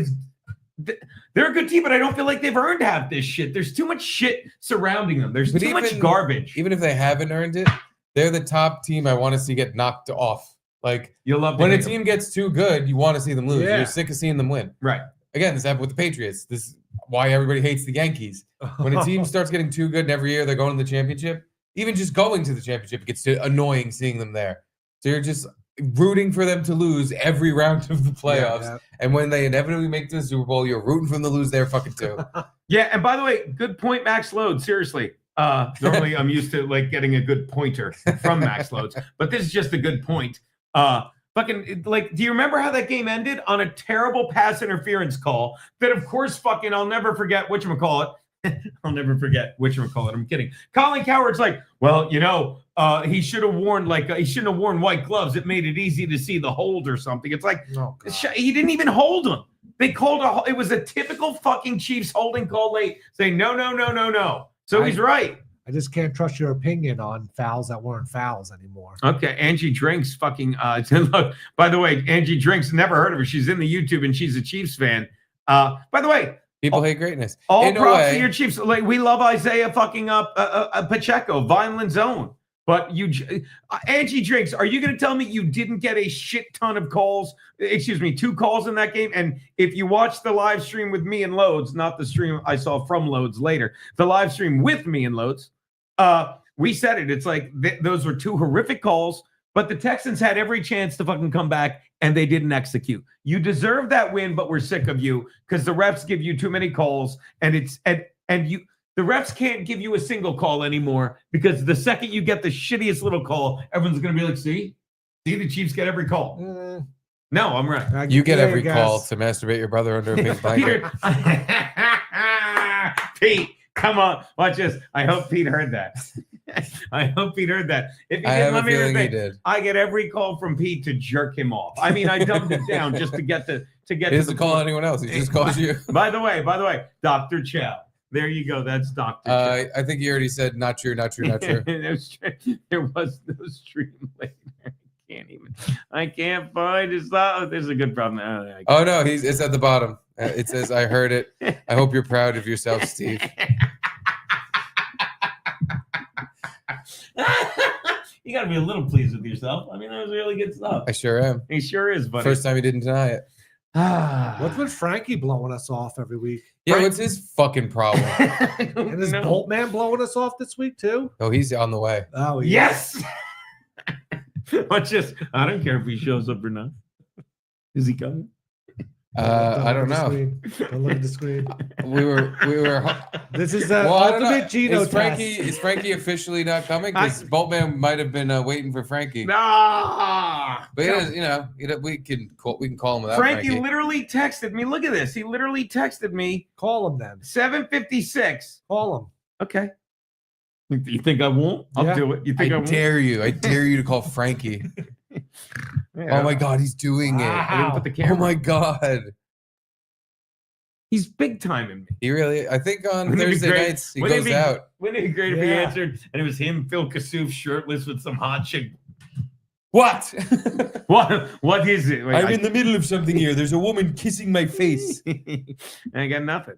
they're a good team, but I don't feel like they've earned half this shit. There's too much shit surrounding them. There's too much garbage. Even if they haven't earned it, they're the top team I want to see get knocked off. Like you'll love when a hate team gets too good, you want to see them lose. Yeah. You're sick of seeing them win. Right. Again, this happened with the Patriots. This is why everybody hates the Yankees. When a team starts getting too good and every year they're going to the championship, even just going to the championship gets annoying seeing them there. So you're just rooting for them to lose every round of the playoffs. Yeah. And when they inevitably make it to the Super Bowl, you're rooting for them to lose there fucking too. Yeah, and by the way, good point, Max Load. Seriously. Normally I'm used to like getting a good pointer from Max Loads, but this is just a good point. Fucking like, do you remember how that game ended on a terrible pass interference call that of course fucking I'll never forget whatchamacallit. I'll never forget whatchamacallit. I'm kidding. Colin Cowherd's like, well, he should have worn he shouldn't have worn white gloves. It made it easy to see the hold or something. It's like he didn't even hold him. They called it was a typical fucking Chiefs holding call late, saying no. So he's right. I just can't trust your opinion on fouls that weren't fouls anymore. Okay, Angie Drinks fucking look, by the way, Angie Drinks, never heard of her. She's in the YouTube and she's a Chiefs fan. By the way, people hate greatness. All In a props way- to your Chiefs. Like we love Isaiah fucking Pacheco, Vineland's own. But Angie Drinks, are you going to tell me you didn't get a shit ton of calls? 2 calls in that game. And if you watch the live stream with me and Loads, not the stream I saw from Loads later, the live stream with me and Loads, we said it. It's like those were 2 horrific calls, but the Texans had every chance to fucking come back and they didn't execute. You deserve that win, but we're sick of you because the refs give you too many calls and The refs can't give you a single call anymore because the second you get the shittiest little call, everyone's going to be like, see, the Chiefs get every call. No, I'm right. You get every call to masturbate your brother under a pink blanket. Pete, come on. Watch this. I hope Pete heard that. I hope Pete heard that. If he I didn't, have a let me feeling he repeat. did. I get every call from Pete to jerk him off. I mean, I dumbed it down just to get to He doesn't call anyone else. He just calls you. By the way, Dr. Chow. There you go. That's Dr. Chow. I think you already said not true, not true, not true. There was no stream later. I can't find his. Oh, there's a good problem. Oh no, it's at the bottom. It says, "I heard it. I hope you're proud of yourself, Steve." You got to be a little pleased with yourself. I mean, that was really good stuff. I sure am. He sure is, buddy. First time he didn't deny it. What's with Frankie blowing us off every week? Yeah, what's his fucking problem? And is Boltman blowing us off this week too? Oh, he's on the way. Oh, yes. Watch this. I don't care if he shows up or not. Is he coming? I don't know. Don't look at the screen. We were. This is the ultimate Geno is Frankie officially not coming? Because Boltman might have been waiting for Frankie. Nah. But we can call him without Frankie literally texted me. Look at this. He literally texted me. Call him then. 7:56. Call him. Okay. You think I won't? I'll do it. You think I won't? Dare you? I dare you to call Frankie. Yeah. Oh my God, he's doing it. I didn't put the camera. Oh my God. He's big time in me. He really, I think on Thursday nights he goes out. Wouldn't it be great if he answered and it was him, Phil Kassouf, shirtless with some hot chick? What? What is it? Wait, I'm in the middle of something here. There's a woman kissing my face. I got nothing.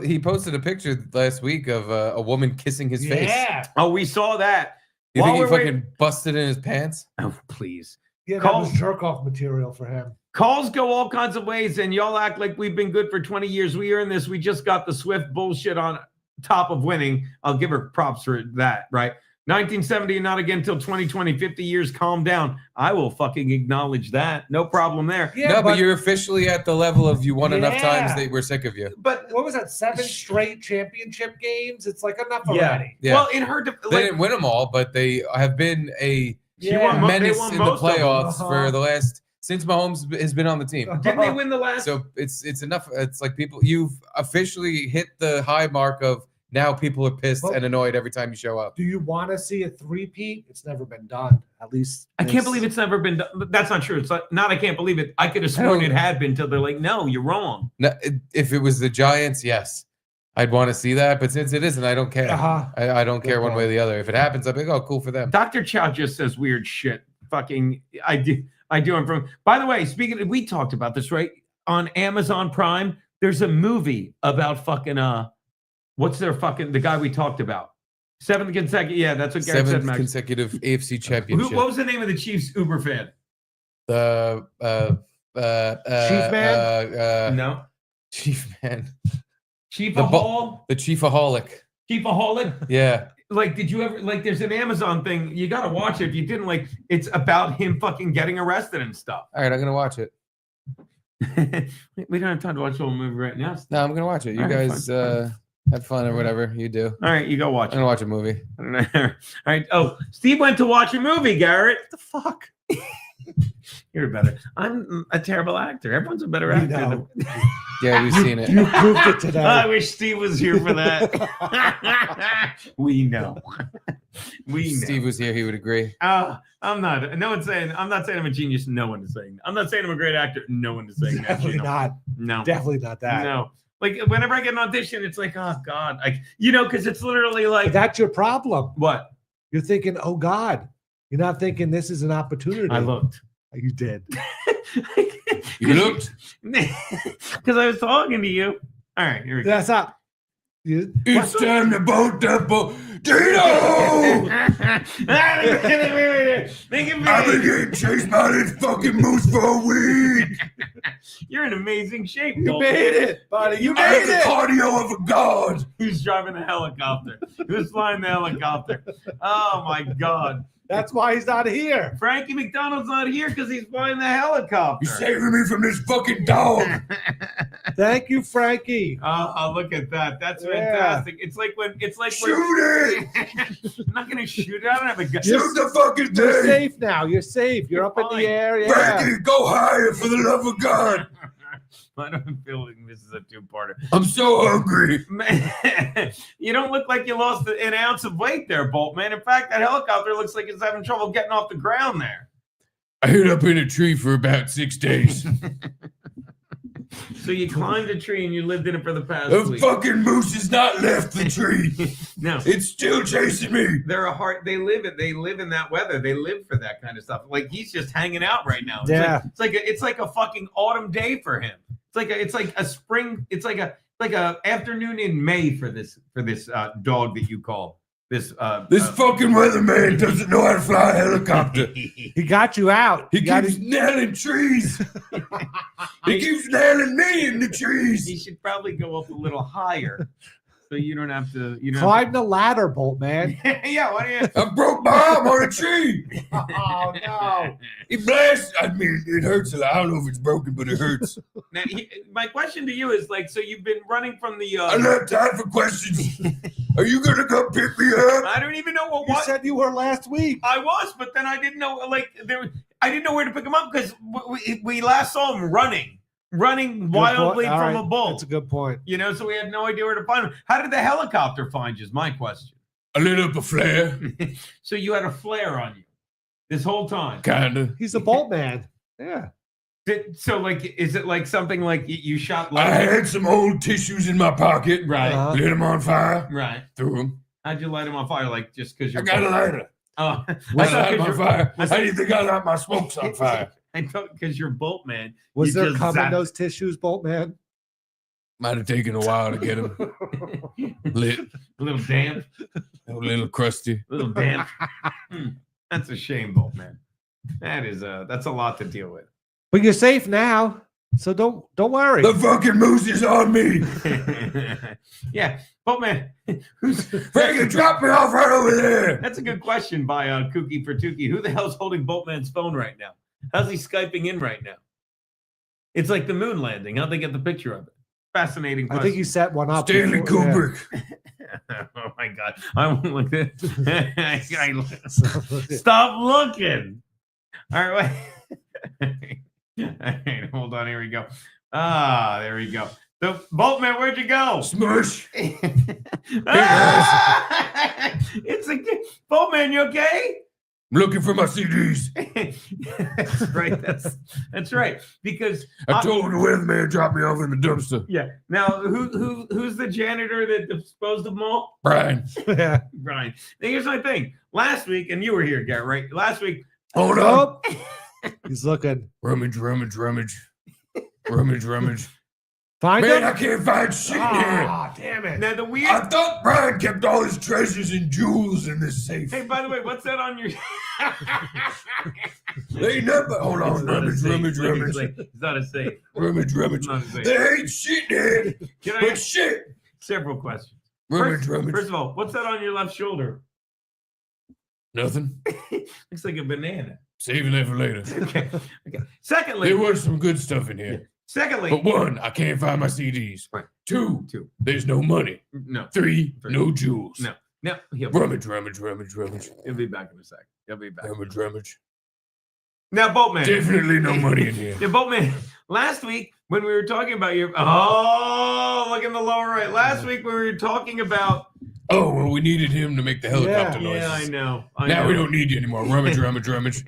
He posted a picture last week of a woman kissing his face. Oh, we saw that. You think he fucking busted in his pants? Oh, please. Yeah, that was jerk-off material for him. Calls go all kinds of ways, and y'all act like we've been good for 20 years. We earned this. We just got the Swift bullshit on top of winning. I'll give her props for that, right? 1970 and not again until 2020. 50 years, calm down. I will fucking acknowledge that. No problem there. Yeah, no, but you're officially at the level of you won enough times that we're sick of you. But what was that? 7 straight championship games? It's like enough already. Yeah. Well, in her, they didn't win them all, but they have been a menace in the playoffs for the last since Mahomes has been on the team. Didn't they win the last? So it's enough. It's like you've officially hit the high mark of now people are pissed and annoyed every time you show up. Do you want to see a three-peat? It's never been done. At least I can't believe it's never been done. That's not true. It's not I can't believe it. I could have sworn it had been until they're like, no, you're wrong. No, if it was the Giants, yes. I'd want to see that, but since it isn't, I don't care. I don't care one way or the other. If it happens, I'll be like, oh, cool for them. Dr. Chow just says weird shit. Fucking, I do. I'm from. By the way, speaking of, we talked about this, right? On Amazon Prime, there's a movie about fucking what's their fucking the guy we talked about? 7th consecutive. Yeah, that's what Garrett said. 7th consecutive AFC championship. What was the name of the Chiefs Uber fan? The Chief Man? No. Chief Man. Chiefaholic? The Chiefaholic. Chiefaholic? Yeah. Like, did you ever, like, there's an Amazon thing. You got to watch it. If you didn't, like, it's about him fucking getting arrested and stuff. All right, I'm going to watch it. We don't have time to watch the whole movie right now. No, I'm going to watch it. You guys have fun or whatever you do. All right, you go watch I'm going to watch a movie. I don't know. All right. Oh, Steve went to watch a movie, Garrett. What the fuck? You're better. I'm a terrible actor. Everyone's a better actor. Yeah, we've seen it. You proved it today. I wish Steve was here for that. We know. We know. Steve was here, he would agree. I'm not. No one's saying. I'm not saying I'm a genius. No one is saying. I'm not saying I'm a great actor. No one is saying that. Definitely not. No. Definitely not that. No. Like whenever I get an audition, it's like, oh God, because it's literally like but that's your problem. What? You're thinking, oh God. You're not thinking this is an opportunity. I looked. You did. You looked? Because I was talking to you. All right, here we go. That's up. It's time to boat the boat. Dino! I've been getting chased by this fucking moose for a week. You're in amazing shape. You made it, buddy. You I made have the it. cardio of a god. Who's driving the helicopter? Who's flying the helicopter? Oh my God. That's why he's not here. Frankie McDonald's not here because he's flying the helicopter. You're saving me from this fucking dog. Thank you, Frankie. Oh, look at that. That's Yeah. fantastic. It's like when Shoot I'm not gonna shoot it. I don't have a gun. Shoot the fucking You're thing! safe now. You're safe. You're up in fine. the air. Yeah. Frankie, go higher for the love of God! I don't feel like this is a two-parter. I'm so hungry. Man, you don't look like you lost an ounce of weight there, Bolt, man. In fact, that helicopter looks like it's having trouble getting off the ground there. I hid up in a tree for about 6 days. So you climbed a tree and you lived in it for the past The week. fucking moose has not left the tree. No, It's still chasing me. they're a heart. They live in that weather. They live for that kind of stuff. Like he's just hanging out right now. Yeah. It's like a fucking autumn day for him. It's like a spring. It's like a afternoon in May for this dog that you call this. This fucking weatherman doesn't know how to fly a helicopter. He got you out. He You got keeps nailing trees. He keeps nailing me in the trees. He should probably go up a little higher, so you don't have to. You know. climb the ladder, Bolt, man. Yeah. Why do you? I broke my arm on a tree. Oh no. It blasts. I mean, it hurts a lot. I don't know if it's broken, but it hurts. Now, my question to you is like, so you've been running from the. I don't have time for questions. Are you gonna come pick me up? I don't even know You said you were last week. I was, but then I didn't know. I didn't know where to pick him up because we last saw him running wildly All from right. a bull. That's a good point. You know, so we had no idea where to find him. How did the helicopter find you? Is my question. I lit up a flare. So you had a flare on you this whole time. Kinda. He's a Bolt man. Yeah. So, like, is it like something like you shot? I had some old tissues in my pocket. Right. Uh-huh. Lit them on fire. Right. Threw them. How'd you light him on fire? Like just because I you're. got a lighter. Oh, I light my fire. I didn't think I light my smokes on fire. I thought because you're Bolt man. Was you there just cum in zapped- those tissues, Bolt man? Might have taken a while to get them lit. A little damp. A little crusty. A little damp. That's a shame, Bolt man. That's a lot to deal with. But you're safe now, so don't worry. The fucking moose is on me. Yeah, Bolt man. Frankie, drop me off right over there. That's a good question by Kooky for Tukey. Who the hell's holding Boltman's phone right now? How's he Skyping in right now? It's like the moon landing. How'd they get the picture of it? Fascinating I question. think you set one up. Stanley before- yeah. Kubrick. Oh my God. I won't look at Stop looking. All right. Wait. All right, hold on. Here we go. There we go. The Boltman, where'd you go? Smush. It's a Boltman, you okay? I'm looking for my CDs. That's right. That's right. Because I told the weatherman to drop me off in the dumpster. yeah. Now who's the janitor that disposed of them all? Brian. Yeah. Brian. Now here's my thing. Last week, and you were here, Garrett, right? Last week. Hold up. He's looking. Rummage, rummage, rummage. Rummage, rummage. Find Man, him. I can't find shit in here. Ah, damn it. Now the weird. I thought Brian kept all his treasures and jewels in this safe. Hey, by the way, what's that on your? They never. Hold on. Rummage, rummage, rummage. It's not a safe. Rummage, rummage. It's not a safe. There ain't shit there. Can I But ask shit. several questions? Rummage, First, rummage. first of all, what's that on your left shoulder? Nothing. Looks like a banana. Saving that for later. Okay. Secondly, There was some good stuff in here. secondly, But one, I can't find my CDs. Right. Two, Two. there's no money. No. Three, no jewels. No. He'll Rummage, rummage, rummage, rummage. be back in a sec. He'll be back. Rummage, rummage. Now, Boltman. Definitely no money in here. Yeah, Boltman. Last week when we were talking about look in the lower right. Last week when we were talking about. Oh, well, we needed him to make the helicopter noises. Yeah, I know. Now we don't need you anymore. Rummage, rummage, rummage.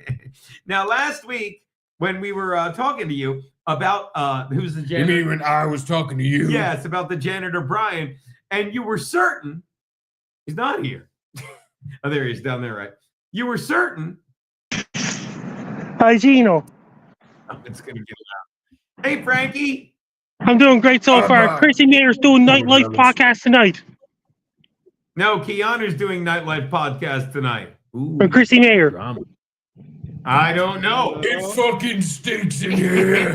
Now, last week when we were talking to you about who's the You janitor. mean when I was talking to you? Yes, about the janitor Brian, and you were certain he's not here. Oh, there he is down there, right? You were certain. Hi, Gino. Oh, it's gonna get loud. Hey, Frankie. I'm doing great so far. Chrissy Mayer's doing Nightlife podcast tonight. No, Keanu's doing Nightlife podcast tonight. Ooh, Or Chrissy Mayer. drama. I don't know. It fucking stinks in here.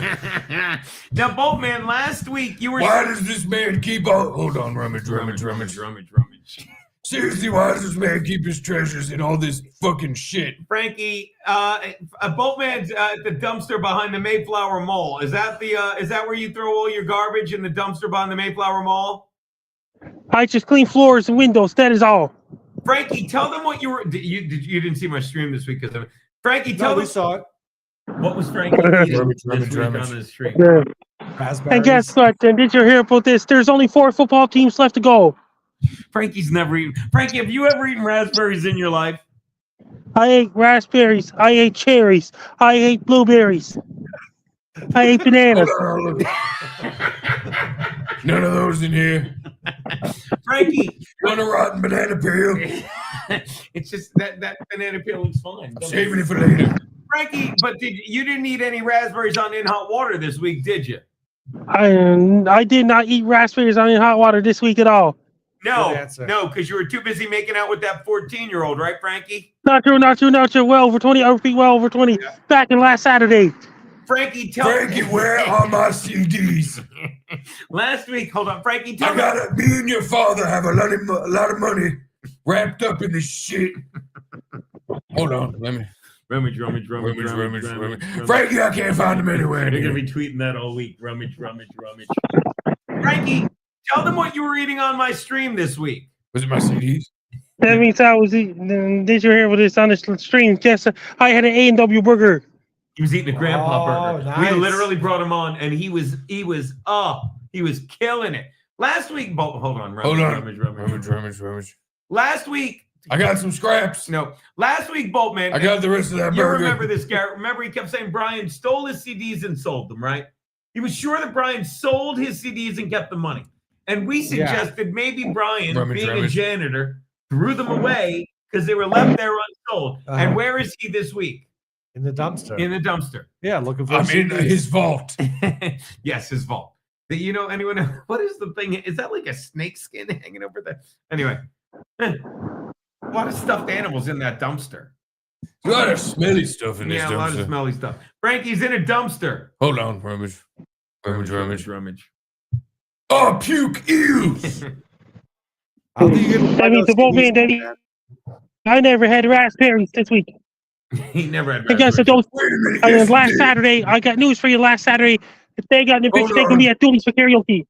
Now, Boltman, last week you were. Why does this man keep on? Hold on, rummage, rummage, rummage. rummage. Seriously, why does this man keep his treasures in all this fucking shit? Frankie, a boatman's at the dumpster behind the Mayflower Mall. Is that where you throw all your garbage in the dumpster behind the Mayflower Mall? I just clean floors and windows. That is all. Frankie, tell them what you were. You didn't see my stream this week because of it. Frankie, tell them. We saw it. What was Frankie eating this week on the stream? Yeah. And guess what? And did you hear about this? There's only 4 football teams left to go. Frankie's never eaten. Frankie, have you ever eaten raspberries in your life? I ate raspberries. I ate cherries. I ate blueberries. I ate bananas. None of those in here. Frankie, want a rotten banana peel? It's just that banana peel looks fine. I'm saving it for later. Frankie, but you didn't eat any raspberries on In Hot Water this week, did you? I did not eat raspberries on In Hot Water this week at all. No, because you were too busy making out with that 14-year-old, right, Frankie? Not true. Well over 20. I repeat, well over 20. Yeah. Back in last Saturday. Frankie, where are my CDs? Last week, hold on, Frankie. Me and your father have a lot of money wrapped up in this shit. Hold on, let me. Rummage. Frankie, I can't find them anywhere. They're gonna be tweeting that all week. Rummage. Frankie, tell them what you were eating on my stream this week. Was it my CDs? That means I was eating. Did you hear what this on the stream? Yes, I had an A&W burger. He was eating a grandpa burger. Nice. We literally brought him on, and he was killing it. Last week, hold on. Rummage. Last week, I got some scraps. No, last week, Boltman. I got the rest of that burger. You remember this, Garrett? Remember he kept saying Brian stole his CDs and sold them, right? He was sure that Brian sold his CDs and kept the money. And we suggested maybe Brian, being a janitor, threw them away because they were left there unsold. And where is he this week? In the dumpster. Yeah, looking for. I'm in his vault. Yes, his vault. You know, anyone? What is the thing? Is that like a snake skin hanging over there? Anyway. A lot of stuffed animals in that dumpster. A lot of smelly stuff in this dumpster. Yeah, a lot of smelly stuff. Frankie's in a dumpster. Hold on, rummage. Oh, puke! Ew! That means the boatman, Daddy. I never had raspberries this week. He never had raspberries. I guess last Saturday, I got news for you. Last Saturday, if they got in the picture, they can be at Dooley's for karaoke.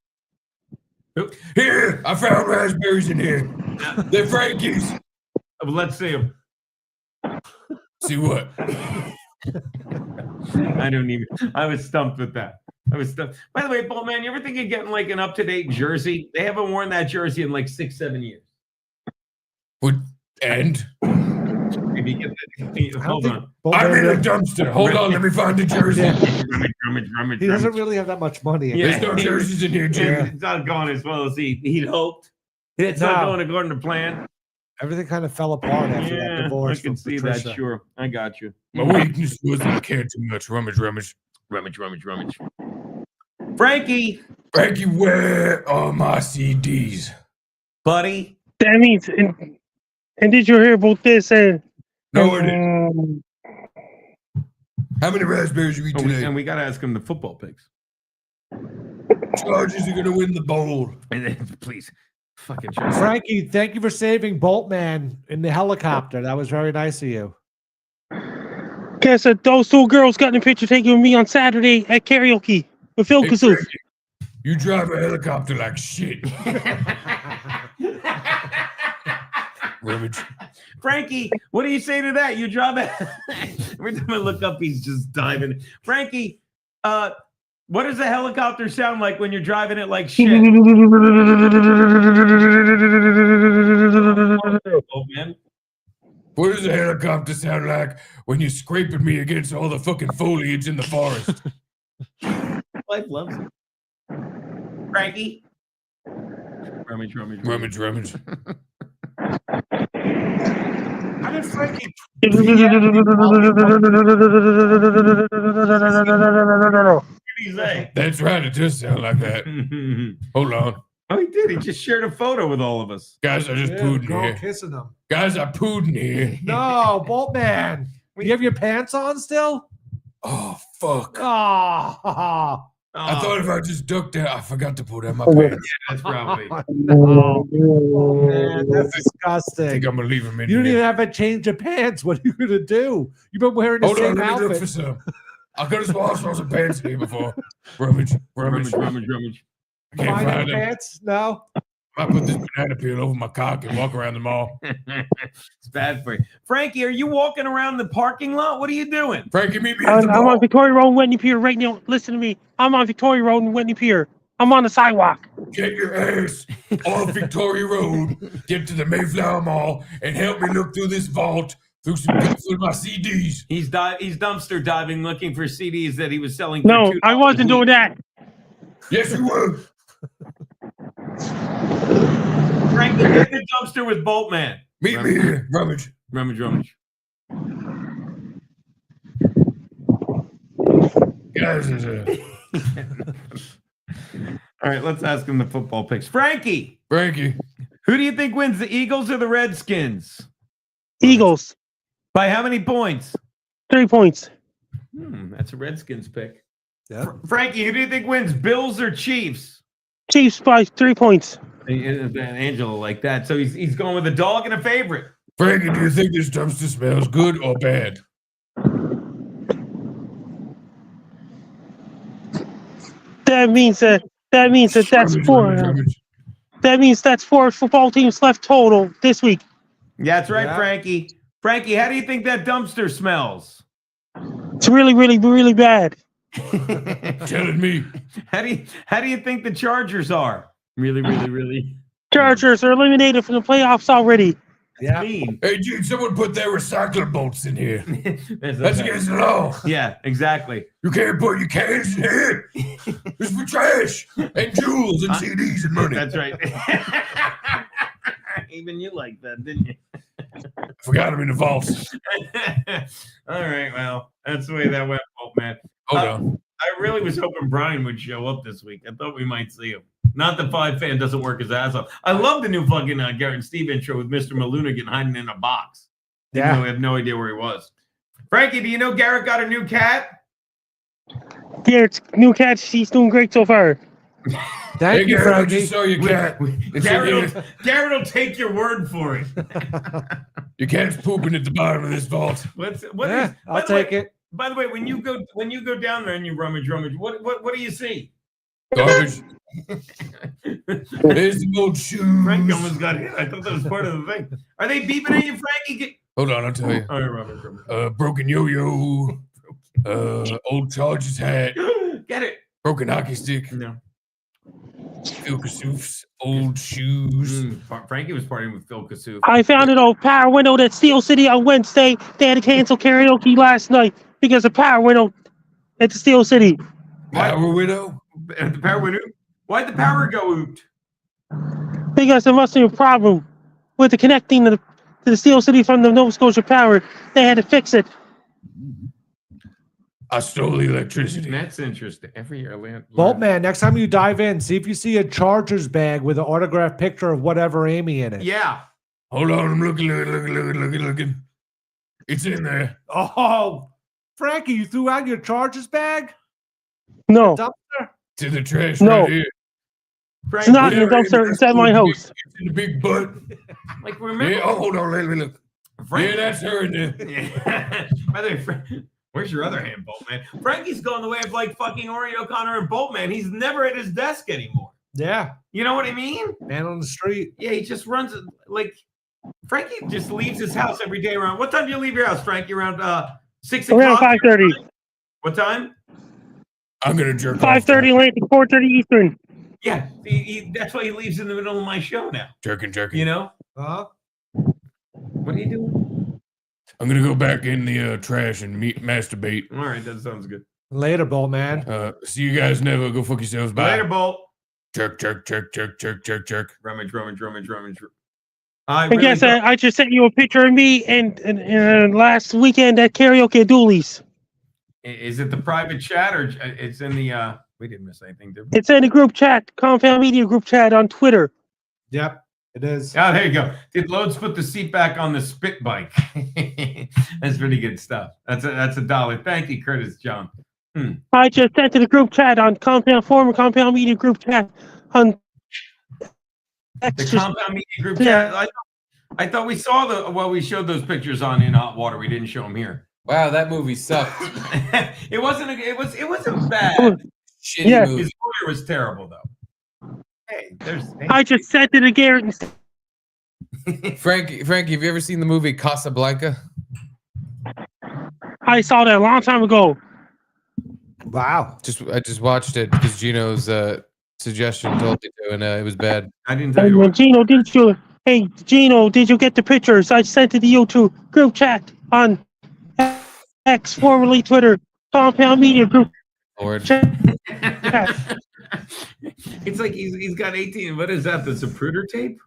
Here, I found raspberries in here. They're Frankie's. Let's see them. See what? I was stumped with that. By the way, Paul, man, you ever think of getting like an up-to-date jersey? They haven't worn that jersey in like 6-7 years. And? Hold on. I'm in a dumpster. Hold on, let me find the jersey. Rummage. He doesn't really have that much money. There's no jerseys in here, Jim. It's not going as well as he'd hoped. It's not going according to plan. Everything kind of fell apart after that divorce. I can see Patricia. that. Sure, I got you. My weakness was I cared too much. Rummage. Frankie, where are my CDs, buddy? That means, and did you hear about this? No, I didn't. How many raspberries you eat today? And we got to ask him the football picks. Chargers are going to win the bowl. Please. Fucking Frankie, thank you for saving Boltman in the helicopter. That was very nice of you. Guess that those 2 girls got in a picture taken with me on Saturday at karaoke with Phil Kasoof. You drive a helicopter like shit. Rummage. Frankie, what do you say to that? You drive it. Every time I look up, he's just diving. Frankie, what does a helicopter sound like when you're driving it like shit? Oh, man. What does a helicopter sound like when you're scraping me against all the fucking foliage in the forest? Life loves it. Frankie? Rummage. How did Frankie? That's right. It does sound like that. Hold on. Oh, he did. He just shared a photo with all of us. Guys, I just pooed in here. Kissing them. Guys, I pooed in here. No, Boltman. You have your pants on still? Oh, fuck. Oh. I thought if I just ducked down, I forgot to pull down my Oh, pants. Yeah, that's probably. No. Oh, man, that's disgusting. I think I'm gonna leave them in You don't here. even have a change of pants. What are you gonna do? You've been wearing the Hold on, same let me look outfit. for some. I could have lost some pants here before. Rummage. I can't Find find any them. pants? No. I put this banana peel over my cock and walk around the mall. It's bad for you. Frankie, are you walking around the parking lot? What are you doing? Frankie, meet me at the I'm mall. on Victoria Road and Whitney Pier right now. Listen to me. I'm on Victoria Road and Whitney Pier. I'm on the sidewalk. Get your ass off Victoria Road, get to the Mayflower Mall, and help me look through this vault through my CDs. He's dumpster diving looking for CDs that he was selling for No, $2 I wasn't doing that. Yes, you were. Frankie, get the dumpster with Boltman. Meet me here. Rummage. Guys, All right, let's ask him the football picks. Frankie, Frankie, who do you think wins, the Eagles or the Redskins? Eagles. By how many points? 3 points. That's a Redskins pick. Yeah. Frankie, who do you think wins, Bills or Chiefs? Chiefs by 3 points. Angela like that. So he's going with a dog and a favorite. Frankie, do you think this dumpster smells good or bad? That means that's four. That means that's 4 football teams left total this week. Yeah, that's right, Yeah. Frankie. Frankie, how do you think that dumpster smells? It's really, really, really bad. Telling me. How do you think the Chargers are? Really, really, really. Chargers are eliminated from the playoffs already. Yeah. Mean. Hey, dude, someone put their recycler bolts in here. That's That's against the law. Yeah, exactly. You can't put your cans in here. It's for trash and jewels and CDs and money. That's right. Even you like that, didn't you? Forgot them in the vaults. All right, well, that's the way that went, man. Hold on. I really was hoping Brian would show up this week. I thought we might see him. Not the 5 fan doesn't work his ass off. I love the new fucking Garrett and Steve intro with Mr. Maluna hiding in a box. Yeah. We have no idea where he was. Frankie, do you know Garrett got a new cat? Garrett's new cat, she's doing great so far. Thank Hey, you, Garrett, I Frankie. just saw your cat. Garrett will take your word for it. Your cat's pooping at the bottom of this vault. I'll take it. By the way, when you go down there and you rummage, what do you see? Garbage. There's the old shoes. Frank almost got hit. I thought that was part of the thing. Are they beeping at you, Frankie? Hold on, I'll tell you. All right, Robert. Broken yo-yo. Old Chargers hat. Get it. Broken hockey stick. No. Phil Kasouf's old shoes. Frankie was partying with Phil Kassouf. I found an old power window at Steel City on Wednesday. They had to cancel karaoke last night because of power window at the Steel City. Power widow? The power window? Why'd the power go out? Because there must be a problem with the connecting to the Steel City from the Nova Scotia Power. They had to fix it. I stole the electricity. That's interesting. Every year, Boltman, next time you dive in, see if you see a Chargers bag with an autographed picture of whatever Amy in it. Yeah. Hold on, I'm looking. It's in there. Oh, Frankie, you threw out your Chargers bag? No. Dumpster? To the trash No. right here. It's not in the dumpster. It's at my house. It's in the big butt. Like, remember? Yeah, oh, hold on, let me look. Frankie. Yeah, that's her in there. Yeah. By the way, where's your other hand, Boltman? Frankie's going the way of like fucking Ori O'Connor and Boltman. He's never at his desk anymore. Yeah. You know what I mean? Man on the street. Yeah, he just runs like Frankie just leaves his house every day around. What time do you leave your house, Frankie? Around 6 o'clock? Around 5:30. What time? I'm gonna jerk 5:30 late to 4:30 Eastern. Yeah, that's why he leaves in the middle of my show now. Jerking. You know? Huh? What are you doing? I'm gonna go back in the trash and masturbate. All right, that sounds good. Later, Boltman. See you guys never. Go fuck yourselves. Bye. Later, Bolt. Jerk. Rummage. I guess I just sent you a picture of me and last weekend at karaoke at Dooley's. Is it the private chat or it's in the we didn't miss anything, did we? It's in the group chat, Compound Media group chat on Twitter. Yep, it is. Oh, there you go. Did Loads put the seat back on the spit bike? That's pretty good stuff. That's $1. Thank you, Curtis John. I just sent to the group chat on Compound Media group chat on The Compound Media group chat. I thought we saw we showed those pictures on In Hot Water. We didn't show them here. Wow, that movie sucked. It wasn't bad. Shitty movie. His lawyer was terrible though. Hey, I just sent it to Garrett. Frankie, have you ever seen the movie Casablanca? I saw that a long time ago. Wow. I just watched it because Gino's suggestion told me to, and it was bad. I didn't tell you. Hey, Gino, did you get the pictures? I sent it to you to group chat on X, formerly Twitter, Compound Media group. Lord. It's like he's got 18. What is that? The Zapruder tape?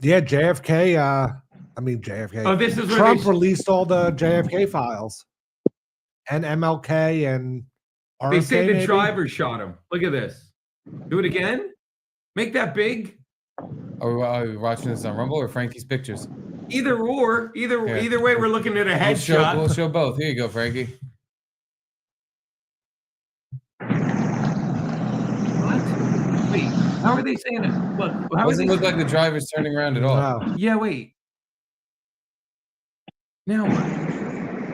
Yeah, JFK. JFK. Oh, this is where Trump released all the JFK files and MLK and RFK. They say the maybe? driver shot him. Look at this. Do it again. Make that big. Are we watching this on Rumble or Frankie's pictures? Either way, we're looking at a headshot. We'll show both. Here you go, Frankie. Wait, how are they saying it? Look, how doesn't look like the driver's turning around at all. Wow. Yeah, wait. Now what?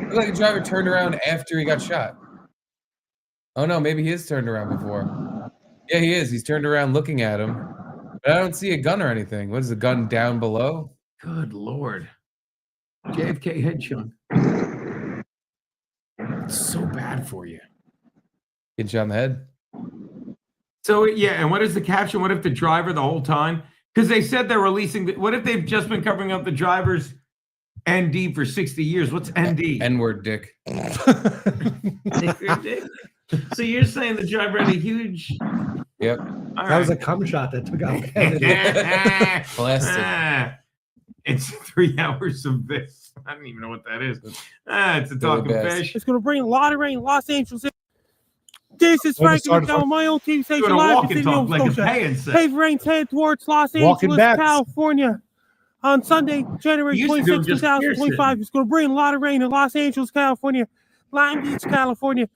Look like the driver turned around after he got shot. Oh no, maybe he is turned around before. Yeah, he is. He's turned around looking at him. But I don't see a gun or anything. What is the gun down below? Good Lord. JFK headshot. It's so bad for you. Get shot in the head. So yeah, and what is the caption? What if the driver the whole time? Because they said they're releasing. What if they've just been covering up the driver's ND for 60 years? What's ND? N-word dick. So you're saying the driver had a huge? Yep. That was a cum shot that took out Kennedy. Blasted. It's 3 hours of this. I don't even know what that is. It's a talking fish. It's going to bring a lot of rain in Los Angeles. This is Frankie McDowell, my own TV station live in Nova Scotia. Heavy rains head towards Los Angeles, California. On Sunday, January 26, 2025, it's going to bring a lot of rain in Los Angeles, California, Lime Beach, California,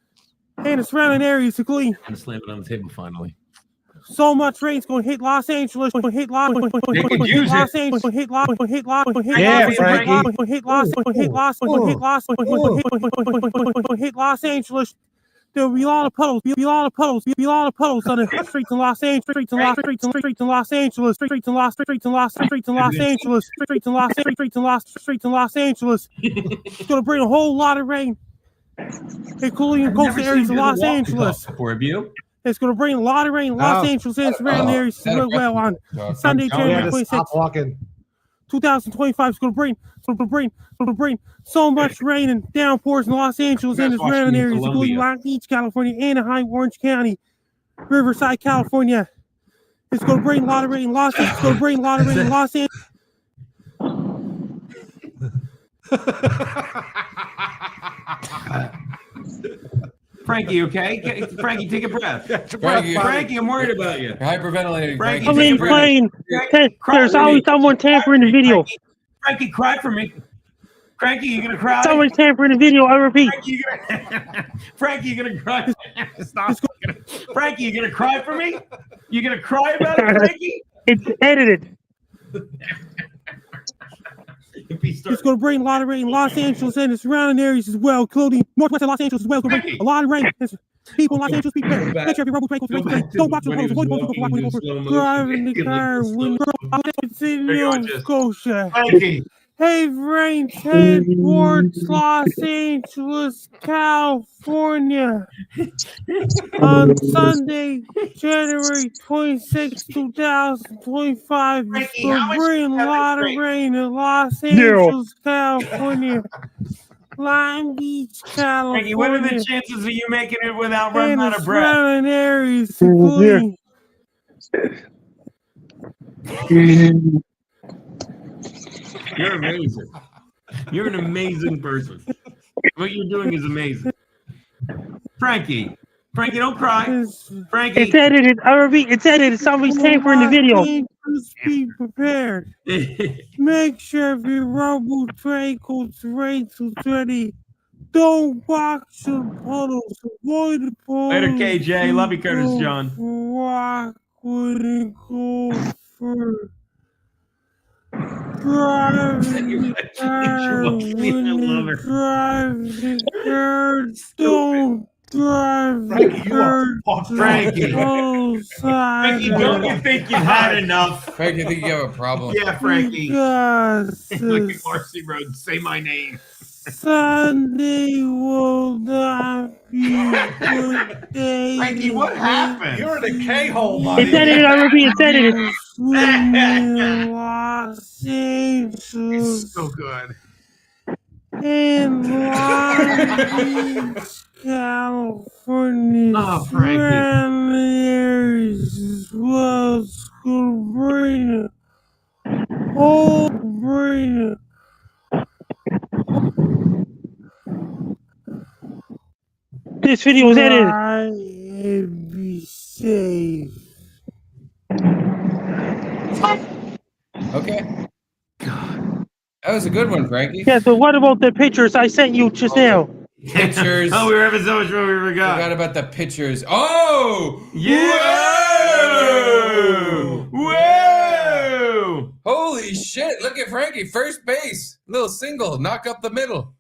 and the surrounding areas, including. I'm slam it on the table finally. So much rain is going to hit Los Angeles, going to hit Los Angeles, going to hit Los Angeles. There will be a lot of puddles. Be a lot of puddles on the streets in Los Angeles. Streets in Los Angeles. Streets in Los Angeles. It's going to bring a whole lot of rain, including coastal areas of Los Angeles. It's going to bring a lot of rain in Los Angeles and surrounding areas as well on Sunday, January 26th. 2025 is going to bring so much rain and downpours in Los Angeles and the surrounding areas, including Long Beach, California, Anaheim, Orange County, Riverside, California. It's going to bring a lot of rain in Los Angeles. It's going to bring a lot of rain in Los Angeles. Frankie, okay? Frankie, take a breath. Frankie, I'm worried about you. You're hyperventilating. Frankie, I'm in plane. There's always someone tampering the video. Frankie, cry for me. Frankie, you gonna cry? Someone's tampering the video. I repeat. Frankie, you gonna cry? Stop. Frankie, you gonna cry for me? You gonna cry about it, Frankie? It's edited. It's going to bring a lot of rain in Los Angeles and the surrounding areas as well, including northwestern Los Angeles as well. It's going to bring a lot of rain. People in Los Angeles, be prepared. Make sure every road goes don't watch the roads. Driving the car when it's in Nova Scotia. Heavy rain head towards Los Angeles, California. On Sunday, January 26, 2025, it's going to bring a lot of rain in Los Angeles, California. Lime Beach, California. Frankie, what are the chances of you making it without running out of breath? Surrounding areas, including. You're amazing. You're an amazing person. What you're doing is amazing. Frankie, don't cry. Frankie. It's edited. I repeat, it's edited. Somebody's tampering the video. Be prepared. Make sure your robo tray codes rates is ready. Don't watch the puddles. Avoid the puddles. Later, KJ. Love you, Curtis John. Rock wouldn't go first. Drive the car when you drive the car. Don't drive the car. Frankie. Frankie, don't you think you've had enough? Frankie, I think you have a problem. Yeah, Frankie. Yes. Look at Marcy Road. Say my name. Sunday will not be a good day. Frankie, what happened? You're in a K-hole, buddy. It said it already. It said it. It's so good. In Long Beach, California, Oh, Frankie. as well as Sabrina. Oh, Sabrina. This video was edited. Try and be safe. Okay. God. That was a good one, Frankie. Yeah, so what about the pictures I sent you just now? Pictures. Oh, we were having so much fun, we forgot. Forgot about the pictures. Oh! Yeah! Whoa! Holy shit! Look at Frankie, first base, little single, knock up the middle.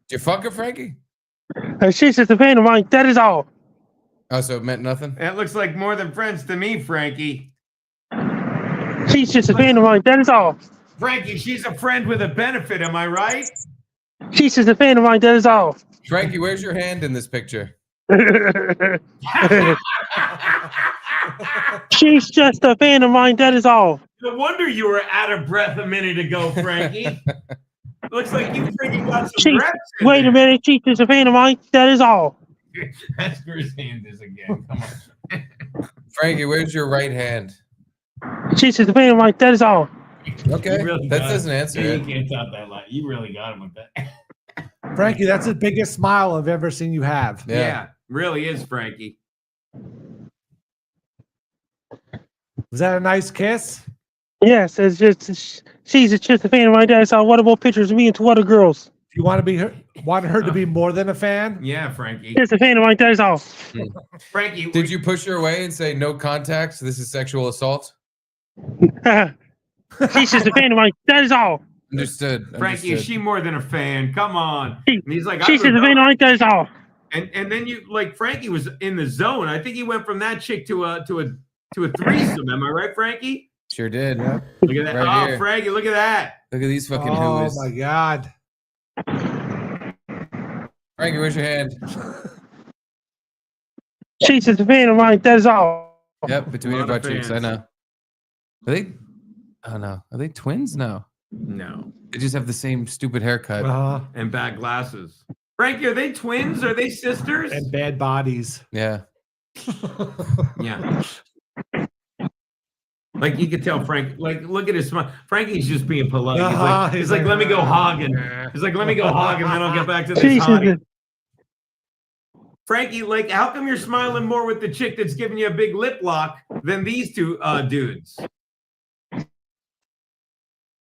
Did you fuck her, Frankie? She's just a fan of mine. That is all. Oh, so it meant nothing? That looks like more than friends to me, Frankie. She's just a fan of mine. That is all. Frankie, she's a friend with a benefit, am I right? She's just a fan of mine. That is all. Frankie, where's your hand in this picture? She's just a fan of mine. That is all. No wonder you were out of breath a minute ago, Frankie. Looks like you freaking got some reps in Wait a there. minute. She's just a fan of mine. That is all. That's where his hand is again. Come on. Frankie, where's your right hand? She's just a fan of mine. That is all. Okay, You really that got doesn't it. answer You it. can't top that line. You really got him with that. Frankie, that's the biggest smile I've ever seen you have. Yeah, really is, Frankie. Was that a nice kiss? Yes, it's just she's just a fan of mine. That is all. What about pictures of me and two other girls? You want her to be more than a fan? Yeah, Frankie. Just a fan of mine. That is all. Frankie, Did you push her away and say no contact? This is sexual assault. She's just a fan of mine. That is all. Understood. Frankie, is understood. she more than a fan? Come on. And he's like, She's just a fan of mine. That is all. And then you like Frankie was in the zone. I think he went from that chick to a threesome. Am I right, Frankie? Sure did. Look at that. Right Oh, here. Frankie, look at that. Look at these fucking Oh hooers. my God. Frankie, where's your hand? She's just a fan of mine. That is all. Yep, between her Lot of butt cheeks. I fans. know. Are they? Oh no. Are they twins? No. No. They just have the same stupid haircut. And bad glasses. Frankie, are they twins? Are they sisters? And bad bodies. Yeah. Yeah. Like you could tell Frank, like, look at his smile. Frankie's just being polite. He's like, let me go hogging. He's like, let me go hogging, then I'll get back to this hottie. Frankie, like, how come you're smiling more with the chick that's giving you a big lip lock than these two dudes?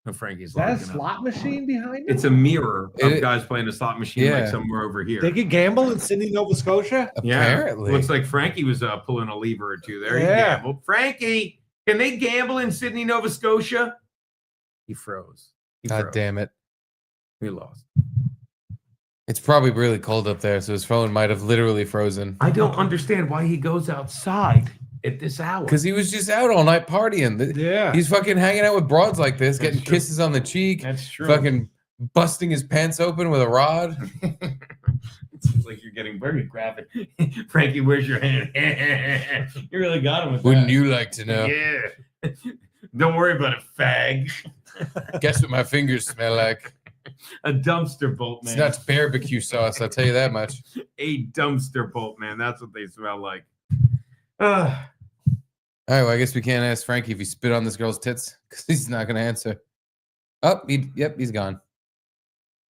Oh, Frankie's Is that a locking up. slot machine behind you? It's a mirror of guys playing a slot machine like Yeah. somewhere over here. They could gamble in Sydney, Nova Scotia? Yeah, Apparently. looks like Frankie was pulling a lever or two there. He Yeah. gambled. Frankie, can they gamble in Sydney, Nova Scotia? He froze. God damn it. We lost. It's probably really cold up there, so his phone might have literally frozen. I don't understand why he goes outside at this hour. Because he was just out all night partying. Yeah. He's fucking hanging out with broads like this, That's getting true. kisses on the cheek, That's true. fucking busting his pants open with a rod. It seems like you're getting very graphic. Frankie, where's your hand? You really got him with Wouldn't that. you like to know? Yeah. Don't worry about it, fag. Guess what my fingers smell like? A dumpster bolt, man. It's not barbecue sauce, I'll tell you that much. A dumpster bolt, man. That's what they smell like. All right, well, I guess we can't ask Frankie if he spit on this girl's tits because he's not going to answer. Oh, he's gone.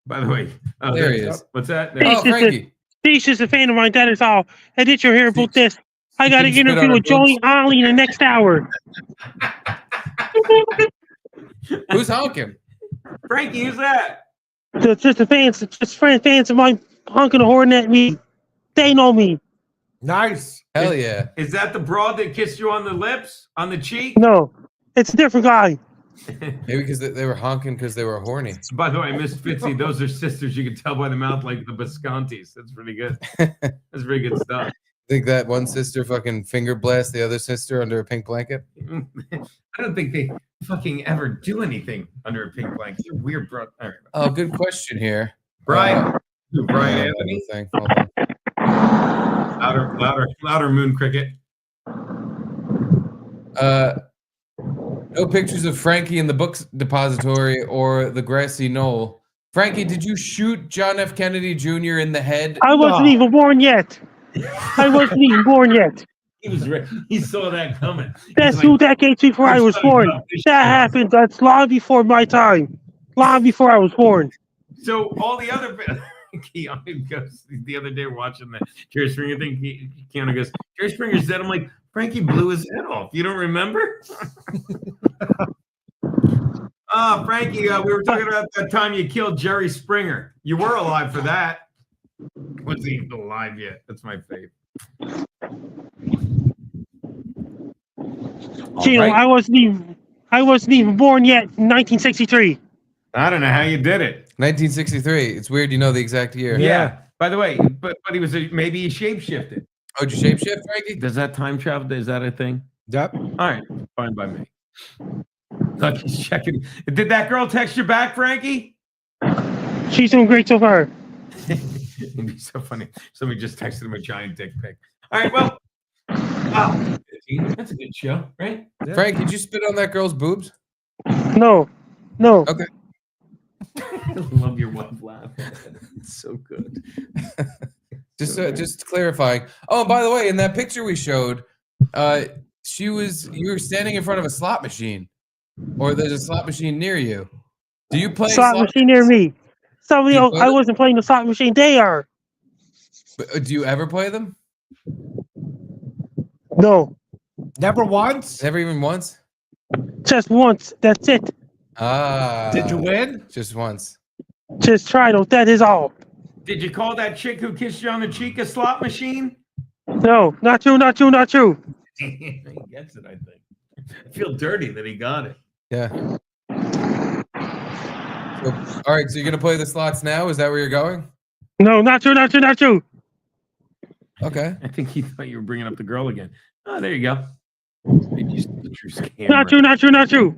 By the way, There he is. What's that? Oh, Frankie. She's just a fan of mine. That is all. And did you hear about this? I got an Didn't spit on interview her with Joey Ollie in the next hour. Who's honking? Frankie, who's that? Just the fans, fans of mine honking a horn at me. They know me. Nice. Hell yeah. Is that the broad that kissed you on the lips, on the cheek? No, it's a different guy. Maybe because they were honking because they were horny. By the way, Miss Fitzy, those are sisters. You can tell by the mouth, like the Viscontis. That's pretty good. That's very good stuff. Think that one sister fucking finger blast the other sister under a pink blanket? I don't think they fucking ever do anything under a pink blanket. You're weird, bro. All right. Oh, good question here. Brian. Brian Anthony. Thing. Hold on. Louder, Moon Cricket. No pictures of Frankie in the books depository or the grassy knoll. Frankie, did you shoot John F. Kennedy Jr. in the head? I wasn't even born yet. I wasn't even born yet. He was ready. He saw that coming. That's 2 decades before I was born. That happened. That's long before my time. Long before I was born. So all the other Keanu goes the other day watching the Jerry Springer thing. Keanu goes, Jerry Springer's dead. I'm like, Frankie blew his head off. You don't remember? Frankie, we were talking about that time you killed Jerry Springer. You were alive for that. Wasn't even alive yet. That's my fave. Gee, Right. I wasn't even born yet in 1963. I don't know how you did it. 1963. It's weird you know the exact year. Yeah. By the way, but he was maybe he shapeshifted. Oh, did you shapeshift, Frankie? Does that time travel? Is that a thing? Yep. All right, fine by me. Look, he's checking. Did that girl text you back, Frankie? She's doing great so far. It'd be so funny. Somebody just texted him a giant dick pic. All right, well, wow, that's a good show, right? Yeah. Frank, did you spit on that girl's boobs? No. Okay. I love your wife laugh. It's so good. Just clarifying. Oh, by the way, in that picture we showed, you were standing in front of a slot machine, or there's a slot machine near you. Do you play slot machine near me? Somebody else. I wasn't playing the slot machine. They are. But, do you ever play them? No. Never once? Never even once? Just once. That's it. Ah. Did you win? Just once. Just try to. That is all. Did you call that chick who kissed you on the cheek a slot machine? No, not true, not true, not true. He gets it, I think. I feel dirty that he got it. Yeah. So, all right, so you're gonna play the slots now? Is that where you're going? No, not true, not true, not true. Okay. I think he thought you were bringing up the girl again. Oh, there you go. Not true, not true, not true.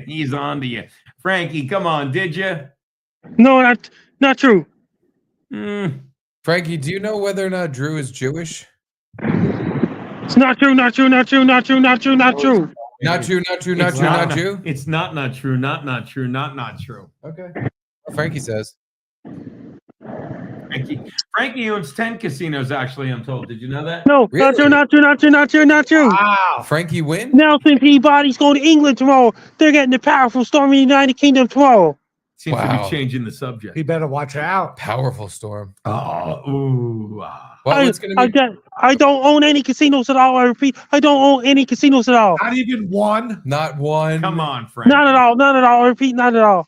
He's on to you. Frankie, come on, did you? No, not true. Frankie, do you know whether or not Drew is Jewish? It's not true, not true, not true, not true, not true, not true. Not true, not true, not true, not true. It's not true, not true, not true. Okay. Frankie says. Frankie owns 10 casinos, actually, I'm told. Did you know that? No, Really? not true, not true, not true, not true, not true. Wow. Frankie win? Nelson Peabody's going to England tomorrow. They're getting the powerful storm in the United Kingdom tomorrow. Seems to Wow. be changing the subject. He better watch out. Powerful storm. Oh, ooh. Well, it's gonna be I don't own any casinos at all. I repeat, I don't own any casinos at all. Not even one. not one. Come on, Frankie. Not at all. Not at all. I repeat, not at all.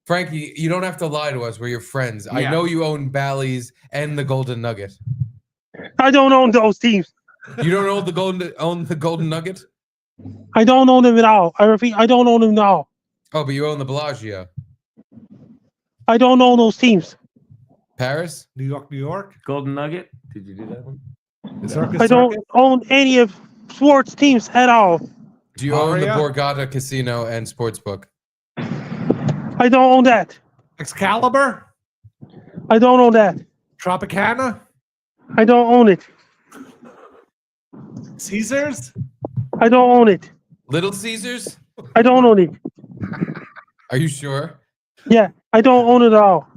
Frankie, you don't have to lie to us. We're your friends. I Yeah. know you own Bally's and the Golden Nugget. I don't own those teams. You don't own the Golden Nugget? I don't own them at all. I repeat, I don't own them at all. Oh, but you own the Bellagio. I don't own those teams. Paris? New York, New York. Golden Nugget. Did you do that one? Circus, I don't own any of sports teams at all. Do you own the Aria? Borgata Casino and Sportsbook? I don't own that. Excalibur. I don't own that. Tropicana. I don't own it. Caesars. I don't own it. Little Caesars? I don't own it. Are you sure? Yeah, I don't own it at all.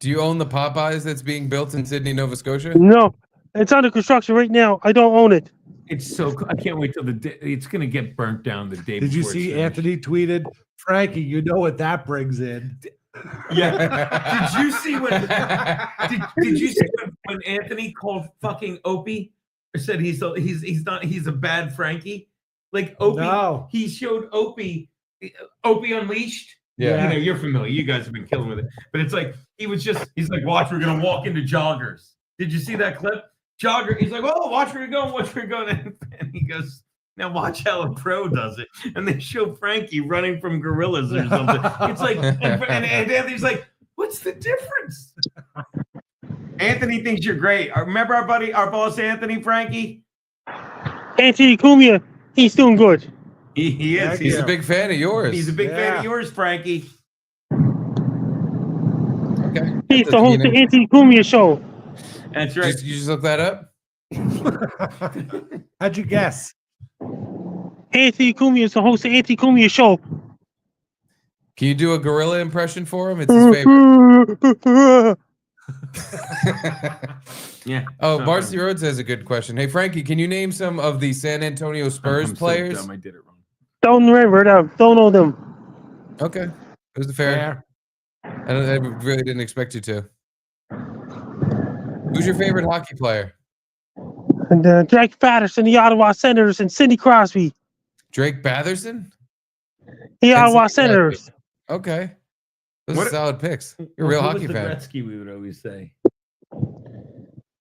Do you own the Popeyes that's being built in Sydney, Nova Scotia? No, it's under construction right now. I don't own it. It's so cool. I can't wait till the day. It's going to get burnt down the day Did you before it's see finished. Anthony tweeted, Frankie, you know what that brings in? Yeah. Did you see when did you see when Anthony called fucking Opie or said he's a bad Frankie? Like Opie, No. he showed Opie Unleashed Yeah. You know, you're familiar. You guys have been killing with it. But it's like he's like, watch, we're gonna walk into joggers. Did you see that clip? Jogger, he's like, oh, watch where you're going, watch where you're going. And he goes, now watch how a pro does it. And they show Frankie running from gorillas or something. It's like, and Anthony's like, what's the difference? Anthony thinks you're great. Remember our boss Anthony, Frankie? Anthony Cumia, he's doing good. He is. He's a big fan of yours. He's a big fan of yours, Frankie. Okay. He's the host of the Anthony Cumia show. That's right. You just look that up? How'd you guess? Anthony Cumia is the host of Anthony Cumia show. Can you do a gorilla impression for him? It's his favorite. Yeah. Oh, Varsity Roads has a good question. Hey, Frankie, can you name some of the San Antonio Spurs players? So dumb, I did it wrong. Don't remember them. Don't know them. Okay. It was fair. I really didn't expect you to. Who's your favorite hockey player? And Drake Patterson, the Ottawa Senators, and Sidney Crosby. Drake Batherson? The Ottawa Senators. Okay. Those are solid picks. You're a real hockey fan. Gretzky, we would always say.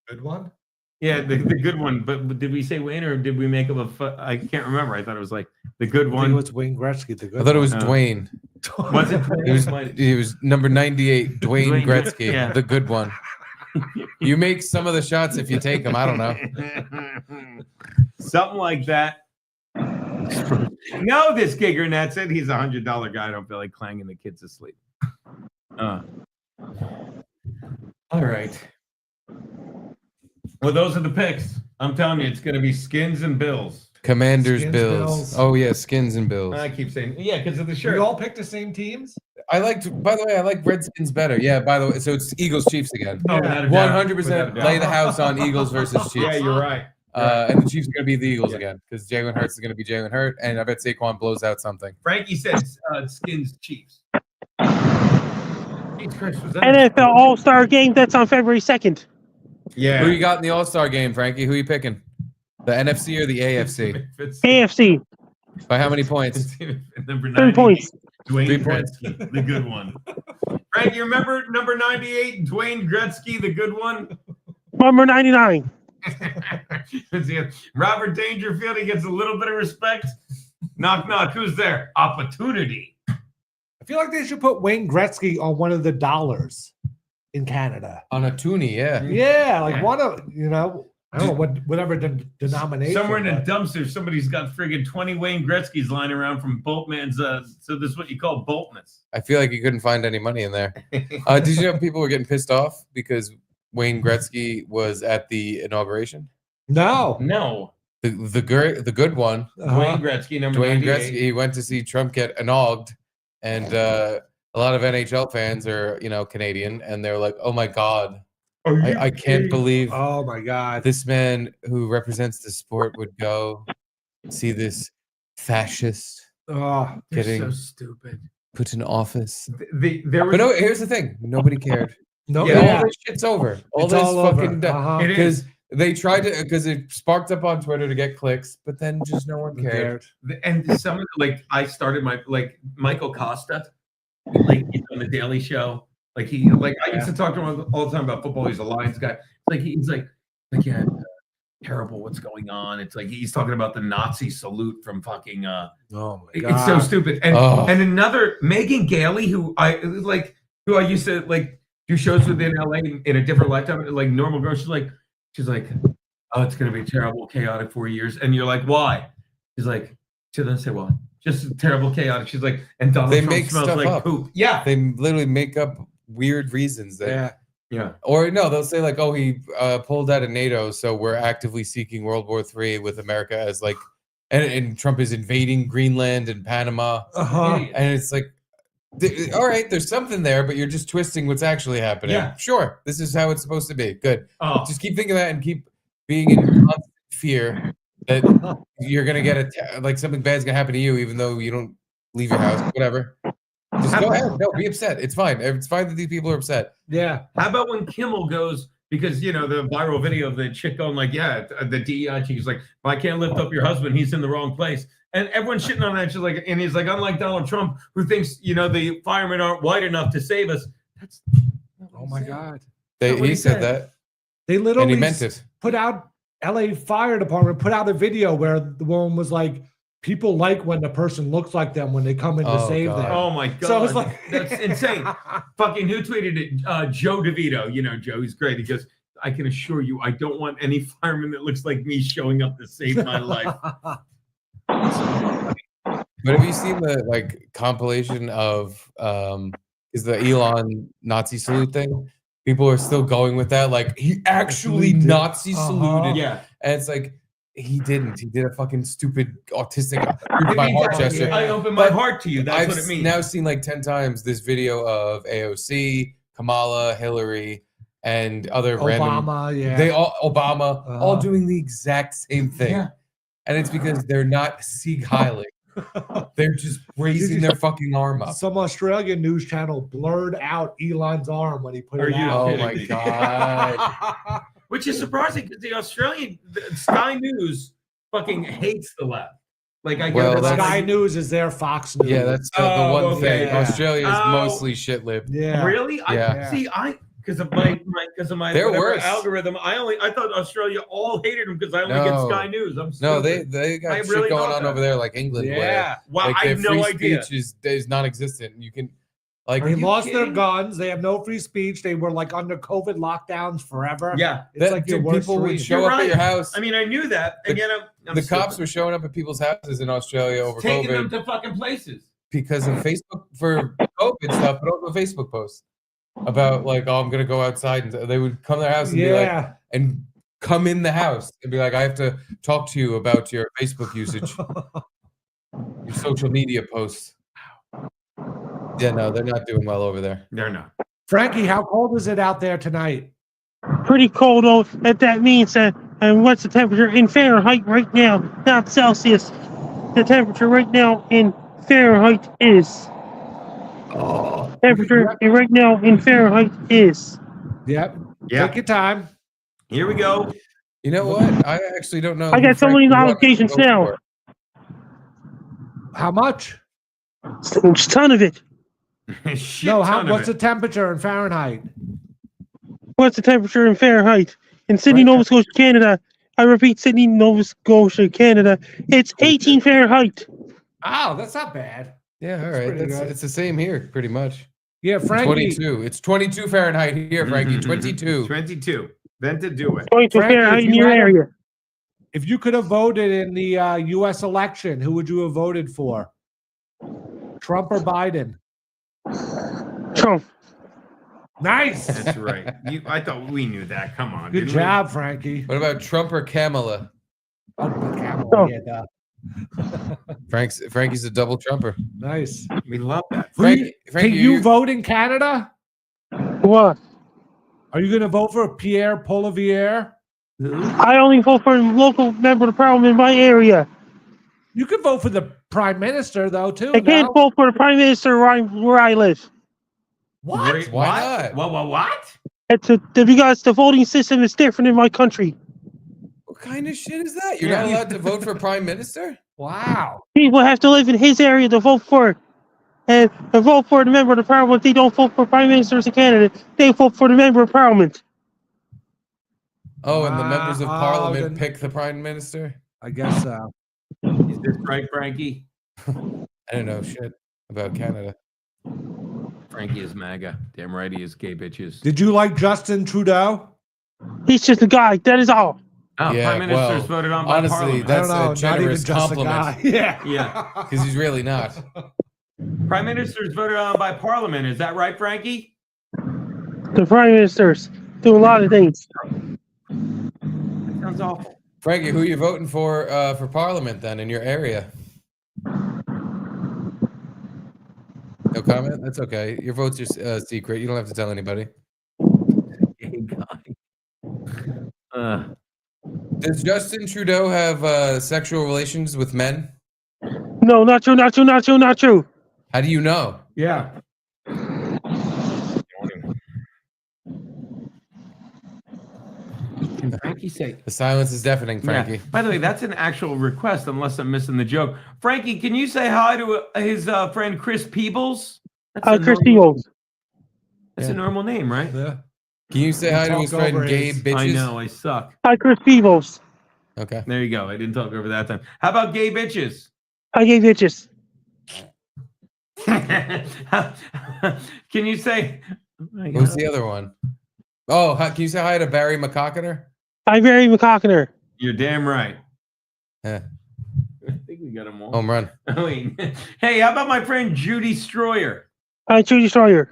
Good one? Yeah, the good one. But did we say Wayne or did we make up I can't remember. I thought it was like the good I think one. it was Wayne Gretzky. The good I thought it was one. Dwayne. Was it? It was number 98, Dwayne Gretzky, yeah. the good one. You make some of the shots if you take them. I don't know. Something like that. No, this Giger, and that's it. He's $100 guy. I don't feel like clanging the kids asleep. All right. Well, those are the picks. I'm telling you, it's going to be Skins and Bills. Commanders, Skins, Bills. Bills. Oh, yeah, Skins and Bills. I keep saying, yeah, because of the shirt. You all picked the same teams? By the way, I like Redskins better. Yeah, by the way, so it's Eagles Chiefs again. Oh, without a doubt. 100% Without a doubt. lay the house on Eagles versus Chiefs. Yeah, you're right. And the Chiefs are going to be the Eagles again because Jalen Hurts is going to be Jalen Hurt, and I bet Saquon blows out something. Frankie says Skins Chiefs. Jesus Christ, was that NFL All-Star game, that's on February 2nd. Yeah. Who you got in the All-Star game, Frankie? Who are you picking? The NFC or the AFC? AFC. By how many points? Number 3 points. Dwayne 3 points. Gretzky, the good one. Frank, you remember number 98, Dwayne Gretzky, the good one? Number 99. Robert Dangerfield, he gets a little bit of respect. Knock, knock. Who's there? Opportunity. I feel like they should put Wayne Gretzky on one of the dollars in Canada. On a toonie, yeah. Yeah, like one of, I don't know whatever the denomination. Somewhere in a but- dumpster, somebody's got friggin' 20 Wayne Gretzky's lying around from Boltman's. So this is what you call Boltness. I feel like you couldn't find any money in there. Did you know people were getting pissed off because Wayne Gretzky was at the inauguration? No. The good one. Dwayne Gretzky, number Dwayne 98. Gretzky. He went to see Trump get inaugurated, and a lot of NHL fans are Canadian, and they're like, "Oh my God, I can't believe Oh my God, this man who represents the sport would go see this fascist Oh, They're getting so stupid. put in office." There was But no, here's the thing: nobody cared. no, Yeah, all this shit's over. All It's this all over. fucking Uh-huh. It because is. they tried to because it sparked up on Twitter to get clicks, but then just no one cared. And some I started Michael Costa, he's on the Daily Show. I used to talk to him all the time about football. He's a Lions guy. He's like yeah, terrible. What's going on? It's like he's talking about the Nazi salute from fucking. Oh my God, It's so stupid. And and another Megan Gailey, who I used to do shows with in LA in a different lifetime, like normal girl. She's like, oh, it's gonna be terrible, chaotic 4 years. And you're like, why? She's like, she doesn't say why. Just terrible, chaotic. She's like, and Donald They Trump make smells stuff like up. poop. Yeah. They literally make up weird reasons that Yeah. or no, they'll say like, oh, he pulled out of NATO, so we're actively seeking World War III with America as and Trump is invading Greenland and Panama. Uh-huh. And it's like, all right, there's something there, but you're just twisting what's actually happening. Yeah. Sure, this is how it's supposed to be. Good. Oh. Just keep thinking that and keep being in constant fear that you're gonna get something bad's gonna happen to you, even though you don't leave your house. Whatever. Just go ahead. No, be upset. It's fine. It's fine that these people are upset. Yeah. How about when Kimmel goes, because the viral video of the chick going the DEI chick is like, if I can't lift up your husband, he's in the wrong place. And everyone's shitting on that. She's like, and he's like, unlike Donald Trump, who thinks the firemen aren't white enough to save us. That's oh my God. He said that. They literally and he meant it. Put out LA Fire Department put out a video where the woman was like, people like when the person looks like them when they come in to save them. Oh my God. So it's like that's insane. Fucking who tweeted it? Joe DeVito. You know, Joe, he's great. He goes, I can assure you, I don't want any fireman that looks like me showing up to save my life. But have you seen the compilation of is the Elon Nazi salute thing? People are still going with that. Like he actually Nazi saluted. Yeah. And it's like he didn't. He did a fucking stupid autistic my heart gesture. I open my heart to you. That's what it means. I've now seen like 10 times this video of AOC, Kamala, Hillary, and other Obama, random all doing the exact same thing. Yeah. And it's because they're not Sieg Heilig. They're just raising their fucking arm up. Some Australian news channel blurred out Elon's arm when he put it out. Oh my God. Which is surprising because the Australian Sky News fucking hates the left. Like I guess Sky News is their Fox News. Yeah, that's the one thing. Yeah. Australia is mostly shit lib. Yeah. Really? Because of my They're whatever worse. algorithm. I thought Australia all hated them because I only get Sky News. I'm stupid. they got I shit really going thought on that. over there like England. Yeah. Where, Wow, like, I their had no free idea. speech is non-existent. You can They lost their guns. They have no free speech. They were like under COVID lockdowns forever. Yeah. It's like your worst people would dream. show up at your house. I mean, I knew that. And yet I'm The stupid. cops were showing up at people's houses in Australia over taking COVID them to fucking places. because of Facebook for COVID stuff, but also Facebook posts about like, oh, I'm gonna go outside, and they would come to their house and be like, and come in the house and be like, I have to talk to you about your Facebook usage, your social media posts. Yeah, no, they're not doing well over there. They're not. Frankie, how cold is it out there tonight? Pretty cold, though. That means and what's the temperature in Fahrenheit right now? Not Celsius. The temperature right now in Fahrenheit is. Temperature right now in Fahrenheit is. Yep. Yeah. Take your time. Here we go. You know what? I actually don't know. I got so many notifications now. How much? A ton of it. What's the temperature in Fahrenheit? What's the temperature in Fahrenheit? In Sydney, Nova Scotia, Canada. I repeat, Sydney, Nova Scotia, Canada. It's 18 Fahrenheit. Oh, that's not bad. Yeah, all right. It's the same here, pretty much. Yeah, Frankie. 22. It's 22 Fahrenheit here, Frankie. 22. 22. Then to do it. 22 Fahrenheit in your area. If you could have voted in the U.S. election, who would you have voted for? Trump or Biden? Trump. Nice. That's right. I thought we knew that. Come on. Good didn't job, Frankie. What about Trump or Kamala? Kamala, yeah, Frankie's a double Trumper. Nice. We love that. Frankie, Can you vote in Canada? What? Are you going to vote for Pierre Poilievre? I only vote for a local member of parliament in my area. You can vote for the prime minister, though, too. I can't vote for the prime minister where I live. What? Why not? What? It's because the voting system is different in my country. What kind of shit is that? You're not allowed to vote for prime minister? Wow. People have to live in his area to vote for it. And to vote for the member of the parliament, they don't vote for prime minister as a candidate. They vote for the member of parliament. Oh, and the members of parliament pick the prime minister? I guess so. Is this right, Frankie? I don't know shit about Canada. Frankie is MAGA. Damn right he is gay bitches. Did you like Justin Trudeau? He's just a guy. That is all. Oh, Yeah, prime minister's well, voted on by honestly, parliament. that's I don't know, a generous not even just a compliment. guy. Yeah. Yeah. Because he's really not. Prime minister's voted on by parliament. Is that right, Frankie? The prime ministers do a lot of things. That sounds awful. Frankie, who are you voting for parliament then in your area? No comment? That's okay. Your vote's your secret. You don't have to tell anybody. Gay guy. Does Justin Trudeau have sexual relations with men? No, not true, not true, not true, not true. How do you know? Yeah. Can Frankie say? The silence is deafening, Frankie. Yeah. By the way, that's an actual request, unless I'm missing the joke. Frankie, can you say hi to his friend Chris Peebles? Hi, Chris Peebles. That's a normal name, right? Yeah. Can you say hi to his friend Gabe Bitches? I know, I suck. Hi, Chris Peebles. Okay. There you go. I didn't talk over that time. How about Gay Bitches? Hi, Gay Bitches. Can you say? Oh Who's the other one? Oh, can you say hi to Barry McCockiner? Hi, Barry McCockiner. You're damn right. Yeah. I think we got them all. Home run. Oh, wait. Hey, how about my friend Judy Stroyer? Hi, Judy Stroyer.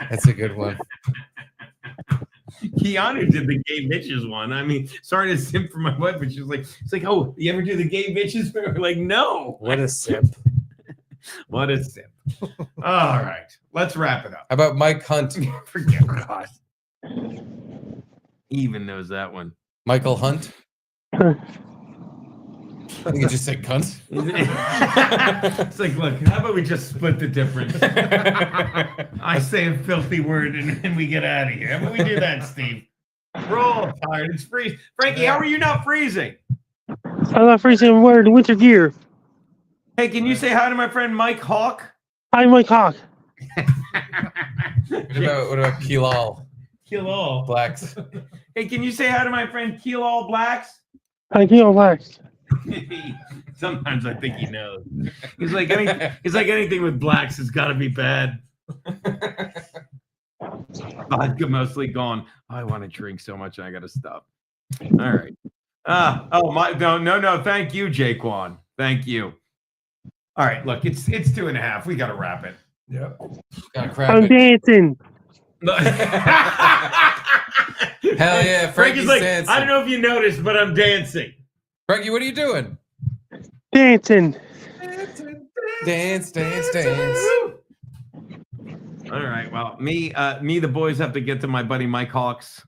That's a good one. Keanu did the Gay Bitches one. I mean, sorry to simp for my wife, but she was like, it's like, oh, you ever do the Gay Bitches? We're like, no. What a simp. What a simp. All right, let's wrap it up. How about Mike Hunt? Forget God. He even knows that one. Michael Hunt? I think you just said cunt. It's like, look, how about we just split the difference? I say a filthy word and we get out of here. How about we do that, Steve? We're all tired. It's freezing. Frankie, how are you not freezing? I'm not freezing. I'm wearing the winter gear. Hey, can you say hi to my friend Mike Hawk? Hi, Mike Hawk. What about Keelall? Keelall Blacks. Hey, can you say hi to my friend Keelall Blacks? Hi, Keelall Blacks. Sometimes I think he knows. He's like anything with blacks has got to be bad. Vodka mostly gone. Oh, I want to drink so much, I got to stop. All right. No. Thank you, Jaquan. Thank you. All right. Look, it's 2.5. We got to wrap it. Yeah. Gotta crack I'm dancing. Hell yeah, Frankie's like, dancing. I don't know if you noticed, but I'm dancing. Frankie, what are you doing? Dancing. Dance. All right. Well, me, the boys have to get to my buddy Mike Hawks.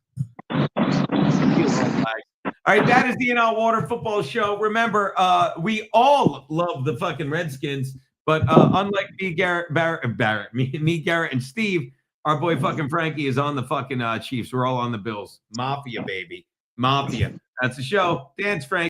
All right, that is the In Out Water Football Show. Remember, we all love the fucking Redskins, but unlike me, Garrett, and Steve, our boy fucking Frankie is on the fucking Chiefs. We're all on the Bills. Mafia, baby. Mafia. That's the show. Dance, Frank.